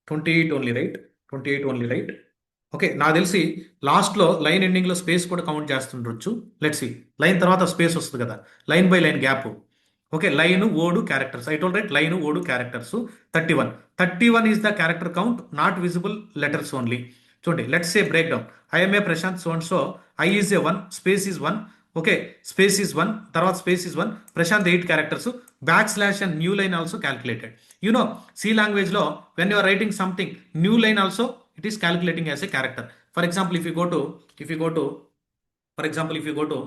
28 only, right? 28 only, right? Okay, నాకు తెలిసి లాస్ట్లో లైన్ ఎండింగ్లో స్పేస్ కూడా కౌంట్ చేస్తుండొచ్చు. లెట్స్ సి, లైన్ తర్వాత స్పేస్ వస్తుంది కదా, line by line gap. Okay, line word characters, I told right, line word characters 31 is the character count, not visible letters only. చూడండి, let's say break down. I'm a Prashant so and so, I is a 1, space is 1. Okay, space is 1, తర్వాత space is 1, Prashanth 8 characters, back / and new line also calculated. You know C లాంగ్వేజ్లో when you are writing something, new line also it is calculating as a character. For example, if you go to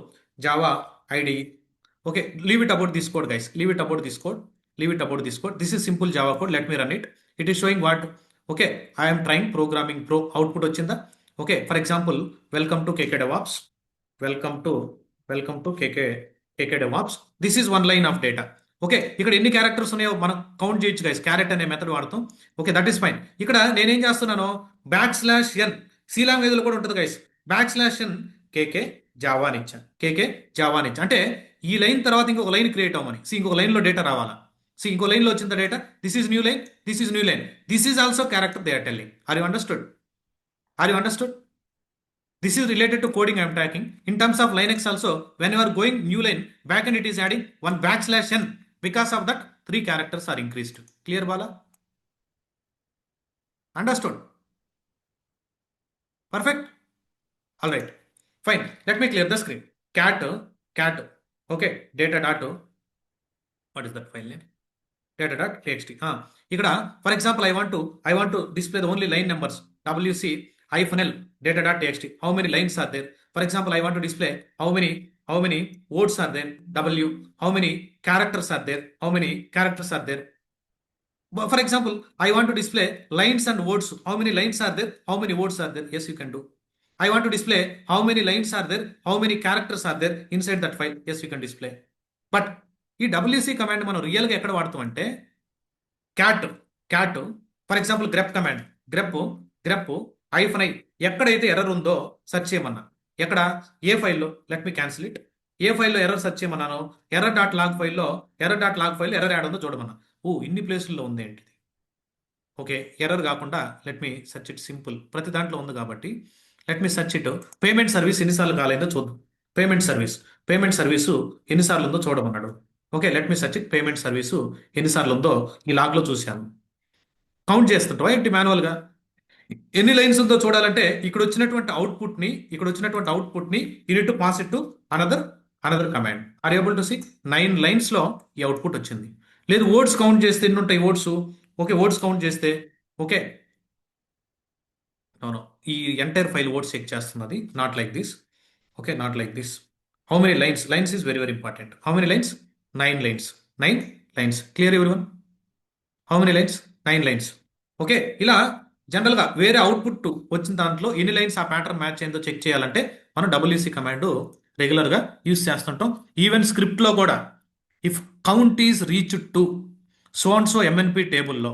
Java IDE, okay, leave it about this code, guys. Leave it about this code. This is simple Java code. Let me run it. It is showing what? Okay, I'm trying programming pro output వచ్చిందా? Okay, for example welcome to KK DevOps, welcome to KK DevOps. This is one line of data. Okay, ఇక్కడ ఎన్ని క్యారెక్టర్స్ ఉన్నాయో మనం కౌంట్ చేయొచ్చు గైస్. క్యారెట్ అనే మెథడ్ వాడతాం. Okay, that is fine. ఇక్కడ నేనేం చేస్తున్నాను, /n సి లాంగ్వేజ్లో కూడా ఉంటుంది గైస్. /n కేకే జావా అని ఇచ్చాను. కేకే జావా అని ఇచ్చాను అంటే ఈ లైన్ తర్వాత ఇంకొక లైన్ క్రియేట్ అవ్వమని. ఇంకొక లైన్లో డేటా రావాలా? ఇంకో లైన్లో వచ్చింది data. This is new line, this is new line, this is also character they are telling. Are you understood? Are you understood? This is related to coding I am tracking. In terms of Linux also, when you are going new line, backend it is adding one /n. Because of that, 3 characters are increased. Clear, Bala? Understood? Perfect? All right. Fine. Let me clear the screen. Cat. Okay. Data dot. What is that file name? Data.txt. ఇక్కడ for example I want to display the only line numbers. wc-l data.txt. How many lines are there? For example, I want to display how many words are there. W. How many characters are there? How many characters are there? For example, I want to display lines and words. How many lines are there? How many words are there? Yes, you can do. I want to display how many lines are there? How many characters are there inside that file? Yes, you can display. But ఈ wc కమాండ్ మనం రియల్గా ఎక్కడ వాడతాం అంటే cat for example grep command, grep -i ఎక్కడైతే ఎర్రర్ ఉందో సెర్చ్ చేయమన్నా. ఎక్కడ? ఏ ఫైల్లో? Let me cancel it. ఏ ఫైల్లో ఎర్రర్ సెర్చ్ చేయమన్నాను? error.log ఫైల్లో ఎర్రర్ యాడ్ ఉందో చూడమన్నా. ఇన్ని ప్లేసుల్లో ఉంది ఏంటిది? ఓకే, ఎర్రర్ కాకుండా let me search it. Simple, ప్రతి దాంట్లో ఉంది కాబట్టి let me search it. Payment service ఎన్నిసార్లు కాలేదో చూద్దాం. పేమెంట్ సర్వీసు ఎన్నిసార్లు ఉందో చూడమన్నాడు. Okay, let me search it. Payment service ఎన్నిసార్లు ఉందో ఈ లాగ్లో చూశాను. కౌంట్ చేస్తుంటావా ఏంటి మాన్యువల్గా? ఎన్ని లైన్స్ ఉందో చూడాలంటే ఇక్కడ వచ్చినటువంటి అవుట్పుట్ని you need to pass it to another command. Are able to see 9 లైన్స్లో ఈ అవుట్పుట్ వచ్చింది. లేదు వర్డ్స్ కౌంట్ చేస్తే ఎన్ని ఉంటాయి వర్డ్స్? ఓకే, వర్డ్స్ కౌంట్ చేస్తే ఓకే అవును, ఈ ఎంటైర్ ఫైల్ వర్డ్స్ చెక్ చేస్తున్నది. Not like this. Okay, not like this. How many lines is very important. How many lines? 9 lines. Clear everyone? How many lines? 9 lines. Okay, ఇలా జనరల్గా వేరే అవుట్పుట్ వచ్చిన దాంట్లో ఎన్ని లైన్స్ ఆ ప్యాటర్న్ మ్యాచ్ అయిందో చెక్ చేయాలంటే మనం wc కమాండ్ రెగ్యులర్గా యూస్ చేస్తుంటాం. ఈవెన్ స్క్రిప్ట్లో కూడా if count is reach to so and so MNP టేబుల్లో,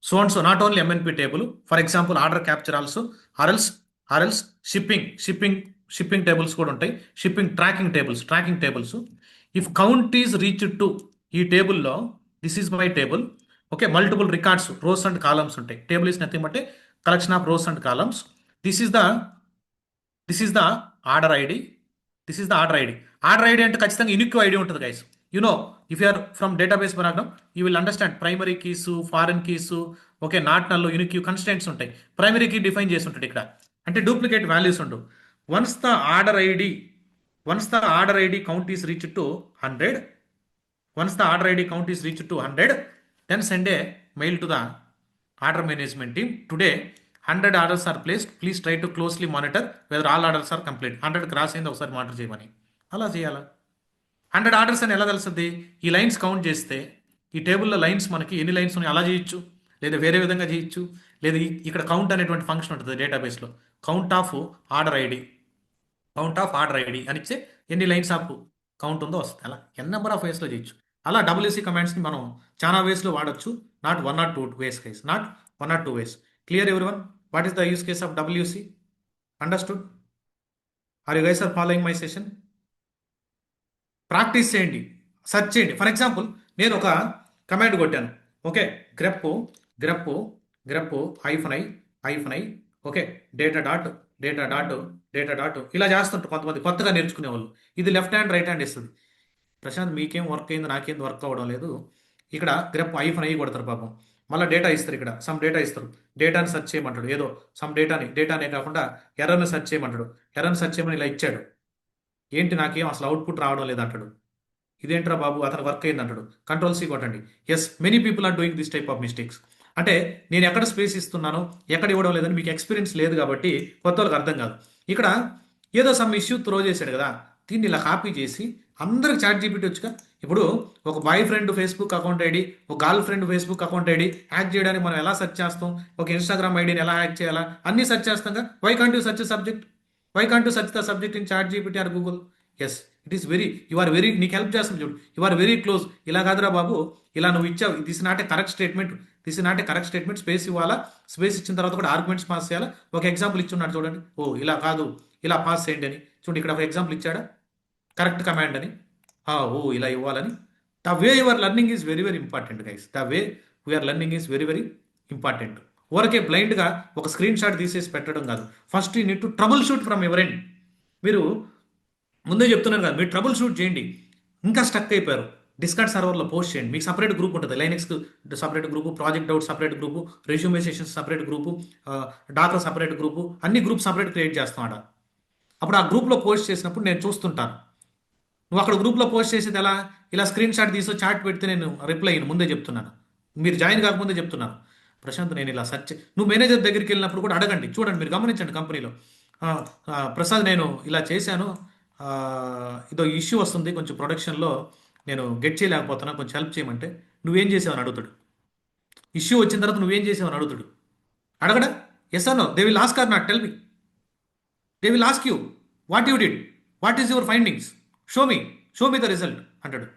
so and so not only MNP table, for example order capture also, RLS shipping tables కూడా ఉంటాయి. Shipping tracking tables. If count is reach to ఈ టేబుల్లో, this is my table. Okay, multiple records, rows and columns ఉంటాయి. Table is nothing but collection of rows and columns. This is the order ID. Order ID అంటే ఖచ్చితంగా యూనిక్ ఐడి ఉంటుంది guys. If you are from database background you will understand primary keys, foreign keys, okay, not null, unique constants ఉంటాయి. ప్రైమరీ కీ డిఫైన్ చేసి ఉంటుంది ఇక్కడ, అంటే డూప్లికేట్ వాల్యూస్ ఉండవు. Once the order ID count is reach to 100, then send a mail to the order management team. Today 100 orders are placed. Please try to closely monitor whether all orders are complete. 100 cross అయింది ఒకసారి మానిటర్ చేయమని. అలా చేయాలా? 100 ఆర్డర్స్ అని ఎలా తెలుస్తుంది? ఈ లైన్స్ కౌంట్ చేస్తే ఈ టేబుల్లో లైన్స్ మనకి ఎన్ని లైన్స్ ఉన్నాయి అలా చేయొచ్చు, లేదా వేరే విధంగా చేయొచ్చు, లేదా ఇక్కడ కౌంట్ అనేటువంటి ఫంక్షన్ ఉంటుంది డేటాబేస్లో. కౌంట్ ఆఫ్ ఆర్డర్ ఐడి అని ఇచ్చే ఎన్ని లైన్స్ ఆఫ్ కౌంట్ ఉందో వస్తుంది. అలా నెంబర్ ఆఫ్ వేస్లో చేయొచ్చు. అలా wc కమాండ్స్ని మనం చాలా వేస్లో వాడచ్చు. Not 1 or 2 ways guys, not 1 or 2 ways. Clear everyone? What is the use case of wc? Understood? Are you guys are following my session? Practice చేయండి, సెర్చ్ చేయండి. ఫర్ ఎగ్జాంపుల్ నేను ఒక కమాండ్ కొట్టాను. Okay, grep -i okay, data dot ఇలా చేస్తుంటారు కొంతమంది కొత్తగా నేర్చుకునే వాళ్ళు. ఇది లెఫ్ట్ హ్యాండ్ రైట్ హ్యాండ్ ఇస్తుంది. ప్రశాంత్ మీకేం వర్క్ అయింది, నాకేం వర్క్ అవ్వడం లేదు. ఇక్కడ గ్రెప్ -i కొడతారు పాపం. మళ్ళీ డేటా ఇస్తారు, ఇక్కడ సమ్ డేటా ఇస్తారు. డేటాని సెర్చ్ చేయమంటాడు, ఏదో సమ్ డేటానే కాకుండా ఎర్రర్ని సెర్చ్ చేయమంటాడు. ఎర్రర్ని సెర్చ్ చేయమని ఇలా ఇచ్చాడు. ఏంటి నాకేం అసలు అవుట్పుట్ రావడం లేదు అంటాడు. ఇదేంట్రా బాబు, అతను వర్క్ అయింది అంటాడు. Ctrl+C కొట్టండి. Yes, many people are doing this type of mistakes. అంటే నేను ఎక్కడ స్పేస్ ఇస్తున్నానో ఎక్కడ ఇవ్వడం లేదని మీకు ఎక్స్పీరియన్స్ లేదు కాబట్టి కొత్త వాళ్ళకి అర్థం కాదు. ఇక్కడ ఏదో సమ్ ఇష్యూ త్రో చేశాడు కదా, దీన్ని ఇలా కాపీ చేసి అందరికి ChatGPT వచ్చుగా ఇప్పుడు ఒక boyfriend Facebook account ID, ఒక girlfriend Facebook account ID hack చేయడానికి మనం ఎలా సెర్చ్ చేస్తాం, ఒక ఇన్స్టాగ్రామ్ ఐడిని ఎలా హ్యాక్ చేయాలా అన్ని సెర్చ్ చేస్తాం. Why can't you search subject, why can't you search the subject in chat GPT or Google? Yes, it is very, you are very, నీకు హెల్ప్ చేస్తుంది చూడు, యు ఆర్ వెరీ క్లోజ్. ఇలా కాదురా బాబు, ఇలా నువ్వు ఇచ్చావు, this not a correct statement, this not a correct statement, space ఇవ్వాలా, స్పేస్ ఇచ్చిన తర్వాత కూడా ఆర్గ్యుమెంట్స్ పాస్ చేయాలా. ఒక ఎగ్జాంపుల్ ఇచ్చున్నాడు చూడండి, ఓ ఇలా కాదు, ఇలా పాస్ చేయండి అని. చూడండి ఇక్కడ ఒక ఎగ్జాంపుల్ ఇచ్చాడా, కరెక్ట్ కమాండ్ అని, ఓ ఇలా ఇవ్వాలని. The way your learning is very very important guys, the way we're learning is very very important. ఊరకే బ్లైండ్గా ఒక స్క్రీన్ షాట్ తీసేసి పెట్టడం కాదు. First you need to troubleshoot from ever end. మీరు ముందే చెప్తున్నాను కదా, మీరు ట్రబుల్ షూట్ చేయండి. ఇంకా స్టక్ అయిపోయారు, డిస్కార్డ్ సర్వర్లో పోస్ట్ చేయండి. మీకు సపరేట్ గ్రూప్ ఉంటుంది, లైనెక్స్కి separate group, project out separate group, resume sessions separate group, doctor separate group, అన్ని గ్రూప్ సపరేట్ క్రియేట్ చేస్తాం ఆడ. అప్పుడు ఆ గ్రూప్లో పోస్ట్ చేసినప్పుడు నేను చూస్తుంటాను. నువ్వు అక్కడ గ్రూప్లో పోస్ట్ చేసేది ఎలా, ఇలా స్క్రీన్ షాట్ తీసి చాట్ పెడితే నేను రిప్లై అయ్యాను, ముందే చెప్తున్నాను. మీరు జాయిన్ కాకముందే చెప్తున్నాను, ప్రశాంత్ నేను ఇలా సెర్చ్, నువ్వు మేనేజర్ దగ్గరికి వెళ్ళినప్పుడు కూడా అడగండి. చూడండి, మీరు గమనించండి కంపెనీలో, ప్రసాద్ నేను ఇలా చేశాను, ఇదో ఇష్యూ వస్తుంది కొంచెం ప్రొడక్షన్లో, నేను గెట్ చేయలేకపోతున్నా, కొంచెం హెల్ప్ చేయమంటే నువ్వేం చేసావని అడుగుతాడు. ఇష్యూ వచ్చిన తర్వాత నువ్వేం చేసావని అడుగుతాడు. అడగడా? ఎస్ అన్నో, they will ask or not, tell me, they will ask you what you did, what is your findings, show me the result అంటాడు.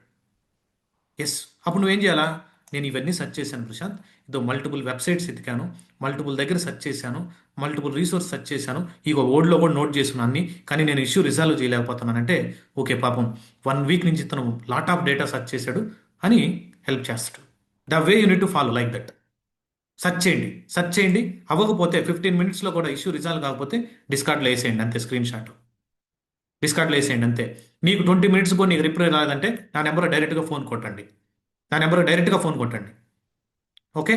ఎస్, అప్పుడు నువ్వేం చేయాలా, నేను ఇవన్నీ సెర్చ్ చేశాను ప్రశాంత్, ఇదో మల్టిపుల్ వెబ్సైట్స్ ఎతికాను, మల్టిపుల్ దగ్గర సెర్చ్ చేశాను, మల్టిపుల్ రీసోర్స్ సెర్చ్ చేశాను, ఇక వర్డ్లో కూడా నోట్ చేసుకున్నాను అన్ని, కానీ నేను ఇష్యూ రిజాల్వ్ చేయలేకపోతున్నానంటే, ఓకే పాపం 1 వీక్ నుంచి తను లాట్ ఆఫ్ డేటా సెర్చ్ చేశాడు అని హెల్ప్ చేస్తాడు. The way you need to follow like that. Search చేయండి, అవ్వకపోతే 15 మినిట్స్లో కూడా ఇష్యూ రిజాల్వ్ కాకపోతే డిస్కార్డ్లో వేసేయండి అంతే, స్క్రీన్ షాట్ డిస్కార్డ్లో వేసేయండి అంతే. మీకు 20 మినిట్స్ కూడా నీకు రిప్లై రాలేదంటే నా నెంబర్ డైరెక్ట్గా ఫోన్ కొట్టండి, నా నెంబర్ డైరెక్ట్గా ఫోన్ కొట్టండి. ఓకే,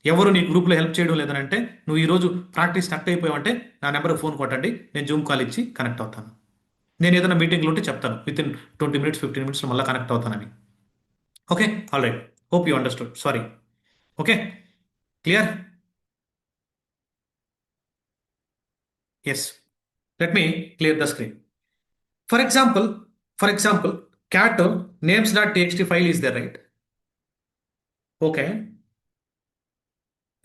ఎవరు నీ గ్రూప్లో హెల్ప్ చేయడం లేదనంటే, నువ్వు ఈరోజు ప్రాక్టీస్ స్టక్ అయిపోయావంటే నా నెంబర్కి ఫోన్ కొట్టండి, నేను జూమ్ కాల్ ఇచ్చి కనెక్ట్ అవుతాను. నేను ఏదైనా మీటింగ్లో ఉంటే చెప్తాను, విత్ ఇన్ 20 మినిట్స్ 15 మినిట్స్లో మళ్ళీ కనెక్ట్ అవుతానని. Okay, all right, hope you understood, sorry. Okay, clear? Yes, let me clear the screen. For example, cat names.txt file is there, right? Okay.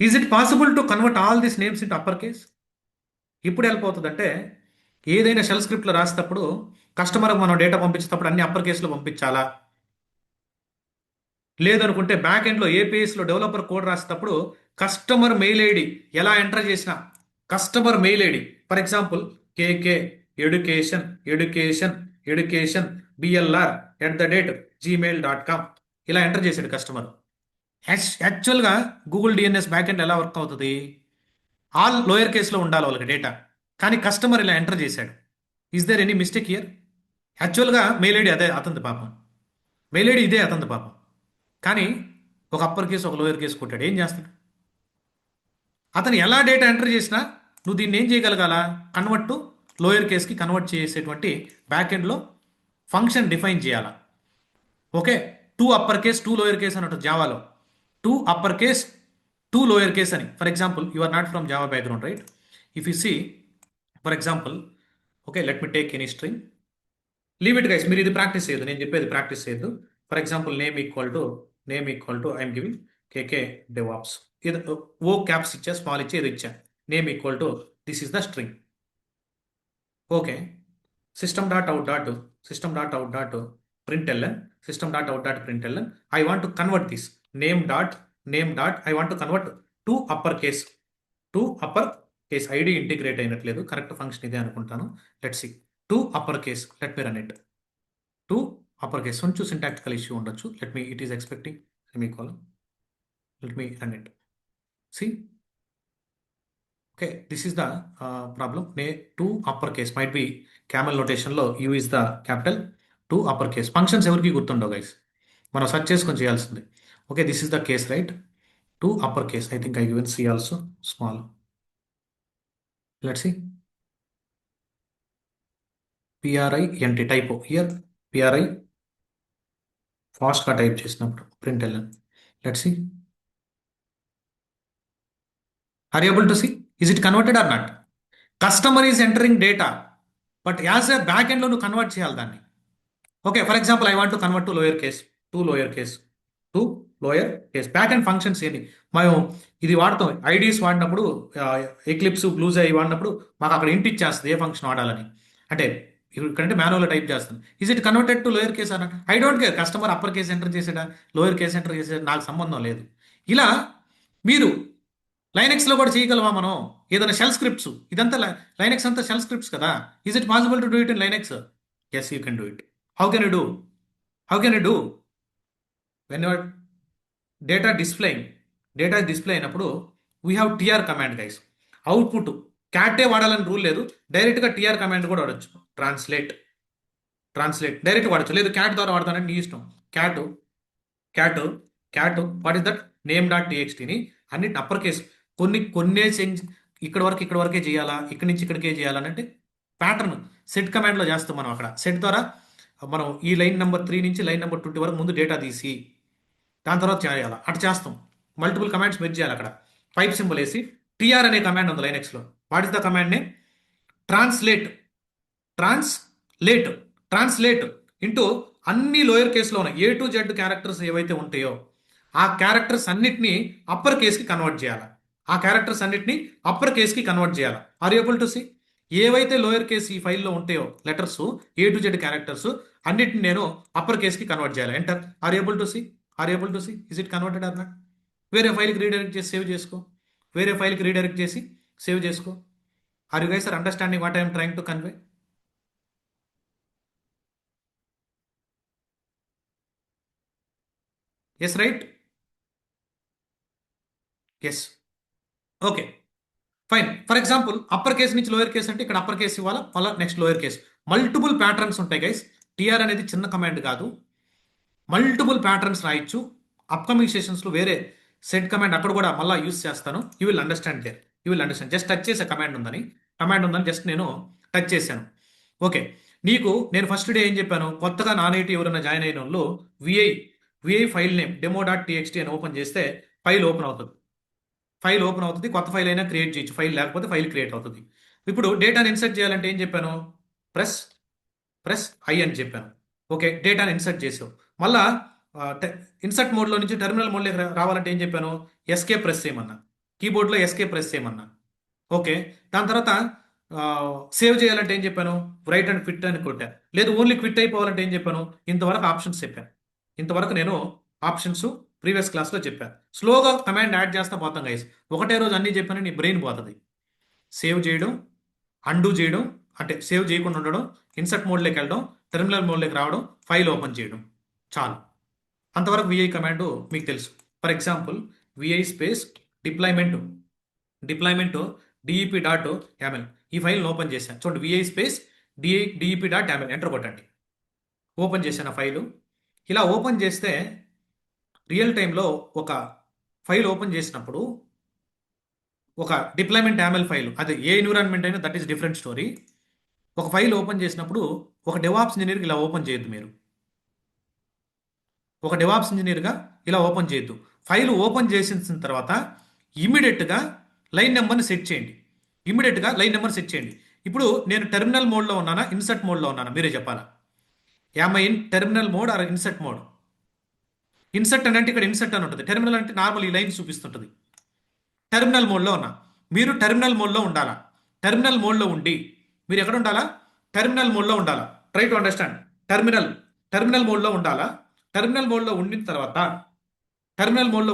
Is it possible to convert all these names into uppercase? ఇప్పుడు హెల్ప్ అవుతుందంటే, ఏదైనా షెల్ స్క్రిప్ట్లో రాసేటప్పుడు కస్టమర్కి మనం డేటా పంపించేటప్పుడు అన్ని అప్పర్ కేసులో పంపించాలా, లేదనుకుంటే బ్యాక్ ఎండ్లో ఏపీఎస్లో డెవలపర్ కోడ్ రాసేటప్పుడు కస్టమర్ మెయిల్ ఐడి ఎలా ఎంటర్ చేసినా, customer mail ID for example KK education education education BLR@gmail.com ఇలా ఎంటర్ చేశాడు కస్టమర్. యాక్చువల్గా గూగుల్ డిఎన్ఎస్ బ్యాక్ ఎండ్ ఎలా వర్క్ అవుతుంది, ఆల్ లోయర్ కేసులో ఉండాలి వాళ్ళకి డేటా, కానీ కస్టమర్ ఇలా ఎంటర్ చేశాడు. Is there any mistake here? యాక్చువల్గా మెయిల్ ఐడి అదే అతనిది పాపం, మెయిల్ ఐడి ఇదే అతనిది పాపం, కానీ ఒక అప్పర్ కేసు ఒక లోయర్ కేసు కొట్టాడు. ఏం చేస్తాడు అతను? ఎలా డేటా ఎంటర్ చేసినా నువ్వు దీన్ని ఏం చేయగలగాల, కన్వర్ట్ టు లోయర్ కేస్కి కన్వర్ట్ చేసేటువంటి బ్యాక్ ఎండ్లో ఫంక్షన్ డిఫైన్ చేయాలా. Okay, 2 upper case 2 lower case అన్నట్టు జావాలో 2 అప్పర్ కేస్ 2 లోయర్ కేస్ అని. For example, you are not from Java background, right? If you see for example, okay let me take any string, leave it guys, మీరు ఇది ప్రాక్టీస్ చేయొద్దు, నేను చెప్పేది ప్రాక్టీస్ చేయొద్దు. For example name equal to I'm giving KK DevOps, ఇది ఓ క్యాప్స్ ఇచ్చా, స్మాల్ ఇచ్చా, ఇది ఇచ్చా, name equal to this is the string. Okay, system.out.println I want to convert this name dot I want to convert to uppercase ID integrate అయినట్లేదు, కరెక్ట్ ఫంక్షన్ ఇదే అనుకుంటాను. Let's see, to upper case, let me run it. To upper case కొంచెం సింటాక్టికల్ ఇష్యూ ఉండొచ్చు, let me, it is expecting semicolon, let me run it. See, okay, this is the problem. To uppercase might be camel notation లో u is the capital, to uppercase. Functions ఎవరికి గుర్తుండవు గైస్, మనం సెర్చ్ చేసుకొని చేయాల్సింది. Okay, this is the case, right? To upper case, I think I given C also small. Let's see, PRINT type here, PRI ఫాస్ట్గా టైప్ చేసినప్పుడు println. Let's see, are able to see, is it converted or not? Customer is entering data, but as a back ఎండ్లో నువ్వు కన్వర్ట్ చేయాలి దాన్ని. Okay, for example I want to convert to lower case to lower case pattern functions ఏంటి మేము ఇది వాడతాం ఐడీస్ వాడినప్పుడు ఎక్లిప్స్ బ్లూజ్ అవి వాడినప్పుడు మాకు అక్కడ ఇంటి ఇచ్చేస్తుంది ఏ ఫంక్షన్ వాడాలని అంటే ఇక్కడంటే మాన్యువల్గా టైప్ చేస్తాను is it converted to lower case అన్న I don't care customer upper case enter చేసాడా లోయర్ కేస్ ఎంటర్ చేసాడా నాకు సంబంధం లేదు ఇలా మీరు లైనెక్స్లో కూడా చేయగలమా మనం ఏదైనా షెల్ స్క్రిప్ట్స్ ఇదంతా లైనెక్స్ అంతా షెల్ స్క్రిప్ట్స్ కదా is it possible to do it in Linux yes you can do it how can you do how can you do when your data display అయినప్పుడు we have TR command guys output క్యాటే వాడాలని రూల్ లేదు డైరెక్ట్గా టీఆర్ కమాండ్ కూడా వాడచ్చు ట్రాన్స్లేట్ డైరెక్ట్ వాడచ్చు లేదు క్యాట్ ద్వారా వాడతానంటే నీ ఇష్టం cat cat cat what is that name dot టీఎక్స్టీని అన్నిటిని అప్పర్ కేసు కొన్నే చేంజ్ ఇక్కడ వరకే చేయాలా ఇక్కడి నుంచి ఇక్కడికే చేయాలని అంటే ప్యాటర్న్ సెట్ కమాండ్లో చేస్తాం మనం అక్కడ సెట్ ద్వారా మనం ఈ లైన్ నెంబర్ 3 నుంచి లైన్ నెంబర్ 20 వరకు ముందు డేటా తీసి దాని తర్వాత చేయాలి అటు చేస్తాం మల్టిపుల్ కమాండ్స్ మెర్జ్ చేయాలి అక్కడ పైప్ సింబల్ వేసి టీఆర్ అనే కమాండ్ ఉంది లైనెక్స్లో what is the command name translate translate translate into అన్ని లోయర్ కేసులో ఉన్నాయి ఏ టు జెడ్ క్యారెక్టర్స్ ఏవైతే ఉంటాయో ఆ క్యారెక్టర్స్ అన్నిటినీ అప్పర్ కేస్కి కన్వర్ట్ చేయాలి కన్వర్ట్ చేయాలి ఆర్ ఏబుల్ టు సీ ఏవైతే లోయర్ కేస్ ఈ ఫైల్లో ఉంటాయో letters A to Z characters అన్నిటిని నేను అప్పర్ కేస్కి కన్వర్ట్ చేయాలి enter are able to see is it converted or not వేరే ఫైల్కి రీడైరెక్ట్ చేసి సేవ్ చేసుకో are you guys are understanding what I'm trying to convey yes right yes okay fine for example upper case నుంచి లోయర్ కేస్ అంటే ఇక్కడ అప్పర్ కేస్ ఇవ్వాలా మళ్ళీ next lower case multiple patterns ఉంటాయి గైస్ టీఆర్ అనేది చిన్న కమాండ్ కాదు మల్టిపుల్ ప్యాటర్న్స్ రాయొచ్చు అప్కమింగ్ సెషన్స్లో వేరే సెట్ కమాండ్ అక్కడ కూడా మళ్ళీ యూస్ చేస్తాను you will understand just touch చేసే కమాండ్ ఉందని జస్ట్ నేను టచ్ చేశాను ఓకే నీకు నేను ఫస్ట్ డే ఏం చెప్పాను కొత్తగా నాన్ ఐటీ ఎవరైనా జాయిన్ అయిన వాళ్ళు vi file name demo dot TXT అని ఓపెన్ చేస్తే ఫైల్ ఓపెన్ అవుతుంది కొత్త ఫైల్ అయినా క్రియేట్ చేయొచ్చు ఫైల్ లేకపోతే ఫైల్ క్రియేట్ అవుతుంది ఇప్పుడు డేటాను ఇన్సర్ట్ చేయాలంటే ఏం చెప్పాను ప్రెస్ ఐ అని చెప్పాను ఓకే డేటాను ఇన్సర్ట్ చేసావు మళ్ళా ఇన్సర్ట్ మోడ్లో నుంచి టెర్మినల్ మోడ్లోకి రావాలంటే ఏం చెప్పాను ఎస్కే ప్రెస్ చేయమన్నా కీబోర్డ్లో ఎస్కే ప్రెస్ చేయమన్నా ఓకే దాని తర్వాత సేవ్ చేయాలంటే ఏం చెప్పాను రైట్ అండ్ క్విట్ అని కొట్టా లేదు ఓన్లీ క్విట్ అయిపోవాలంటే ఏం చెప్పాను ఇంతవరకు ఆప్షన్స్ చెప్పాను ఇంతవరకు నేను ఆప్షన్స్ ప్రీవియస్ క్లాస్లో చెప్పాను స్లోగా కమాండ్ యాడ్ చేస్తా పోతాం గైస్ ఒకటే రోజు అన్నీ చెప్పాను నీ బ్రెయిన్ పోతుంది సేవ్ చేయడం అండూ చేయడం అంటే సేవ్ చేయకుండా ఉండడం ఇన్సర్ట్ మోడ్లోకి వెళ్ళడం టెర్మినల్ మోడ్లోకి రావడం ఫైల్ ఓపెన్ చేయడం చాలు అంతవరకు విఐ కమాండ్ మీకు తెలుసు for example vi space deployment DEP dot YAML ఈ ఫైల్ని ఓపెన్ చేశాను చూడండి VI space DEP dot YAML enter కొట్టండి ఓపెన్ చేశాను ఆ ఫైలు ఇలా ఓపెన్ చేస్తే రియల్ టైంలో ఒక ఫైల్ ఓపెన్ చేసినప్పుడు ఒక డిప్లాయ్మెంట్ యామెల్ ఫైల్ అది ఏ ఎన్విరాన్మెంట్ అయినా దట్ ఈస్ డిఫరెంట్ స్టోరీ ఒక ఫైల్ ఓపెన్ చేసినప్పుడు ఒక డెవాప్స్ ఇంజనీర్కి ఇలా ఓపెన్ చేయొద్దు మీరు ఒక డెవాప్స్ ఇంజనీర్గా ఇలా ఓపెన్ చేయొద్దు ఫైల్ ఓపెన్ చేసిన తర్వాత ఇమీడియట్గా లైన్ నెంబర్ని సెట్ చేయండి ఇప్పుడు నేను టెర్మినల్ మోడ్లో ఉన్నానా ఇన్సర్ట్ మోడ్లో ఉన్నానా మీరే చెప్పాలా am in terminal mode or insert mode insert అంటే ఇక్కడ ఇన్సర్ట్ అని ఉంటుంది టెర్మినల్ అంటే నార్మల్ ఈ లైన్ చూపిస్తుంటుంది టెర్మినల్ మోడ్లో ఉన్నా మీరు టెర్మినల్ మోడ్లో ఉండాలా టెర్మినల్ మోడ్లో ఉండి మీరు ఎక్కడ ఉండాలా టెర్మినల్ మోడ్లో ఉండాలా ట్రై టు అండర్స్టాండ్ టెర్మినల్ మోడ్లో ఉండాలా టెర్మినల్ మోడ్లో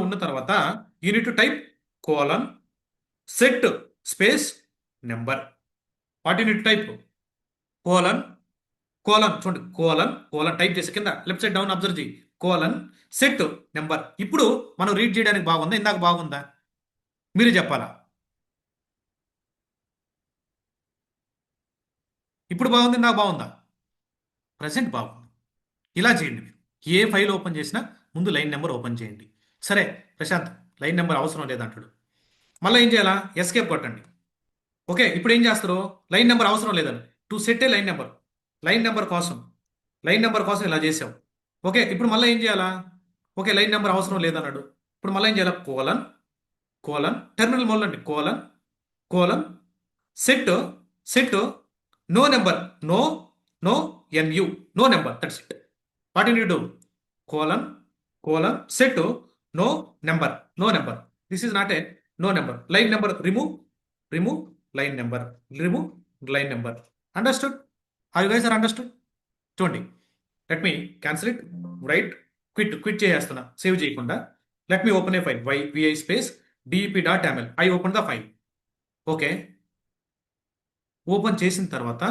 ఉన్న తర్వాత you need to type colon set space number what unit type colon చూడండి కోలన్ టైప్ చేసి కింద లెఫ్ట్ సైడ్ డౌన్ అబ్జర్వ్ చేయి కోలన్ సెట్ నెంబర్ ఇప్పుడు మనం రీడ్ చేయడానికి బాగుందా ఇందాక బాగుందా మీరు చెప్పాలా ఇప్పుడు బాగుంది ఇందాక బాగుందా ప్రజెంట్ బాగుంది ఇలా చేయండి మీరు ఏ ఫైల్ ఓపెన్ చేసినా ముందు లైన్ నెంబర్ ఓపెన్ చేయండి సరే ప్రశాంత్ లైన్ నెంబర్ అవసరం లేదంటాడు మళ్ళీ ఏం చేయాలా ఎస్కేప్ కొట్టండి ఓకే ఇప్పుడు ఏం చేస్తారు లైన్ నెంబర్ అవసరం లేదని to set a line number కోసం ఇలా చేసావు ఓకే ఇప్పుడు మళ్ళీ ఏం చేయాలా ఓకే లైన్ నెంబర్ అవసరం లేదన్నాడు ఇప్పుడు మళ్ళీ ఏం చేయాలా కోలన్ టెర్మినల్ మోడ్లో అండి colon set no number no number that's it what you need do colon colon set no number, no number, this is not a no number, line number remove line number, remove line number. Understood? Are you guys are understood? చూడండి, let me cancel it, right, quit చేసేస్తున్నా సేవ్ చేయకుండా. Let me open a file, VI space dep.ml. I open the file. Okay, open చేసిన తర్వాత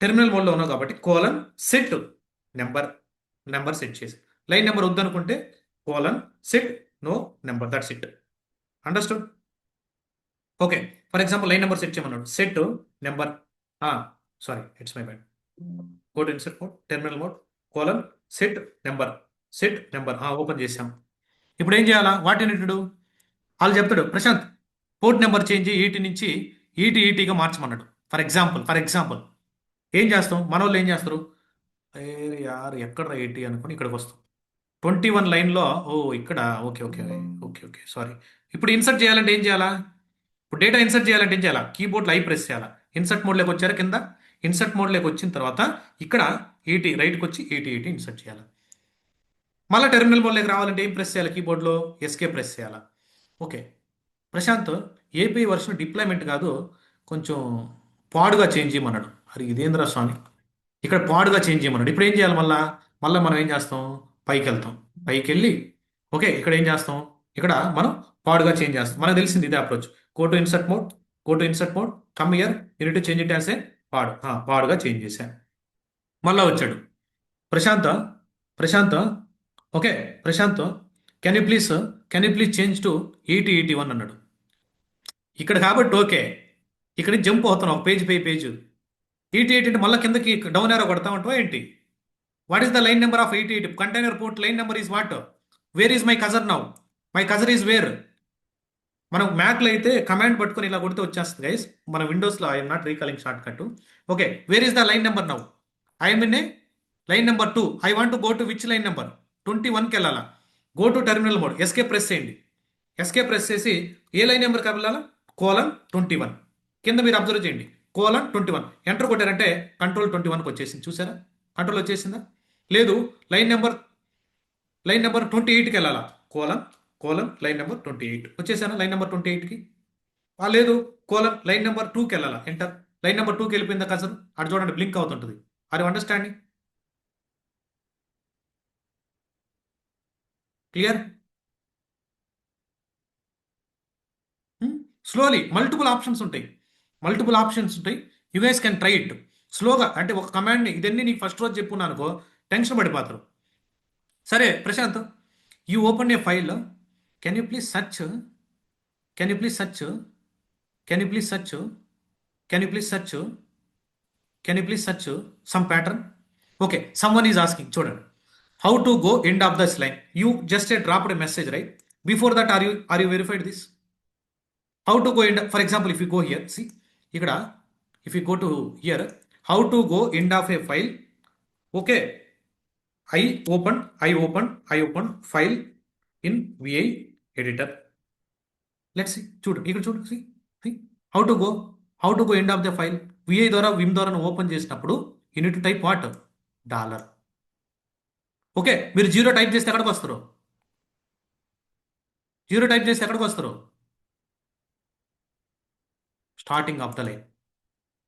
టెర్మినల్ మోడ్లో ఉన్నావు కాబట్టి కోలన్ సెట్ నెంబర్ సెట్ చేసి, లైన్ నెంబర్ వద్దనుకుంటే colon set no number, that's it. Understood? Okay, for example line number set చేయమన్నాడు, set number, sorry it's my bad, go to insert mode, terminal mode, colon set number, open చేసాం. ఇప్పుడు ఏం చేయాలా? What you need do? వాళ్ళు చెప్తాడు, Prashanth port number change eighty నుంచి ఈటీగా మార్చమన్నాడు. ఫర్ ఎగ్జాంపుల్ ఏం చేస్తాం? మన వాళ్ళు ఏం చేస్తారు? యార్ ఎక్కడ 80 అనుకుని ఇక్కడికి వస్తాం. 21 లైన్లో, ఇక్కడ, ఓకే సారీ. ఇప్పుడు ఇన్సర్ట్ చేయాలంటే ఏం చేయాలా? ఇప్పుడు డేటా ఇన్సర్ట్ చేయాలంటే ఏం చేయాలా? కీబోర్డ్లో ఐ ప్రెస్ చేయాలా. ఇన్సర్ట్ మోడ్లోకి వచ్చారా? కింద ఇన్సర్ట్ మోడ్లోకి వచ్చిన తర్వాత ఇక్కడ ఈటీ రైట్కి వచ్చి ఈటీ ఇన్సర్ట్ చేయాలి. మళ్ళీ టెర్మినల్ మోడ్లోకి రావాలంటే ఏం ప్రెస్ చేయాలి? కీబోర్డ్లో ఎస్కే ప్రెస్ చేయాలా. Okay, Prashant AP version deployment కాదు, కొంచెం పాడుగా చేంజ్ చేయమన్నాడు. అది ఇదేంద్ర స్వామి, ఇక్కడ పాడుగా చేంజ్ చేయమన్నాడు. ఇప్పుడు ఏం చేయాలి? మళ్ళీ మనం ఏం చేస్తాం? పైకి వెళ్తాం. పైకి వెళ్ళి ఓకే, ఇక్కడ ఏం చేస్తాం? ఇక్కడ మనం పాడుగా చేంజ్ చేస్తాం. మనకు తెలిసింది ఇదే approach. Go to insert mode, come here, you need to change it as a పాడుగా చేంజ్ చేశాను. మళ్ళా వచ్చాడు Prashanth okay, Prashanth can you please change to ET81 అన్నాడు. ఇక్కడ కాబట్టి ఓకే, ఇక్కడ జంప్ అవుతున్నాం ఒక పేజ్ పేజ్. ET8 అంటే మళ్ళీ కిందకి డౌన్ ఏరో కొడతా ఉంటావా ఏంటి? What is the line number of 88? Container port line number is what? Where is my cursor now? My cursor is where? మనం మ్యాక్లో అయితే కమాండ్ పట్టుకొని ఇలా కొడితే వచ్చేస్తుంది గైస్. మన విండోస్లో I'm not recalling shortcut. Okay, where is the line number now? I'm in a line number 2. I want to go to which line number? 21కి వెళ్ళాలా. Go to terminal mode, esc press చేయండి. ఎస్కే ప్రెస్ చేసి ఏ లైన్ నెంబర్కి వెళ్ళాలా? :21. కింద మీరు అబ్జర్వ్ చేయండి, :21. ఎంటర్ కొట్టారంటే కంట్రోల్ 21కి వచ్చేసింది. చూసారా? కంట్రోల్ వచ్చేసిందా? లేదు, లైన్ నెంబర్ 28కి వెళ్ళాలా? లైన్ నెంబర్ 28 వచ్చేసానా? లైన్ నెంబర్ 28కి. లేదు, లైన్ నెంబర్ 2కి వెళ్ళాలా? ఎంటర్. లైన్ నెంబర్ 2కి వెళ్ళిపోయిందా కసరు? అటు చూడండి, బ్లింక్ అవుతుంటుంది. Are you understanding? Clear? Slowly, multiple options ఉంటాయి. You guys can try it స్లోగా. అంటే ఒక కమాండ్ని ఇదన్నీ నీకు ఫస్ట్ రోజు చెప్పున్నాను అనుకో, టెన్షన్ పడిపోతారు. సరే Prashanth, you open a file, can you please search some pattern? Okay, someone is asking, చూడండి, how to go end of this line. You just dropped a message, right? Before that are you verified this? How to go end, for example, if you go here, see, ikkada, if you go to here, how to go end of a file. Okay, I open file in VI editor. Let's see, see, how to go end of the file. VI ద్వారా vim ద్వారా ఓపెన్ చేసినప్పుడు you need to type what? $. Okay, మీరు 0 టైప్ చేస్తే ఎక్కడికి వస్తారు? Starting of the line.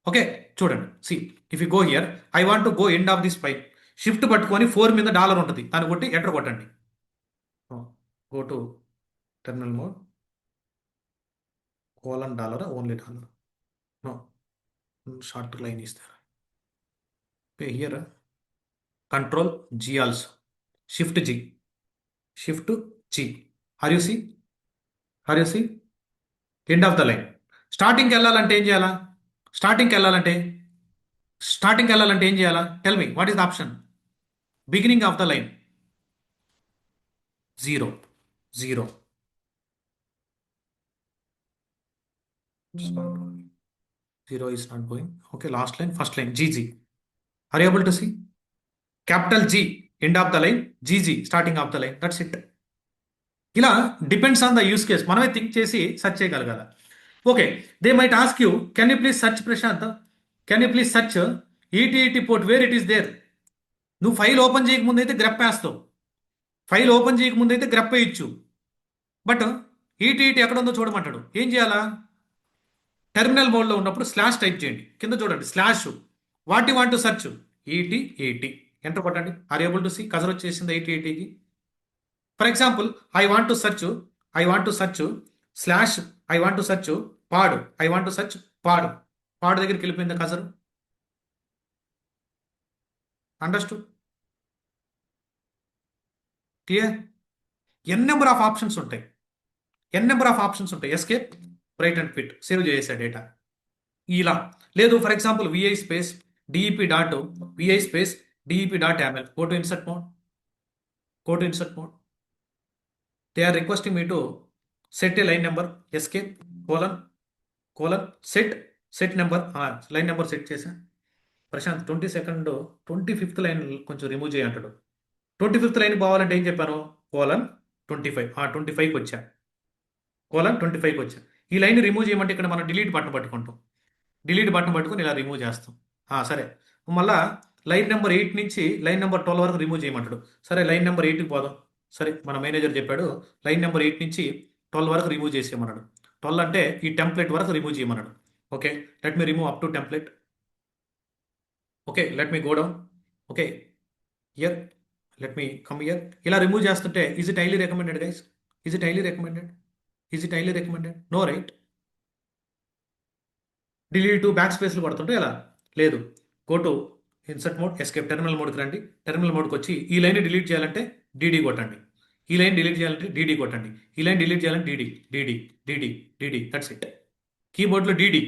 Okay, చూడండి, see, if you go here, I want to go end of this file. Shift పట్టుకొని 4 మీద $. ఉంటుంది, దాన్ని కొట్టి ఎంటర్ కొట్టండి. Go to terminal mode, $, only $. No, short line ఇస్తారు. Here control G also, shift G. Are you see end of the line. స్టార్టింగ్కి వెళ్ళాలంటే ఏం చేయాలా? Tell me, what is the option? Beginning of the line, 0. 0 is not going. Okay, last line, first line, GG. Are you able to see? Capital G, end of the line, GG, starting of the line. That's it. ఇలా depends on the use case. మనమే థింక్ చేసి సెర్చ్ చేయగలగాలి. Okay, they might ask you, can you please search Prashant? Can you please search ET80 port, where it is there? నువ్వు ఫైల్ ఓపెన్ చేయకముందు అయితే గ్రెప్ వేస్తావు, ఫైల్ ఓపెన్ చేయకముందు అయితే గ్రెప్ వేయచ్చు. బట్ ఈటీ ఎక్కడ ఉందో చూడమంటాడు. ఏం చేయాలా? టెర్మినల్ మోడ్లో ఉన్నప్పుడు స్లాష్ టైప్ చేయండి. కింద చూడండి slash what you want to search, eighty enter కొట్టండి. Are able to see cursor వచ్చేసింది 8080కి. For example I want to search slash I want to search pod, I want to search pod. Pod దగ్గరికి వెళ్ళిపోయింది cursor. Understood? Clear? N number of options ఉంటాయి, escape, right and quit, save చేసే డేటా ఇలా. లేదు for example vi space DEP dot vi space DEP dot M L, go to insert mode. They are requesting me to set a line number, escape colon set number, line number set చేశా. ప్రశాంత్ 22nd 25th లైన్ కొంచెం రిమూవ్ చేయంటాడు. 25th లైన్ పోవాలంటే ఏం చెప్పాను? :25, 25కి వచ్చా, :25కి వచ్చా. ఈ లైన్ రిమూవ్ చేయమంటే ఇక్కడ మనం డిలీట్ బటన్ పట్టుకుంటాం, డిలీట్ బటన్ పట్టుకుని ఇలా రిమూవ్ చేస్తాం. సరే, మళ్ళా లైన్ నెంబర్ 8 నుంచి లైన్ నెంబర్ 12 వరకు రిమూవ్ చేయమంటాడు. సరే, లైన్ నెంబర్ 8కి పోదాం. సరే, మన మేనేజర్ చెప్పాడు లైన్ నెంబర్ 8 నుంచి 12 వరకు రిమూవ్ చేసేయమన్నాడు. 12 అంటే ఈ టెంప్లెట్ వరకు రిమూవ్ చేయమన్నాడు. Okay, let me remove up to template. Okay, let me go down. Okay, here let me come here. ఇలా రిమూవ్ చేస్తుంటే is it highly recommended guys? Is it highly recommended? No right. Delete back స్పేస్లు పడుతుంటే ఎలా? లేదు. Go to insert mode, escape, terminal మోడ్కి రండి. టెర్మినల్ మోడ్కి వచ్చి ఈ లైన్ డిలీట్ చేయాలంటే డీడీ కొట్టండి, ఈ లైన్ డిలీట్ చేయాలంటే డీడీ కొట్టండి, ఈ లైన్ డిలీట్ చేయాలంటే డీడీ. That's it. కీబోర్డ్లో డీడీ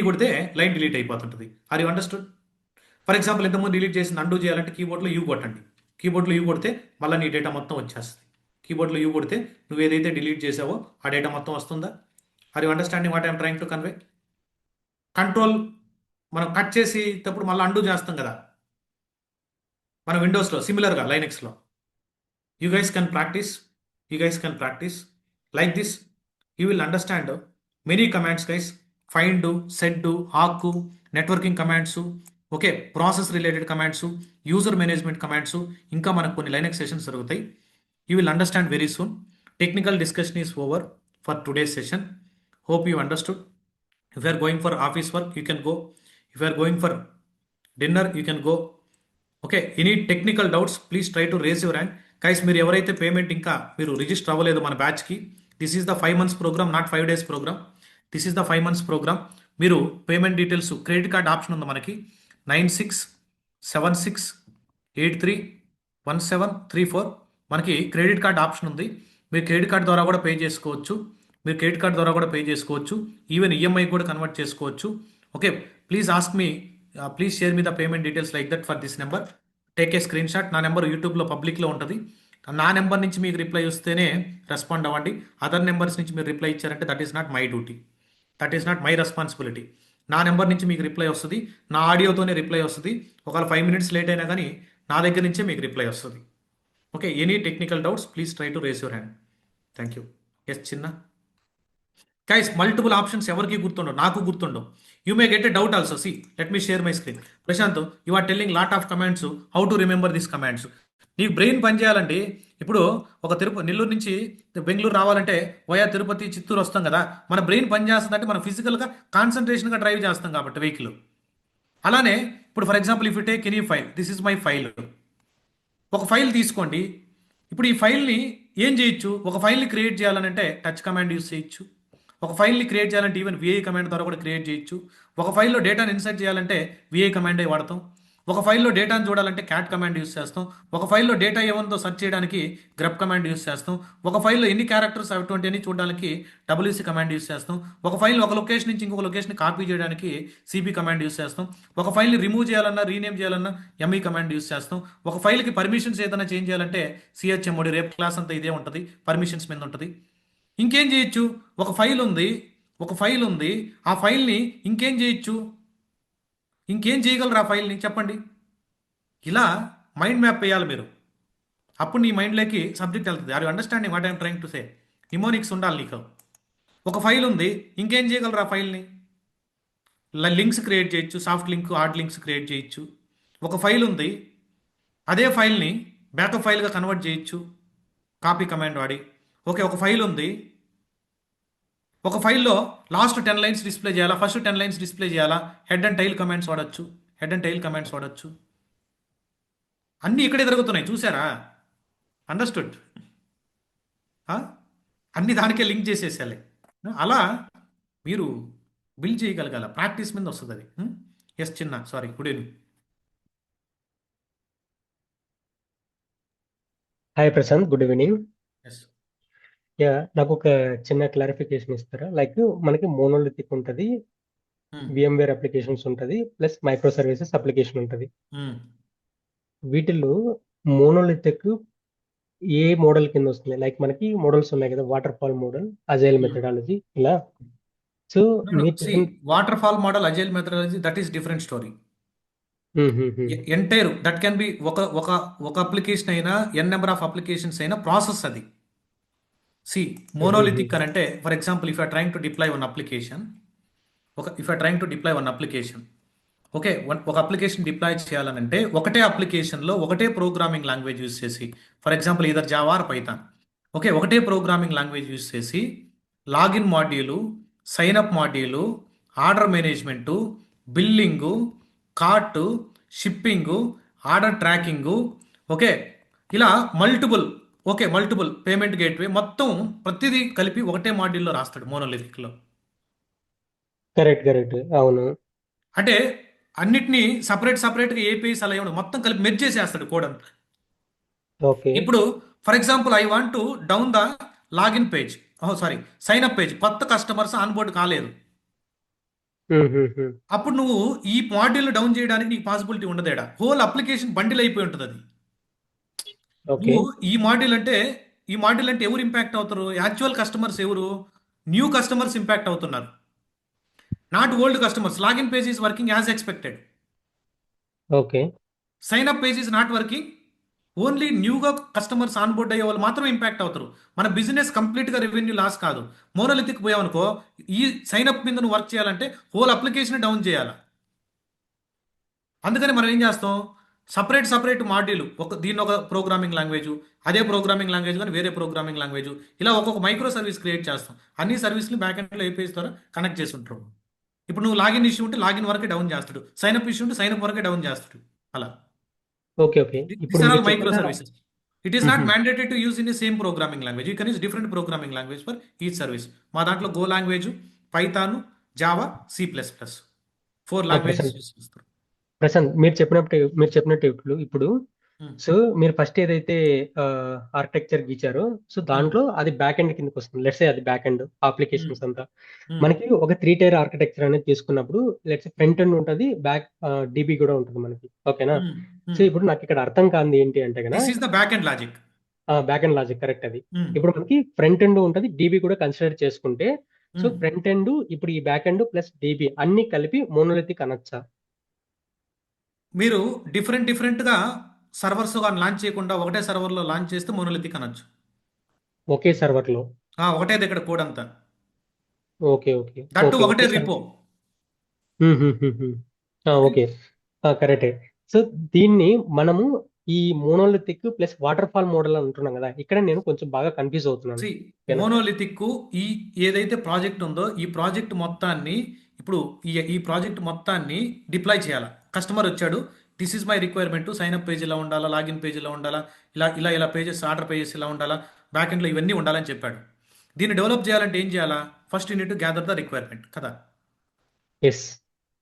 కొడితే లైన్ డిలీట్ అయిపోతుంటుంది. Are you understood? For example ఇంతకుముందు డిలీట్ చేసిన అండూ చేయాలంటే కీబోర్డ్లో యూ కొట్టండి. కీబోర్డ్లో యూ కొడితే మళ్ళీ నీ డేటా మొత్తం వచ్చేస్తుంది. కీబోర్డ్లో యూ కొడితే నువ్వు ఏదైతే డిలీట్ చేసావో ఆ డేటా మొత్తం వస్తుందా? Are you understanding what I'm trying to convey? Control మనం కట్ చేసేటప్పుడు మళ్ళీ అండూ చేస్తాం కదా మన విండోస్లో, సిమిలర్గా లైనెక్స్లో. You guys can practice like this. You will understand many commands guys. Find, set, awk, networking commands, okay, process related commands, user management commands, ఇంకా మనకు కొన్ని లైనెక్స్ సెషన్స్ జరుగుతాయి. You will understand very soon. Technical discussion is over for today's session. Hope you understood. If you are going for office work, you can go. If you are going for dinner, you can go. Okay, any technical doubts, please try to raise your hand. Guys, మీరు ఎవరైతే పేమెంట్ ఇంకా మీరు రిజిస్టర్ అవ్వలేదు మన బ్యాచ్కి, this is the 5 months program, not 5 days program. This is the 5 months program. మీరు payment details, credit card option ఉంది మనకి 9676831734. మనకి క్రెడిట్ కార్డ్ ఆప్షన్ ఉంది. మీరు క్రెడిట్ కార్డ్ ద్వారా కూడా పే చేసుకోవచ్చు. ఈవెన్ ఈఎంఐ కూడా కన్వర్ట్ చేసుకోవచ్చు. Okay, please ask me, please share me the payment details like that for this number. Take a screen shot. నా నెంబర్ యూట్యూబ్లో పబ్లిక్లో ఉంటుంది. నా నెంబర్ నుంచి మీకు రిప్లై వస్తేనే రెస్పాండ్ అవ్వండి. అదర్ నెంబర్స్ నుంచి మీరు రిప్లై ఇచ్చారంటే that is not my duty, that is not my responsibility. నా నెంబర్ నుంచి మీకు రిప్లై వస్తుంది, నా ఆడియోతోనే రిప్లై వస్తుంది. ఒకవేళ 5 minutes లేట్ అయినా కానీ నా దగ్గర నుంచే మీకు రిప్లై వస్తుంది. Okay, any technical doubts please try to raise your hand. Thank you. Yes చిన్న గైస్, మల్టిపుల్ ఆప్షన్స్ ఎవరికి గుర్తుండవు, నాకు గుర్తుండవు. You may get a doubt also. See, let me share my screen. Prashanth, you are telling lot of commands, how to remember this commands. నీకు బ్రెయిన్ పనిచేయాలండి. ఇప్పుడు ఒక నెల్లూరు నుంచి బెంగళూరు రావాలంటే వయా తిరుపతి, చిత్తూరు వస్తాం కదా. మన బ్రెయిన్ పనిచేస్తుందంటే మనం ఫిజికల్గా కాన్సన్ట్రేషన్గా డ్రైవ్ చేస్తాం కాబట్టి వెహికల్. అలానే ఇప్పుడు for example if you take any file, this is my file. ఒక ఫైల్ తీసుకోండి. ఇప్పుడు ఈ ఫైల్ని ఏం చేయొచ్చు? ఒక ఫైల్ని క్రియేట్ చేయాలంటే టచ్ కమాండ్ యూస్ చేయొచ్చు. ఒక ఫైల్ని క్రియేట్ చేయాలంటే ఈవెన్ విఐ కమాండ్ ద్వారా కూడా క్రియేట్ చేయొచ్చు. ఒక ఫైల్లో డేటాను ఇన్సర్ట్ చేయాలంటే విఐ కమాండే వాడతాం. ఒక ఫైల్లో డేటాను చూడాలంటే క్యాట్ కమాండ్ యూస్ చేస్తాం. ఒక ఫైల్లో డేటా ఏముందో సెర్చ్ చేయడానికి గ్రప్ కమాండ్ యూస్ చేస్తాం. ఒక ఫైల్లో ఎన్ని క్యారెక్టర్స్ అటువంటి అని చూడడానికి డబ్ల్యూసీ కమాండ్ యూస్ చేస్తాం. ఒక ఫైల్ ఒక లొకేషన్ నుంచి ఇంకొక లొకేషన్ కాపీ చేయడానికి సిపి కమాండ్ యూస్ చేస్తాం. ఒక ఫైల్ని రిమూవ్ చేయాలన్నా, రీనేమ్ చేయాలన్నా ఎంఈ కమాండ్ యూస్ చేస్తాం. ఒక ఫైల్కి పర్మిషన్స్ ఏదైనా చేంజ్ చేయాలంటే సిహెచ్ఎంఓడి, రేపు క్లాస్ అంతా ఇదే ఉంటుంది, పర్మిషన్స్ మీద ఉంటుంది. ఇంకేం చేయొచ్చు? ఒక ఫైల్ ఉంది, ఆ ఫైల్ని ఇంకేం చేయొచ్చు? ఇంకేం చేయగలరు ఆ ఫైల్ని చెప్పండి? ఇలా మైండ్ మ్యాప్ వేయాలి మీరు. అప్పుడు నీ మైండ్లోకి సబ్జెక్ట్ వెళ్తుంది. Are you understanding what I'm trying to say? Mnemonics ఉండాలి నీకు. ఒక ఫైల్ ఉంది, ఇంకేం చేయగలరు ఆ ఫైల్ని? లింక్స్ క్రియేట్ చేయొచ్చు, soft link, hard links create చేయొచ్చు. ఒక ఫైల్ ఉంది, అదే ఫైల్ని బ్యాకప్ ఫైల్గా కన్వర్ట్ చేయొచ్చు కాపీ కమాండ్ వాడి. ఓకే, ఒక ఫైల్ ఉంది, ఒక ఫైల్లో లాస్ట్ 10 లైన్స్ డిస్ప్లే చేయాలా, ఫస్ట్ 10 లైన్స్ డిస్ప్లే చేయాలా, హెడ్ అండ్ టైల్ కమాండ్స్ వాడచ్చు, హెడ్ అండ్ టైల్ కమాండ్స్ వాడచ్చు. అన్నీ ఇక్కడే జరుగుతున్నాయి, చూసారా? అండర్స్టూడ్? అన్ని దానికే లింక్ చేసేసేయాలి. అలా మీరు బిల్డ్ చేయగలగాల, ప్రాక్టీస్ మీద వస్తుంది అది. ఎస్ చిన్న, sorry, good evening. Hi Prashant, good evening. Yes. నాకు ఒక చిన్న క్లారిఫికేషన్ ఇస్తారా? లైక్ మనకి మోనోలిథిక్ ఉంటుంది, VMware అప్లికేషన్స్ ఉంటుంది, ప్లస్ మైక్రో సర్వీసెస్ అప్లికేషన్ ఉంటుంది. వీటిల్లో మోనోలిథిక్ ఏ మోడల్ కింద వస్తుంది? లైక్ మనకి మోడల్స్ ఉన్నాయి కదా, water fall model, agile methodology, ఇలా. సో మీరు సి, చెప్పిన water fall model, agile methodology, that is different story. హ్మ్, హ్మ్, హ్మ్. ఎంటైర్ దట్ కెన్ బి ఒక ఒక ఒక అప్లికేషన్ అయినా, నెంబర్ ఆఫ్ అప్లికేషన్స్ అయినా ప్రాసెస్ అది. See, hmm, hmm, monolithic hmm. అని అంటే, for example, if are trying to deploy one application, if are trying to deploy one application, okay, ఒక అప్లికేషన్ డిప్లాయ్ చేయాలనంటే ఒకటే అప్లికేషన్లో ఒకటే ప్రోగ్రామింగ్ లాంగ్వేజ్ యూస్ చేసి, for example either Java or Python, okay, ఒకటే ప్రోగ్రామింగ్ లాంగ్వేజ్ యూస్ చేసి login module, signup module, order management, billing, cart, shipping, order tracking, okay, ఇలా multiple, okay, multiple payment gateway, మొత్తం ప్రతిదీ కలిపి ఒకటే మాడ్యూల్లో రాస్తాడు మోనోలిథిక్లో. కరెక్ట్, కరెక్ట్, అవును. అంటే అన్నిటినీ సపరేట్గా ఏపీఐస్ అలా ఏమన్నా మొత్తం కలిపి మెర్జ్ చేసేస్తాడు కోడ్ అంతా. ఓకే. ఇప్పుడు for example I want to down the login page, sorry, sign up page, కొత్త కస్టమర్స్ ఆన్ బోర్డ్ కాలేదు. హ్మ్, హ్మ్, హ్మ్. అప్పుడు నువ్వు ఈ మాడ్యూల్ డౌన్ చేయడానికి నీకు పాసిబిలిటీ ఉండదేడా, హోల్ అప్లికేషన్ బండిల్ అయిపోయి ఉంటుంది అది. ఓకే, నువ్వు ఈ మాడ్యూల్ అంటే ఎవరు ఇంపాక్ట్ అవుతారు? యాక్చువల్ కస్టమర్స్ ఎవరు? న్యూ కస్టమర్స్ ఇంపాక్ట్ అవుతున్నారు, not old customers. Login page is working as expected, okay, sign up page is not working, only న్యూగా కస్టమర్స్ ఆన్ బోర్డ్ అయ్యే వాళ్ళు మాత్రం ఇంపాక్ట్ అవుతారు. మన బిజినెస్ కంప్లీట్గా రెవెన్యూ లాస్ కాదు. మోనోలిథిక్ పోయావనుకో, ఈ సైన్ అప్ మీద నువ్వు వర్క్ చేయాలంటే హోల్ అప్లికేషన్ డౌన్ చేయాలి. అందుకని మనం ఏం చేస్తాం, సపరేట్ మాడ్యూల్, దీన్ని ఒక ప్రోగ్రామింగ్ లాంగ్వేజ్, అదే ప్రోగ్రామింగ్ లాంగ్వేజ్ కానీ వేరే ప్రోగ్రామింగ్ లాంగ్వేజ్, ఇలా ఒక్కొక్క మైక్రో సర్వీస్ క్రియేట్ చేస్తాం. అన్ని సర్వీస్ని బ్యాక్ ఎండ్లో ఏపీఎస్ ద్వారా కనెక్ట్ చేసి ఉంటారు. ఇప్పుడు నువ్వు లాగిన్ ఇష్యూ ఉంటే లాగిన్ వరకే డౌన్ చేస్తాడు, సైన్ అప్ ఇష్యూ ఉంటే సైన్ అప్ వరకే డౌన్ చేస్తాడు. అలా ఓకే, ఓకే. these ఇప్పుడు are all మీరు చెప్పిన microservices. It is not hmm. mandated to use in the same programming language. You can use different programming language for each service. మా దాంట్లో Go language, Python, Java, C++, 4 languages Prashant, use చేస్తారు. ప్రశాంత్, మీరు చెప్పినట్టు ఇప్పుడు Hmm. సో మీరు ఫస్ట్ ఏదైతే ఆర్కిటెక్చర్ గీచారో, సో Hmm. దాంట్లో అది బ్యాక్ ఎండ్ కిందకి వస్తుంది. లెట్స్ సే అది బ్యాక్ ఎండ్ Hmm. అప్లికేషన్స్ అంతా. Hmm. మనకి ఒక 3 టైర్ ఆర్కిటెక్చర్ అనేది తీసుకున్నప్పుడు, లెట్స్ ఫ్రంట్ ఎండ్ ఉంటుంది, బ్యాక్ డిబి కూడా ఉంటుంది మనకి. ఓకేనా? Hmm. So Hmm. ఇప్పుడు నాకు ఇక్కడ అర్థం కాంది ఏంటి అంటే గన, This is the backend logic. Back end logic correct అది. Hmm. ఇప్పుడు మనకి ఫ్రంట్ ఎండ్ ఉంటుంది, డిబి కూడా కన్సిడర్ చేసుకుంటే, సో Hmm. ఫ్రంట్ ఎండ్ ఇప్పుడు ఈ బ్యాక్ ఎండ్ ప్లస్ డిబి అన్ని కలిపి మోనోలిథిక్ అనొచ్చా? మీరు డిఫరెంట్గా సర్వర్స్ లాంచ్ చేయకుండా ఒకటే సర్వర్లో లాంచ్ చేస్తే మోనోలిథిక్ అనొచ్చు. ఒకే సర్వర్ లో? ఒకటే దగ్గర కోడ్ అంతా, ఓకే, ఓకే, దట్టు ఓకే, ఒకటే ఒకే సర్వర్. రిపో. ఓకే. ఓకే. కరెక్టే. సో దీన్ని మనము ఈ monolithic plus water fall model అంటున్నాం కదా, ఇక్కడ నేను కొంచెం బాగా కన్ఫ్యూజ్ అవుతున్నాను. సి, ఓకేనా? మోనోలిథిక్ ఈ ఏదైతే ప్రాజెక్ట్ ఉందో ఈ ప్రాజెక్ట్ మొత్తాన్ని, ఇప్పుడు ఈ ప్రాజెక్ట్ మొత్తాన్ని డిప్లాయ్ చేయాలి. కస్టమర్ వచ్చాడు, this is my requirement, sign up page ఇలా ఉండాలా, లాగిన్ పేజ్ ఇలా ఉండాలా, ఇలా పేజెస్, ఆర్డర్ పేజెస్ ఇలా ఉండాలా, బ్యాక్ ఎండ్లో ఇవన్నీ ఉండాలని చెప్పాడు. దీన్ని డెవలప్ చేయాలంటే ఏం చేయాలా? First you need to gather the requirement కదా. ఎస్.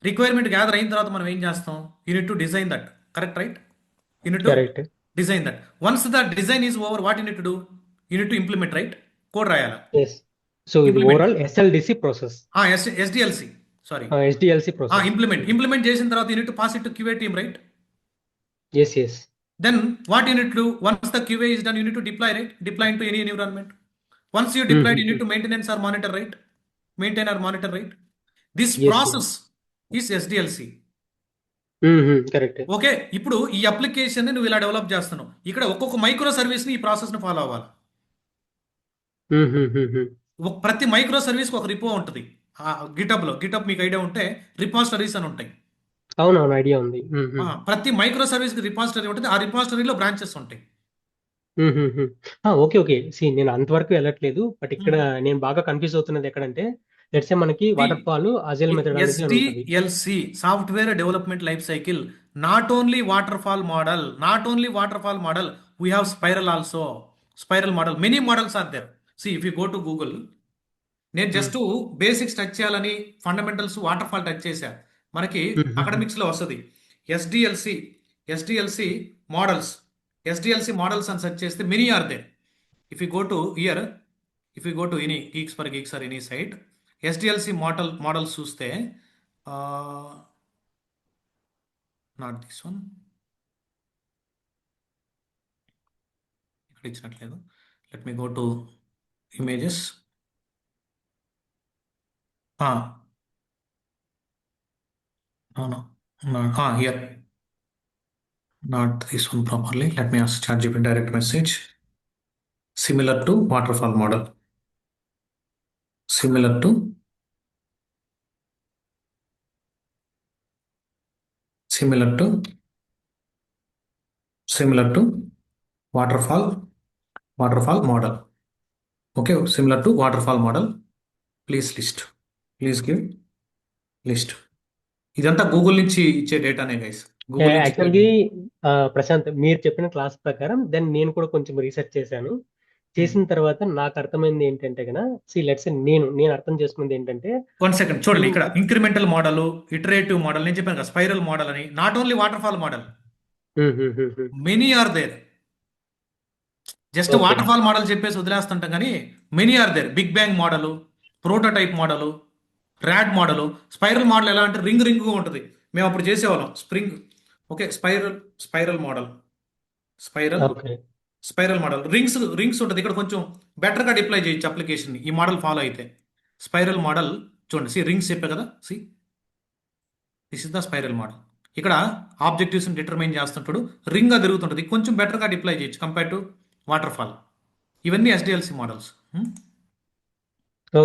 రిక్వైర్మెంట్ గ్యాదర్ అయిన తర్వాత మనం ఏం చేస్తాం? You need to design that, correct, right? You need to correct. Design that. Once the design is over, what you need to do? You need to implement, right? Code రాయాలా, ఎస్. సో ఇది implement. Overall S L D C process. S D L C, sorry, S D L C process. Implement చేసిన తర్వాత you need to pass it to Q A team, right? Yes, yes. Then what you need to, once the QA is done, you need to deploy, right? Deploy into any environment. Once you deployed, you need to maintenance or monitor, right? Maintain or monitor, right? This yes, yes. Process is SDLC. Correct. Okay, ఇప్పుడు ఈ అప్లికేషన్ నువ్వు ఇలా డెవలప్ చేస్తున్నావు, ఇక్కడ ఒక్కొక్క మైక్రో సర్వీస్ని ఈ ప్రాసెస్ని ఫాలో అవ్వాలి. ప్రతి మైక్రో సర్వీస్కి ఒక రిపో ఉంటుంది. గిటబ్లో, గిటబ్ మీకు ఐడియా ఉంటే రిపాజిటరీస్ అని ఉంటాయి. అవునవును. ఐడియా ఉంది. ప్రతి మైక్రో సర్వీస్కి రిపాజిటరీ ఉంటుంది, ఆ రిపాజిటరీలో బ్రాంచెస్ ఉంటాయి. ఓకే. ఓకే. నేను అంతవరకు వెళ్ళట్లేదు. బట్ ఇక్కడ నేను బాగా కన్‌ఫ్యూజ్ అవుతున్నది ఎక్కడంటే, లెట్స్ సే మనకి వాటర్ ఫాల్, అజైల్ మెథడాలజీ అని ఉంటది. SDLC software development life cycle, not only waterfall model, we have spiral also. Spiral model, many models are there. See if you go to Google, నేను హ్మ్. జస్ట్ బేసిక్స్ టచ్ చేయాలని ఫండమెంటల్స్ వాటర్ ఫాల్ టచ్ చేశా, మనకి హుహుహు. అకాడమిక్స్ లో వస్తుంది. SDLC SDLC models SDLC models అని సెర్చ్ చేస్తే many are there. If you go to year, if you go to any geeks or any site, S D L C models చూస్తే, నాట్ దిస్ వన్, ఇక్కడ ఇచ్చినట్లేదు. Let me go to images. అవును, here, not this one properly. Let me ask ChatGPT direct message. Similar to waterfall model. Similar to similar to similar to waterfall model. Okay, similar to waterfall model. Please list. Please give list. ఇదంతా గూగుల్ నుంచి ఇచ్చే డేటానే గైస్. గూగుల్ నుంచి యాక్చువల్‌గా ప్రశాంత్, మీరు చెప్పిన క్లాస్ ప్రకారం దెన్ నేను కూడా కొంచెం రీసెర్చ్ చేశాను. చేసిన తర్వాత నాకు అర్థమైంది ఏంటంటే లెట్స్ సే నేను అర్థం చేసుకున్నది ఏంటంటే, 1 సెకండ్ చూడండి, ఇప్పుడు ఇక్కడ ఇంక్రిమెంటల్ మోడల్, ఇటరేటివ్ మోడల్, నేను చెప్పాను కదా స్పైరల్ మోడల్ అని. నాట్ ఓన్లీ వాటర్ఫాల్ మోడల్, హుహుహుహు. Many are there. Just okay. Waterfall model చెప్పేసి వదిలేస్తుంటాం కానీ many are there. Big bang model, prototype model, RAD model. Spiral model ఎలా అంటే రింగ్ రింగ్గా ఉంటుంది. మేము అప్పుడు చేసేవాళ్ళం spring. Okay, spiral model, spiral okay. Spiral model, rings ఉంటుంది. ఇక్కడ కొంచెం బెటర్గా డిప్లై చేయొచ్చు అప్లికేషన్ ఈ మోడల్ ఫాలో అయితే. స్పైరల్ మోడల్ చూడండి, రింగ్స్ చెప్పే కదా, this is the spiral model. ఇక్కడ ఆబ్జెక్టివ్స్ డిటర్మైన్ చేస్తుంటాడు, రింగ్గా తిరుగుతుంటుంది, కొంచెం బెటర్గా డిప్లై చేయొచ్చు కంపేర్ టు వాటర్ ఫాల్. ఇవన్నీ ఎస్డిఎల్సి మోడల్స్.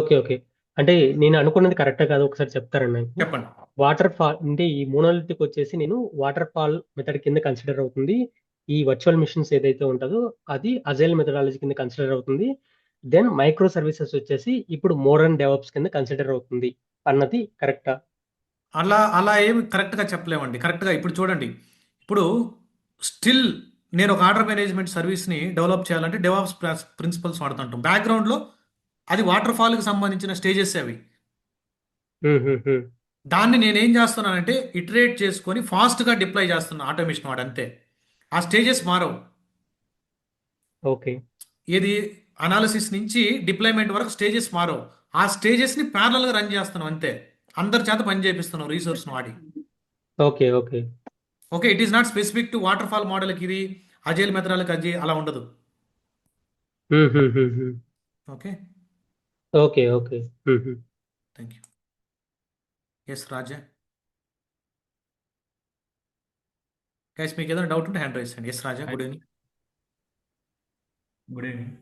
ఓకే. ఓకే. అంటే నేను అనుకున్నది కరెక్టా కాదో ఒకసారి చెప్తారా నాకు? చెప్పండి. వాటర్ ఫాల్ అంటే ఈ మోనోలిథిక్ వచ్చేసి నేను వాటర్ ఫాల్ మెథడ్ కింద కన్సిడర్ అవుతుంది. ఈ వర్చువల్ మిషన్స్ ఏదైతే ఉంటదో అది అజైల్ మెథడాలజీ కింద కన్సిడర్ అవుతుంది. దెన్ మైక్రో సర్వీసెస్ వచ్చేసి ఇప్పుడు మోడర్న్ డెవలప్స్ కింద కన్సిడర్ అవుతుంది అన్నది కరెక్టా? అలా అలా ఏమి కరెక్ట్గా చెప్పలేమండి. కరెక్ట్గా ఇప్పుడు చూడండి, ఇప్పుడు స్టిల్ నేను ఒక ఆర్డర్ మేనేజ్మెంట్ సర్వీస్ని డెవలప్ చేయాలంటే డెవాప్స్ ప్రిన్సిపల్స్ వాడుతుంటాం. బ్యాక్గ్రౌండ్లో అది వాటర్ ఫాల్కి సంబంధించిన స్టేజెస్ అవి. హుహుహు. దాన్ని నేనేం చేస్తున్నానంటే ఇటరేట్ చేసుకొని ఫాస్ట్గా డిప్లాయ్ చేస్తున్నా ఆటోమేషన్ వాడు, అంతే. ఆ స్టేజెస్ మారవు. ఓకే. ఏది అనాలిసిస్ నుంచి డిప్లాయ్మెంట్ వరకు స్టేజెస్ మారవు. ఆ స్టేజెస్ని ప్యారలల్గా రన్ చేస్తున్నాం అంతే. అందరి చేత పని చేపిస్తున్నాం రీసోర్స్ని వాడి. Okay. Okay. Okay, it is not specific to waterfall మోడల్కి ఇది, అజైల్ మెథడాలకి అది అలా ఉండదు. హుహుహుహు. Okay, okay. ఓకే. హుహు. Thank you. Yes Raja, guys మీకు ఏదైనా డౌట్ ఉంటే హ్యాండ్ రైస్ చేయండి. Yes Raja, good evening. Good evening.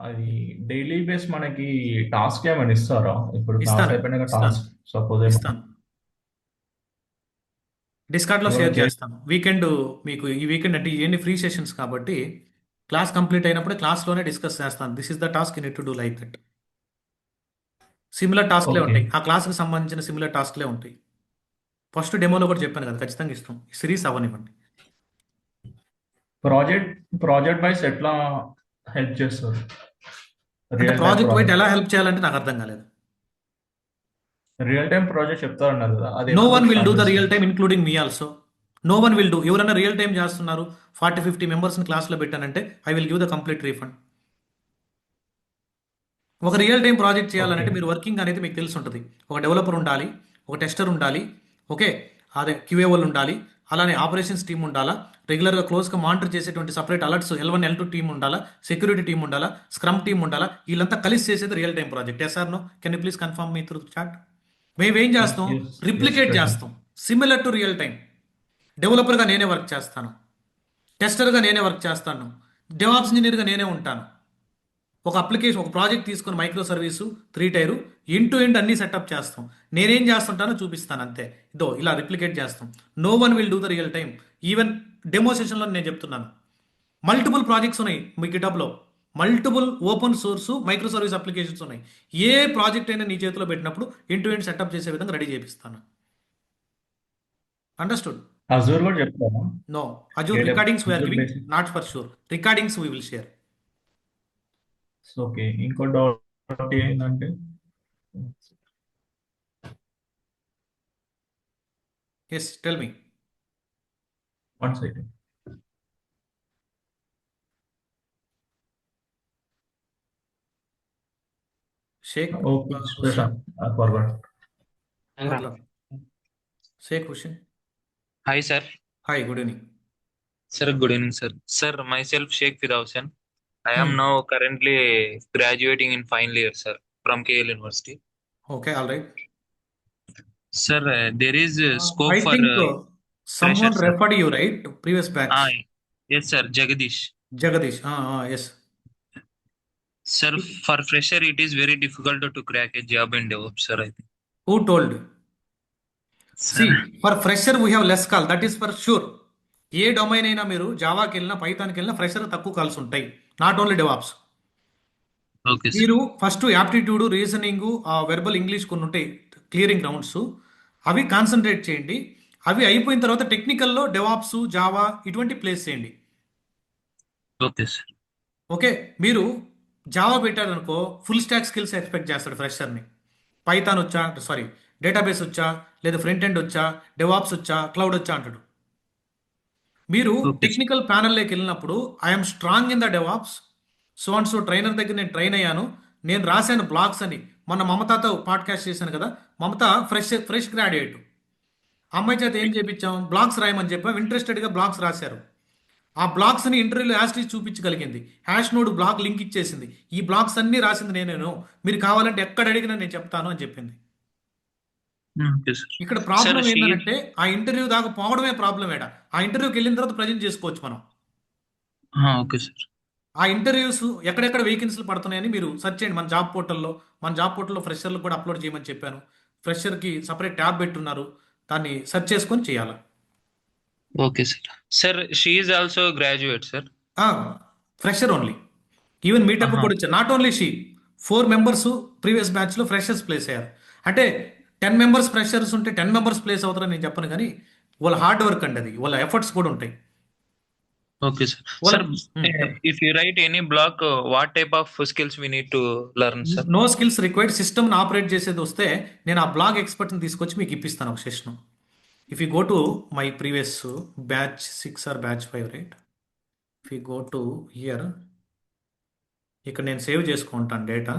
అది డైలీ బేస్ మనకి టాస్క్ ఏమైనా ఇస్తారా? ఇప్పుడు క్లాస్ ఇస్తాను అయిపోయినాక ఇస్తాను టాస్క్ సపోజ్ ఇస్తాను డిస్కార్డ్లో ఏమైనా షేర్ చేస్తాను. వీకెండ్ మీకు ఈ వీకెండ్ అంటే ఇవన్నీ ఫ్రీ సెషన్స్ కాబట్టి క్లాస్ కంప్లీట్ అయినప్పుడే క్లాస్లోనే డిస్కస్ చేస్తాను. This is the task you need to do like that. Similar టాస్క్లే ఓకే. ఉంటాయి, ఆ క్లాస్కి సంబంధించిన సిమిలర్ టాస్క్లే ఉంటాయి. ఫస్ట్ డెమోలో కూడా చెప్పాను కదా, ఖచ్చితంగా ఇస్తాం. సిరీస్ అవ్వనివ్వండి. ప్రాజెక్ట్ ప్రాజెక్ట్ వైస్ ఎట్లా హెల్ప్ చేస్తారు? అంటే real time project white project ఎలా హెల్ప్ చేయాలంటే నాకు అర్థం కాలేదు. రియల్ టైం ప్రాజెక్ట్ చెప్తారన్నారు కదా, అది నో ఎప్పుడు one will do start the real చేస్తారు? Time including me also. No one will do. ఎవరైనా రియల్ టైం చేస్తున్నారు 40-50 మెంబర్స్ని క్లాస్లో పెట్టానంటే I will give the complete refund. ఒక రియల్ టైం ప్రాజెక్ట్ ఓకే. చేయాలంటే మీరు వర్కింగ్ అనేది మీకు తెలిసి ఉంటుంది. ఒక డెవలపర్ ఉండాలి, ఒక టెస్టర్ ఉండాలి, ఓకే, అదే క్యూఏ వాళ్ళు ఉండాలి, అలానే ఆపరేషన్స్ టీమ్ ఉండాలా, రెగ్యులర్గా క్లోజ్గా మానిటర్ చేసేటువంటి separate alerts L1 L2 team ఉండాలా, సెక్యూరిటీ టీమ్ ఉండాలా, స్క్రమ్ టీమ్ ఉండాలా, వీళ్ళంతా కలిసి చేసేది real time project. Yes or no? Can you please confirm me through chat? మేమేం ఎస్ చేస్తాం, ఎస్ ఎస్ రిప్లికేట్ ప్రశాంత్. చేస్తాం. Similar to real time. డెవలపర్గా నేనే వర్క్ చేస్తాను, టెస్టర్గా నేనే వర్క్ చేస్తాను, డెవాప్స్ ఇంజనీర్గా నేనే ఉంటాను. ఒక అప్లికేషన్ ఒక ప్రాజెక్ట్ తీసుకొని micro service 3 tier end to end అన్ని సెటప్ చేస్తాం. నేనేం చేస్తుంటానో చూపిస్తాను అంతే. ఇదో ఇలా రిప్లికేట్ చేస్తాం. No one will do the real time. Even demo సెషన్లో నేను చెప్తున్నాను. మల్టిపుల్ ప్రాజెక్ట్స్ ఉన్నాయి మీ గిటబ్లో. Multiple open source micro service applications ఉన్నాయి. ఏ ప్రాజెక్ట్ అయినా నీ చేతిలో పెట్టినప్పుడు ఎండ్ టు ఎండ్ సెటప్ చేసే విధంగా రెడీ చేపిస్తాను. అండర్స్టూడ్? అజూర్ కూడా చెప్తారా? No, Azure recordings we are Azure giving, basic. Not for sure. Recordings we will share. Okay, ఇంకో డౌట్ ఏంటంటే yes, tell me. 1 second. Shaik okay, Prashant, I forgot. मतलब Shaik Hussain. Hi, sir. Hi, good evening. Sir, good evening, sir. Sir, myself Sheikh Fidausen. I am now currently graduating in final year, sir, from KL University. Okay, all right. Sir, there is scope I for think someone freshers, sir. referred you, right? Previous batch. Ah, yes, sir, Jagadish. Jagadish. Yes. Sir, for fresher, it is very difficult to crack a job in DevOps, sir, I think. Who told? Sir, See, for fresher we have less call. That is for sure. A domain అయినా మీరు జావాకి వెళ్ళినా పైథాన్కి వెళ్ళినా ఫ్రెషర్ తక్కువ కాల్స్ ఉంటాయి. Not only DevOps. okay, sir. మీరు first aptitude, reasoning, verbal English కొన్ని ఉంటాయి క్లియరింగ్ రౌండ్స్, అవి కాన్సన్ట్రేట్ చేయండి. అవి అయిపోయిన తర్వాత టెక్నికల్లో డెవాప్స్, జావా ఇటువంటి ప్లేస్ చేయండి. Okay, sir. ఓకే, మీరు జావా పెట్టారనుకో ఫుల్ స్టాక్ స్కిల్స్ ఎక్స్పెక్ట్ చేస్తాడు ఫ్రెషర్ని. పైథాన్ వచ్చా, సారీ డేటాబేస్ వచ్చా, లేదా ఫ్రంట్ ఎండ్ వచ్చా, డెవాప్స్ వచ్చా, క్లౌడ్ వచ్చా అంటాడు. మీరు Okay, sir. టెక్నికల్ ప్యానల్లోకి వెళ్ళినప్పుడు I'm strong in the DevOps, so and so trainer దగ్గర నేను ట్రైన్ అయ్యాను, నేను రాశాను బ్లాగ్స్ అని. మొన్న మమతాతో పాడ్కాస్ట్ చేశాను కదా, మమత ఫ్రెష్ గ్రాడ్యుయేట్. అమ్మాయి చేత ఏం చేయించాం, బ్లాగ్స్ రాయమని చెప్పాం. ఇంట్రెస్టెడ్గా బ్లాగ్స్ రాశారు. ఆ బ్లాగ్స్ని ఇంటర్వ్యూలో యాస్టీస్ చూపించగలిగింది. హ్యాష్ నోడ్ బ్లాగ్ లింక్ ఇచ్చేసింది. ఈ బ్లాగ్స్ అన్నీ రాసింది నేను, మీరు కావాలంటే ఎక్కడ అడిగినా నేను చెప్తాను అని చెప్పింది. Okay, sir. ఇక్కడ ప్రాబ్లం Sir, she- ఏంటంటే ఆ ఇంటర్వ్యూ దాకా పోవడమే ప్రాబ్లం. ఏడా ఆ ఇంటర్వ్యూకి వెళ్ళిన తర్వాత ప్రజెంట్ చేసుకోవచ్చు మనం. Okay, sir. ఆ ఇంటర్వ్యూస్ ఎక్కడెక్కడ వేకెన్సీలు పడుతున్నాయని మీరు సెర్చ్ చేయండి. మన జాబ్ పోర్టల్లో ఫ్రెషర్లు కూడా అప్లోడ్ చేయమని చెప్పాను. ఫ్రెషర్కి సపరేట్ ట్యాబ్ పెట్టున్నారు, దాన్ని సెర్చ్ చేసుకొని చేయాలి. Okay, sir. Sir, she is also graduate, sir. Fresher only. Even meetup Uh-huh. కూడా ఇచ్చారు. Not only she, 4 members previous బ్యాచ్లో ఫ్రెషర్స్ ప్లేస్ అయ్యారు. అంటే 10 మెంబర్స్ ఫ్రెషర్స్ ఉంటే 10 మెంబర్స్ ప్లేస్ అవుతారని నేను చెప్పను, కానీ వాళ్ళ హార్డ్ వర్క్ అండి, అది వాళ్ళ ఎఫర్ట్స్ కూడా ఉంటాయి. Okay, sir. Well, Sir, if you write any blog, what type of skills we need to learn, sir? No skills required. సిస్టమ్ని ఆపరేట్ చేసేది వస్తే నేను ఆ బ్లాగ్ ఎక్స్పర్ట్ని తీసుకొచ్చి మీకు ఇప్పిస్తాను ఒక session. If you go to my previous batch 6 or batch 5, right? If you go to hear, ఇక్కడ నేను సేవ్ చేసుకుంటాను data.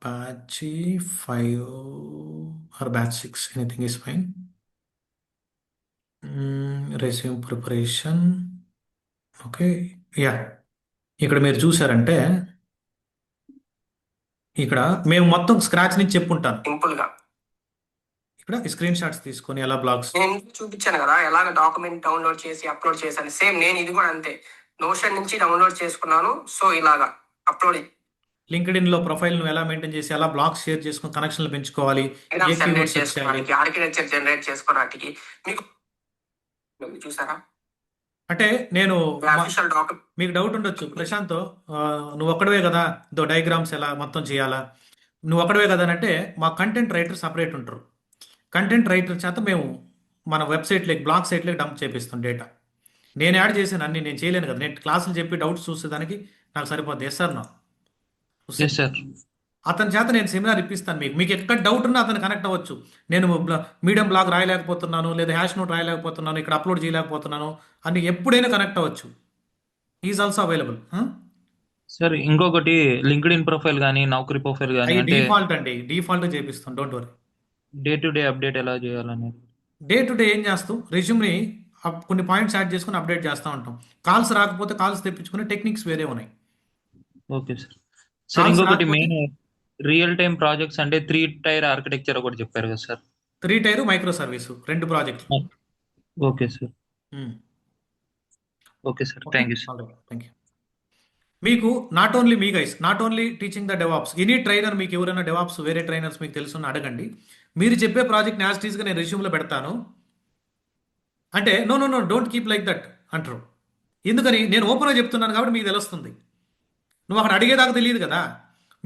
Batch 5 or batch 6, anything is fine. Resume preparation. Okay, yeah, ఇక్కడ మీరు చూసారంటే ఇక్కడ మేము మొత్తం స్క్రాచ్ నుంచి చెప్పుంటాను. సింపుల్ గా ఇక్కడ స్క్రీన్ షాట్స్ తీసుకొని ఎలా బ్లాగ్స్. నేను చూపించాను కదా ఎలాగ డాక్యుమెంట్ డౌన్లోడ్ చేసి అప్లోడ్ చేశాను. సేమ్ నేను ఇది కూడా అంతే, నోషన్ నుంచి డౌన్లోడ్ చేసుకున్నాను. సో ఇలాగా అప్లోడ్ లింక్డ్ఇన్ లో ప్రొఫైల్ ను ఎలా మెయింటైన్ చేసి ఎలా బ్లాగ్స్ షేర్ చేసుకుని కనెక్షన్లు పెంచుకోవాలి, ఏ జనరేట్ కీవర్డ్స్ వచ్చాయి. చేసుకోవడానికి, ఆర్కిటెక్చర్ జనరేట్ చేసుకోవడానికి మీకు చూసారా అంటే నేను అఫీషియల్ డాక్యుమెంట్. మీకు డౌట్ ఉండొచ్చు, ప్రశాంత్ నువ్వు ఒక్కడవే కదా దో డయాగ్రామ్స్ ఎలా మొత్తం చేయాలా, నువ్వు ఒక్కడవే కదా అంటే మా కంటెంట్ రైటర్ సపరేట్ ఉంటారు. కంటెంట్ రైటర్ చేత మేము మన వెబ్సైట్లోకి, బ్లాగ్ సైట్లోకి డంప్ చేపిస్తాం డేటా. నేను యాడ్ చేశాను అన్ని, నేను చేయలేను కదా. నేను క్లాసులు చెప్పి డౌట్స్ చూసేదానికి నాకు సరిపోద్ది. ఎస్ సార్ నా Yes, sir. అతని చేత నేను సెమినార్ ఇప్పిస్తాను. మీకు ఎక్కడ డౌట్ ఉన్నా అతను కనెక్ట్ అవ్వచ్చు. నేను మీడియం బ్లాగ్ రాయలేకపోతున్నాను, లేదా హ్యాష్ నోట్ రాయలేకపోతున్నాను, ఇక్కడ అప్లోడ్ చేయలేకపోతున్నాను అని ఎప్పుడైనా కనెక్ట్ అవ్వచ్చు. Is also available. Sir, ఇంకొకటి లింక్డ్ఇన్ ప్రొఫైల్ కానీ నౌకరీ ప్రొఫైల్ కానీ అవి అంటే డిఫాల్ట్ అండి, డిఫాల్ట్ చేపిస్తాం, don't worry. Day to day update ఎలా చేయాలని. డే టు డే ఏం చేస్తాం, రెజ్యూమ్ని కొన్ని పాయింట్స్ యాడ్ చేసుకుని అప్డేట్ చేస్తూ ఉంటాం. కాల్స్ రాకపోతే కాల్స్ తెప్పించుకునే టెక్నిక్స్ వేరే ఉన్నాయి. Okay sir. సార్ ఇంకొకటి మెయిన్ రియల్ టైం ప్రాజెక్ట్స్ అంటే 3 టైర్ ఆర్కిటెక్చర్ ఒకటి చెప్పారు కదా సార్. 3 టైర్ మైక్రో సర్వీస్ 2 ప్రాజెక్టులు. Okay sir. Okay sir, thank you sir. Thank you. మీకు not only me guys, not only teaching the DevOps, any trainer, మీకు ఎవరైనా డెవాప్స్ వేరే ట్రైనర్స్ మీకు తెలుసున్న అడగండి. మీరు చెప్పే ప్రాజెక్ట్ యాజ్ టీజ్గా నేను రెజ్యూమ్లో పెడతాను అంటే no no no don't keep like that అంటారు. ఎందుకని నేను ఓపెన్గా చెప్తున్నాను కాబట్టి మీకు తెలుస్తుంది. నువ్వు అక్కడ అడిగేదాకా తెలియదు కదా.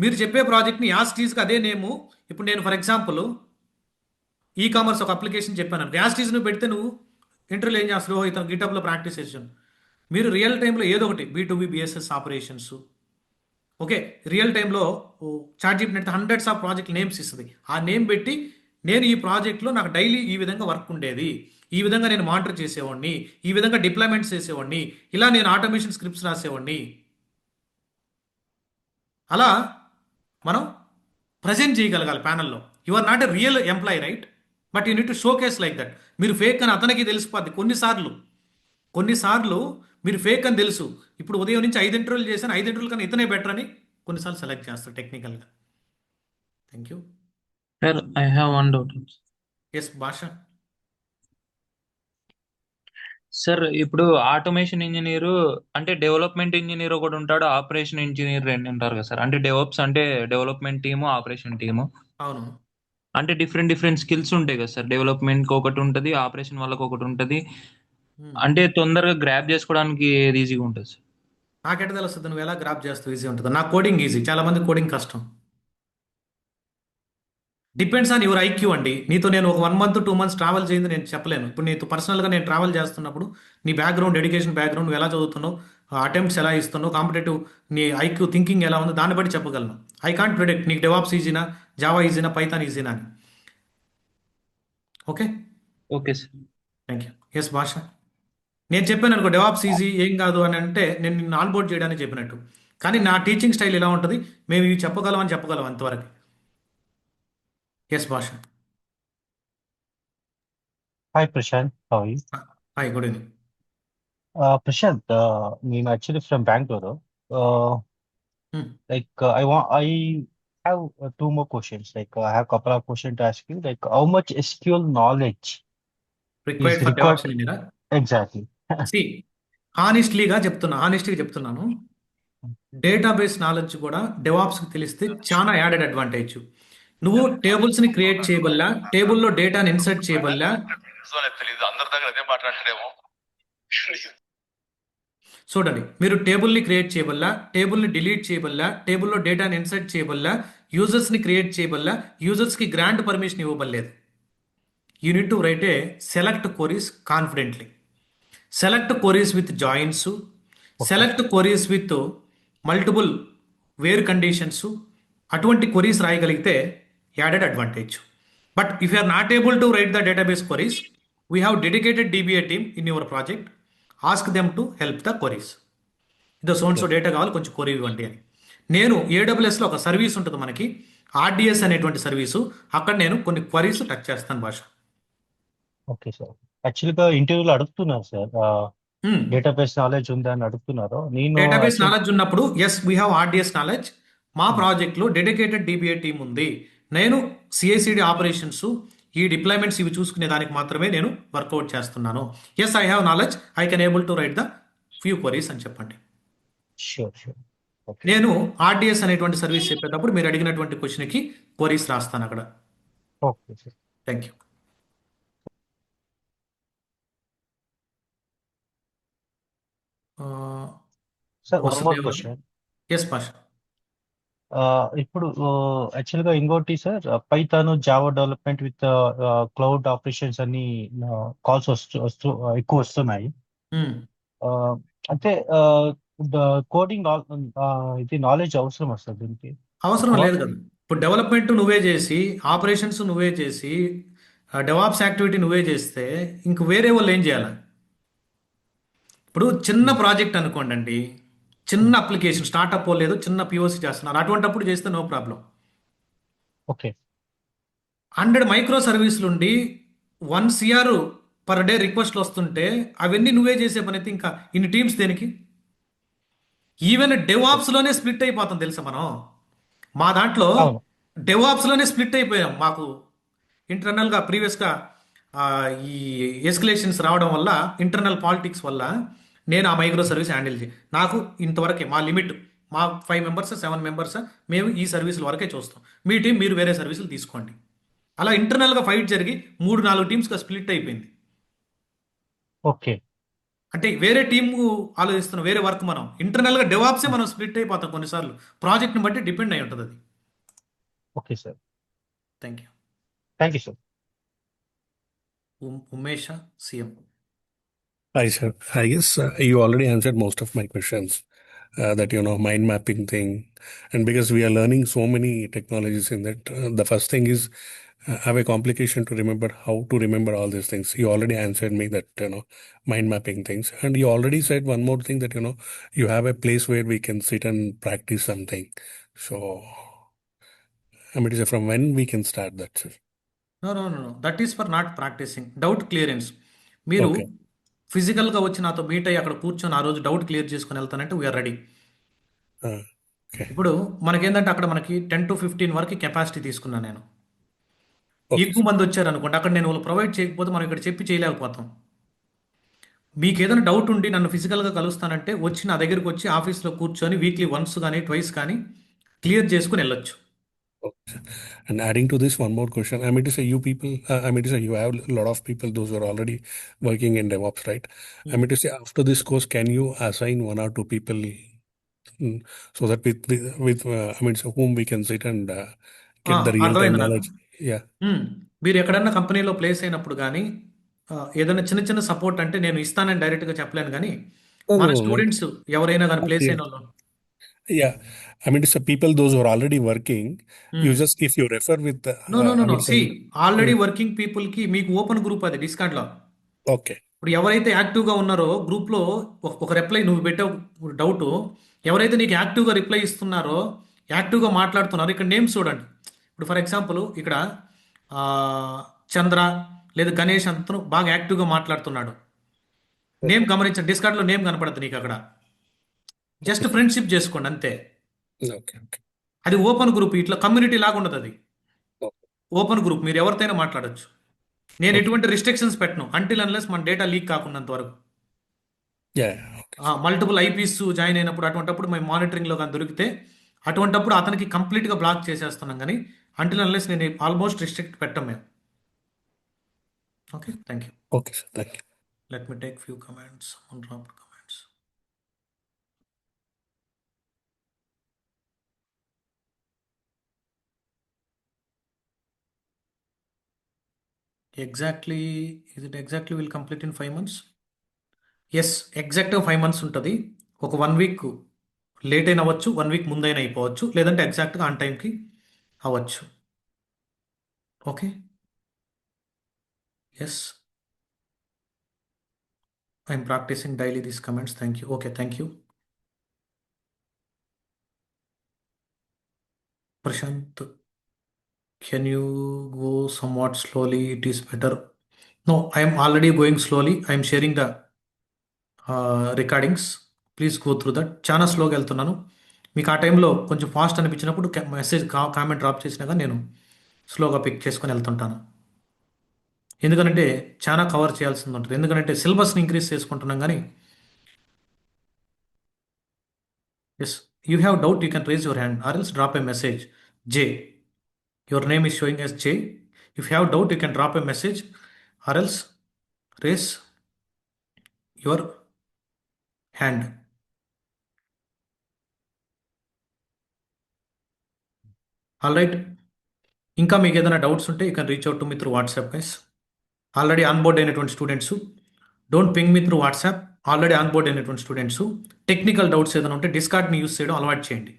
మీరు చెప్పే ప్రాజెక్ట్ని యాజ్ టీజ్గా అదే నేము. ఇప్పుడు నేను ఫర్ ఎగ్జాంపుల్ ఈ కామర్స్ ఒక అప్లికేషన్ చెప్పాను అనుకో, యాజ్ టీజ్ నువ్వు పెడితే నువ్వు ఇంటర్వ్యూలో ఏం చేస్తావు, ఇతను గిటప్లో ప్రాక్టీస్ సెషన్. మీరు రియల్ టైంలో ఏదో ఒకటి B2B B S S operations, okay, real టైంలో chat net hundreds of project names ఇస్తుంది. ఆ నేమ్ పెట్టి నేను ఈ ప్రాజెక్ట్లో నాకు డైలీ ఈ విధంగా వర్క్ ఉండేది, ఈ విధంగా నేను మానిటర్ చేసేవాడిని, ఈ విధంగా డిప్లాయ్మెంట్స్ చేసేవాడిని, ఇలా నేను ఆటోమేషన్ స్క్రిప్ట్స్ రాసేవాడిని. అలా మనం ప్రజెంట్ చేయగలగాలి ప్యానల్లో. You are not a real employee right, but you need to showcase like that. మీరు ఫేక్ అని అతనికి తెలిసిపోద్ది. కొన్నిసార్లు మీరు ఫేక్ అని తెలుసు. ఇప్పుడు ఉదయం నుంచి 5 ఇంటర్వ్యూలు చేశాను, 5 ఇంటర్వ్యూలు కన్నా ఇతనే బెటర్ అని కొన్నిసార్లు సెలెక్ట్ చేస్తారు టెక్నికల్గా. Thank you. Sir I have one doubt. Yes Basha. Sir ఇప్పుడు ఆటోమేషన్ ఇంజనీర్ అంటే డెవలప్మెంట్ ఇంజనీర్ ఒకటి ఉంటాడు, ఆపరేషన్ ఇంజనీర్ రెండు ఉంటారు కదా సార్. అంటే డెవలప్స్ అంటే డెవలప్మెంట్ టీము, ఆపరేషన్ టీము. అవును. అంటే డిఫరెంట్ డిఫరెంట్ స్కిల్స్ ఉంటాయి కదా సార్. డెవలప్మెంట్కి ఒకటి ఉంటుంది, ఆపరేషన్ వాళ్ళకి ఒకటి ఉంటుంది. అంటే తొందరగా గ్రాప్ చేసుకోవడానికి ఏది ఈజీగా ఉంటుంది సార్? నాకెట తెలుస్తుంది నువ్వు ఎలా గ్రాప్ చేస్తావు ఈజీ ఉంటుందో. నా కోడింగ్ ఈజీ, చాలా మంది కోడింగ్ కష్టం. డిపెండ్స్ ఆన్ యువర్ ఐక్యూ అండి. నీతో నేను ఒక 1 month 2 months ట్రావెల్ చేయింది నేను చెప్పలేను. ఇప్పుడు నీతో పర్సనల్గా నేను ట్రావెల్ చేస్తున్నప్పుడు నీ బ్యాక్గ్రౌండ్, ఎడ్యుకేషన్ బ్యాక్గ్రౌండ్, నువ్వు ఎలా చదువుతున్నావు, అటెంప్ట్స్ ఎలా ఇస్తున్నావు, కాంపిటేటివ్ నీ ఐక్యూ థింకింగ్ ఎలా ఉందో దాన్ని బట్టి చెప్పగలను. ఐ కాంట్ ప్రిడిక్ట్ నీకు డెవాప్స్ ఈజీనా, జావా ఈజీనా, పైథాన్ ఈజీనా అని. Okay okay sir. Thank you. Yes Basha. నేను చెప్పాను అనుకో డెవాప్స్ ఈజీ ఏం కాదు అని అంటే నేను నిన్ను ఆన్బోర్డ్ చేయడానికి చెప్పినట్టు. కానీ నా టీచింగ్ స్టైల్ ఎలా ఉంటుంది, మేము ఇవి చెప్పగలం అంతవరకు. ఎస్ భాష. Hi, Prashant. How are you? Hi, good evening. Prashant, I'm actually from Bangalore. I have 2 more questions. I have a couple of questions to ask you. How much SQL knowledge required is for DevOps required? ఇంజనీరా? Exactly. సి హానెస్ట్లీగా చెప్తున్నా, డేటాబేస్ నాలెడ్జ్ కూడా డెవాప్స్కి తెలిస్తే చాలా యాడెడ్ అడ్వాంటేజ్. నువ్వు టేబుల్స్ని క్రియేట్ చేయబల్లా, టేబుల్లో డేటాని ఇన్సర్ట్ చేయబల్లా. చూడండి, మీరు టేబుల్ని క్రియేట్ చేయబల్లా, టేబుల్ని డిలీట్ చేయబల్లా, టేబుల్లో డేటాని ఇన్సర్ట్ చేయబల్లా, యూజర్స్ని క్రియేట్ చేయబల్లా, యూజర్స్కి గ్రాంట్ పర్మిషన్ ఇవ్వబడలేదు. You need to write a select queries confidently, select queries with joins, select queries with multiple where conditions. అటువంటి క్వరీస్ రాయగలిగితే added advantage. But if you are not able to write the database queries, we have dedicated DBA team in your project. Ask them to help the queries. ఇదో సో డేటా కావాలి, కొంచెం క్వరీ ఇవ్వండి అని. నేను AWSలో ఒక సర్వీస్ ఉంటుంది మనకి, RDS అనేటువంటి సర్వీసు. అక్కడ నేను కొన్ని క్వరీస్ టచ్ చేస్తాను భాష. Okay sir. యాక్చువల్గా ఇంటర్వ్యూలో అడుగుతున్నారు సార్, డేటాబేస్ నాలెడ్జ్ ఉందా అని అడుగుతున్నారు. నేను డేటాబేస్ నాలెడ్జ్ ఉన్నప్పుడు yes we have RDS knowledge. మా ప్రాజెక్ట్లో డెడికేటెడ్ DBA టీమ్ ఉంది. నేను CI/CD ఆపరేషన్స్, ఈ డిప్లాయ్మెంట్స్ ఇవి చూసుకునే దానికి మాత్రమే నేను వర్కౌట్ చేస్తున్నాను. Yes I have knowledge, I can able to write the few queries అని చెప్పండి. షూర్. ఓకే. నేను RDS అనేటువంటి సర్వీస్ చెప్పేటప్పుడు మీరు అడిగినటువంటి క్వశ్చన్కి క్వరీస్ రాస్తాను అక్కడ. Okay sir. Thank you. Sir one more question. Yes Basha. ఇప్పుడు యాక్చువల్గా ఇంకోటి sir, Python, Java development with cloud operations అని కాల్స్ ఎక్కువ వస్తున్నాయి. అంటే కోడింగ్ ఇది నాలెడ్జ్ అవసరం సార్ దీనికి? అవసరం లేదు కదా. ఇప్పుడు డెవలప్మెంట్ నువ్వే చేసి, ఆపరేషన్స్ నువ్వే చేసి, డెవాప్స్ యాక్టివిటీ నువ్వే చేస్తే ఇంక వేరే వాళ్ళు ఏం చేయాలి? ఇప్పుడు చిన్న ప్రాజెక్ట్ అనుకోండి అండి, చిన్న అప్లికేషన్ స్టార్ట్అప్ లేదు, చిన్న POC చేస్తున్నారు, అటువంటిప్పుడు చేస్తే నో ప్రాబ్లం. ఓకే. 100 మైక్రో సర్వీసులు ఉండి 1 CR పర్ డే రిక్వెస్ట్లు వస్తుంటే అవన్నీ నువ్వే చేసే పని అయితే ఇంకా ఇన్ని టీమ్స్ దేనికి? ఈవెన్ డెవాప్స్లోనే స్ప్లిట్ అయిపోతాం తెలుసా మనం. మా దాంట్లో అవును. డెవాప్స్లోనే స్ప్లిట్ అయిపోయాం. మాకు ఇంటర్నల్గా ప్రీవియస్గా ఈ ఎస్కలేషన్స్ రావడం వల్ల, ఇంటర్నల్ పాలిటిక్స్ వల్ల నేను ఆ మైక్రో సర్వీస్ హ్యాండిల్ నాకు ఇంతవరకే మా లిమిట్ మా 5 మెంబర్స్ 7 మెంబర్స్ మేము ఈ సర్వీసుల వరకే చూస్తాం, మీ టీం మీరు వేరే సర్వీసులు తీసుకోండి. అలా ఇంటర్నల్గా ఫైట్ జరిగి 3-4 టీమ్స్గా స్ప్లిట్ అయిపోయింది. ఓకే. అంటే వేరే టీమ్ ఆలోచిస్తున్న వేరే వర్క్, మనం ఇంటర్నల్గా డెవాప్సే మనం స్ప్లిట్ అయిపోతాం కొన్నిసార్లు, ప్రాజెక్ట్ని బట్టి డిపెండ్ అయి ఉంటుంది అది. Okay sir. Thank you. Thank you sir. Umesh CM. Hi, sir. I guess you already answered most of my questions. That mind mapping thing, and because we are learning so many technologies in that, the first thing is have a complication to remember how to remember all these things. You already answered me that mind mapping things, and you already said one more thing that you have a place where we can sit and practice something. So, I mean, from when we can start that, sir? No. That is for not practicing, doubt clearance. మీరు Okay. ఫిజికల్గా వచ్చి నాతో మీట్ అయ్యి అక్కడ కూర్చొని ఆ రోజు డౌట్ క్లియర్ చేసుకుని వెళ్తానంటే వీఆర్ రెడీ. Okay. ఇప్పుడు మనకేంటంటే అక్కడ మనకి 10 to 15 వరకు కెపాసిటీ తీసుకున్నాను నేను. Okay. ఎక్కువ మంది వచ్చారు అనుకోండి, అక్కడ నేను వాళ్ళు ప్రొవైడ్ చేయకపోతే మనం ఇక్కడ చెప్పి చేయలేకపోతాం. మీకు ఏదైనా డౌట్ ఉండి నన్ను ఫిజికల్గా కలుస్తానంటే వచ్చి నా దగ్గరికి వచ్చి ఆఫీస్లో కూర్చొని వీక్లీ వన్స్ కానీ ట్వైస్ కానీ క్లియర్ చేసుకుని వెళ్ళొచ్చు. Okay. And adding to this, one more question. I mean to say, you people, I mean to say, you have a lot of people, those who are already working in DevOps, right? I mean to say, after this course, can you assign 1 or 2 people so that with I mean, so whom we can sit and get the real-time అర్థమైంది నాకు. knowledge? Yeah. మీరు ఎక్కడన్నా కంపెనీలో ప్లేస్ అయినప్పుడు కానీ ఏదైనా చిన్న చిన్న సపోర్ట్ అంటే నేను ఇస్తానని డైరెక్ట్గా చెప్పలేను, కానీ No, మన no, no, స్టూడెంట్స్ ఎవరైనా కానీ ప్లేస్ yeah. అయిన వాళ్ళు Yeah. I mean to say, people, those who are already working, you just, if you refer with the, no I mean to see say, already working పీపుల్కి మీకు ఓపెన్ గ్రూప్ అది డిస్కార్డ్లో. okay. ఇప్పుడు ఎవరైతే యాక్టివ్గా ఉన్నారో గ్రూప్లో ఒక రిప్లై నువ్వు పెట్టావు డౌట్, ఎవరైతే నీకు యాక్టివ్గా రిప్లై ఇస్తున్నారో, యాక్టివ్గా మాట్లాడుతున్నారో, ఇక్కడ నేమ్స్ చూడండి. ఇప్పుడు ఫర్ ఎగ్జాంపుల్ ఇక్కడ చంద్ర లేదా గణేష్ అంతను బాగా యాక్టివ్గా మాట్లాడుతున్నాడు. నేమ్ గమనించండి, డిస్కార్డ్లో నేమ్ కనపడదు నీకు అక్కడ. జస్ట్ ఫ్రెండ్షిప్ చేసుకోండి అంతే. Okay. అది ఓపెన్ గ్రూప్, ఇట్లా కమ్యూనిటీ లాగా ఉండదు అది. Okay. ఓపెన్ గ్రూప్, మీరు ఎవరితోనైనా మాట్లాడొచ్చు. నేను ఎటువంటి రిస్ట్రిక్షన్స్ పెట్టను అంటిల్ అన్లెస్ మన డేటా లీక్ కాకున్నంత వరకు. Yeah. Okay. Multiple eyepiece join అయినప్పుడు అటువంటిప్పుడు మేము మానిటరింగ్లో కానీ దొరికితే అటువంటిప్పుడు అతనికి కంప్లీట్గా బ్లాక్ చేసేస్తున్నాం, కానీ అంటిల్ అన్లెస్ నేను ఆల్మోస్ట్ రిస్ట్రిక్ట్ పెట్టాం మేము. Okay, thank you. Okay, sir. Thank you. Let me take few comments on drop comments. Exactly exactly will complete in 5 months? Yes, ఎగ్జాక్ట్గా 5 months ఉంటుంది. ఒక 1 week లేట్ అయినా అవ్వచ్చు, 1 week ముందైనా అయిపోవచ్చు, లేదంటే ఎగ్జాక్ట్గా ఆన్ టైంకి అవ్వచ్చు. Okay, yes, I'm practising daily these comments. Thank you. Okay, thank you. Prashant, can you go somewhat slowly? It is better. No, I am already going slowly. I am sharing the recordings. Please go through that. చాలా స్లోగా వెళ్తున్నాను. మీకు ఆ టైంలో కొంచెం ఫాస్ట్ అనిపించినప్పుడు మెసేజ్ కామెంట్ డ్రాప్ చేసినాక నేను స్లోగా పిక్ చేసుకొని వెళ్తుంటాను. ఎందుకంటే చాలా కవర్ చేయాల్సింది ఉంటుంది. ఎందుకంటే సిలబస్ని ఇంక్రీజ్ చేసుకుంటున్నాం. కానీ yes, you have doubt, you can raise your hand or else drop a message. Jay, your name is showing as J. If you have doubt, you can drop a message or else raise your hand. All right. ఇంకా మీకు ఏదైనా డౌట్స్ ఉంటే you can reach out to me through WhatsApp guys. Already onboard అయినటువంటి students don't ping me through WhatsApp. Already onboard అయినటువంటి స్టూడెంట్స్ టెక్నికల్ డౌట్స్ ఏదైనా ఉంటే డిస్కార్డ్ని యూస్ చేయడం అలవాటు చేయండి.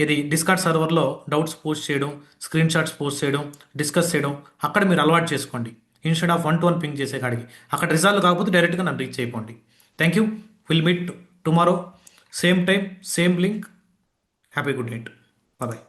ఇది డిస్కార్డ్ సర్వర్లో డౌట్స్ పోస్ట్ చేయడం, స్క్రీన్ షాట్స్ పోస్ట్ చేయడం, డిస్కస్ చేయడం అక్కడ మీరు అలవాటు చేసుకోండి. ఇన్స్టెడ్ ఆఫ్ 1-to-1 పింగ్ చేసే కాడికి అక్కడ రిజాల్వ్ కాకపోతే డైరెక్ట్గా నన్ను రీచ్ అయిపోండి. Thank you. Will meet tomorrow same time same link. Happy good night. Bye.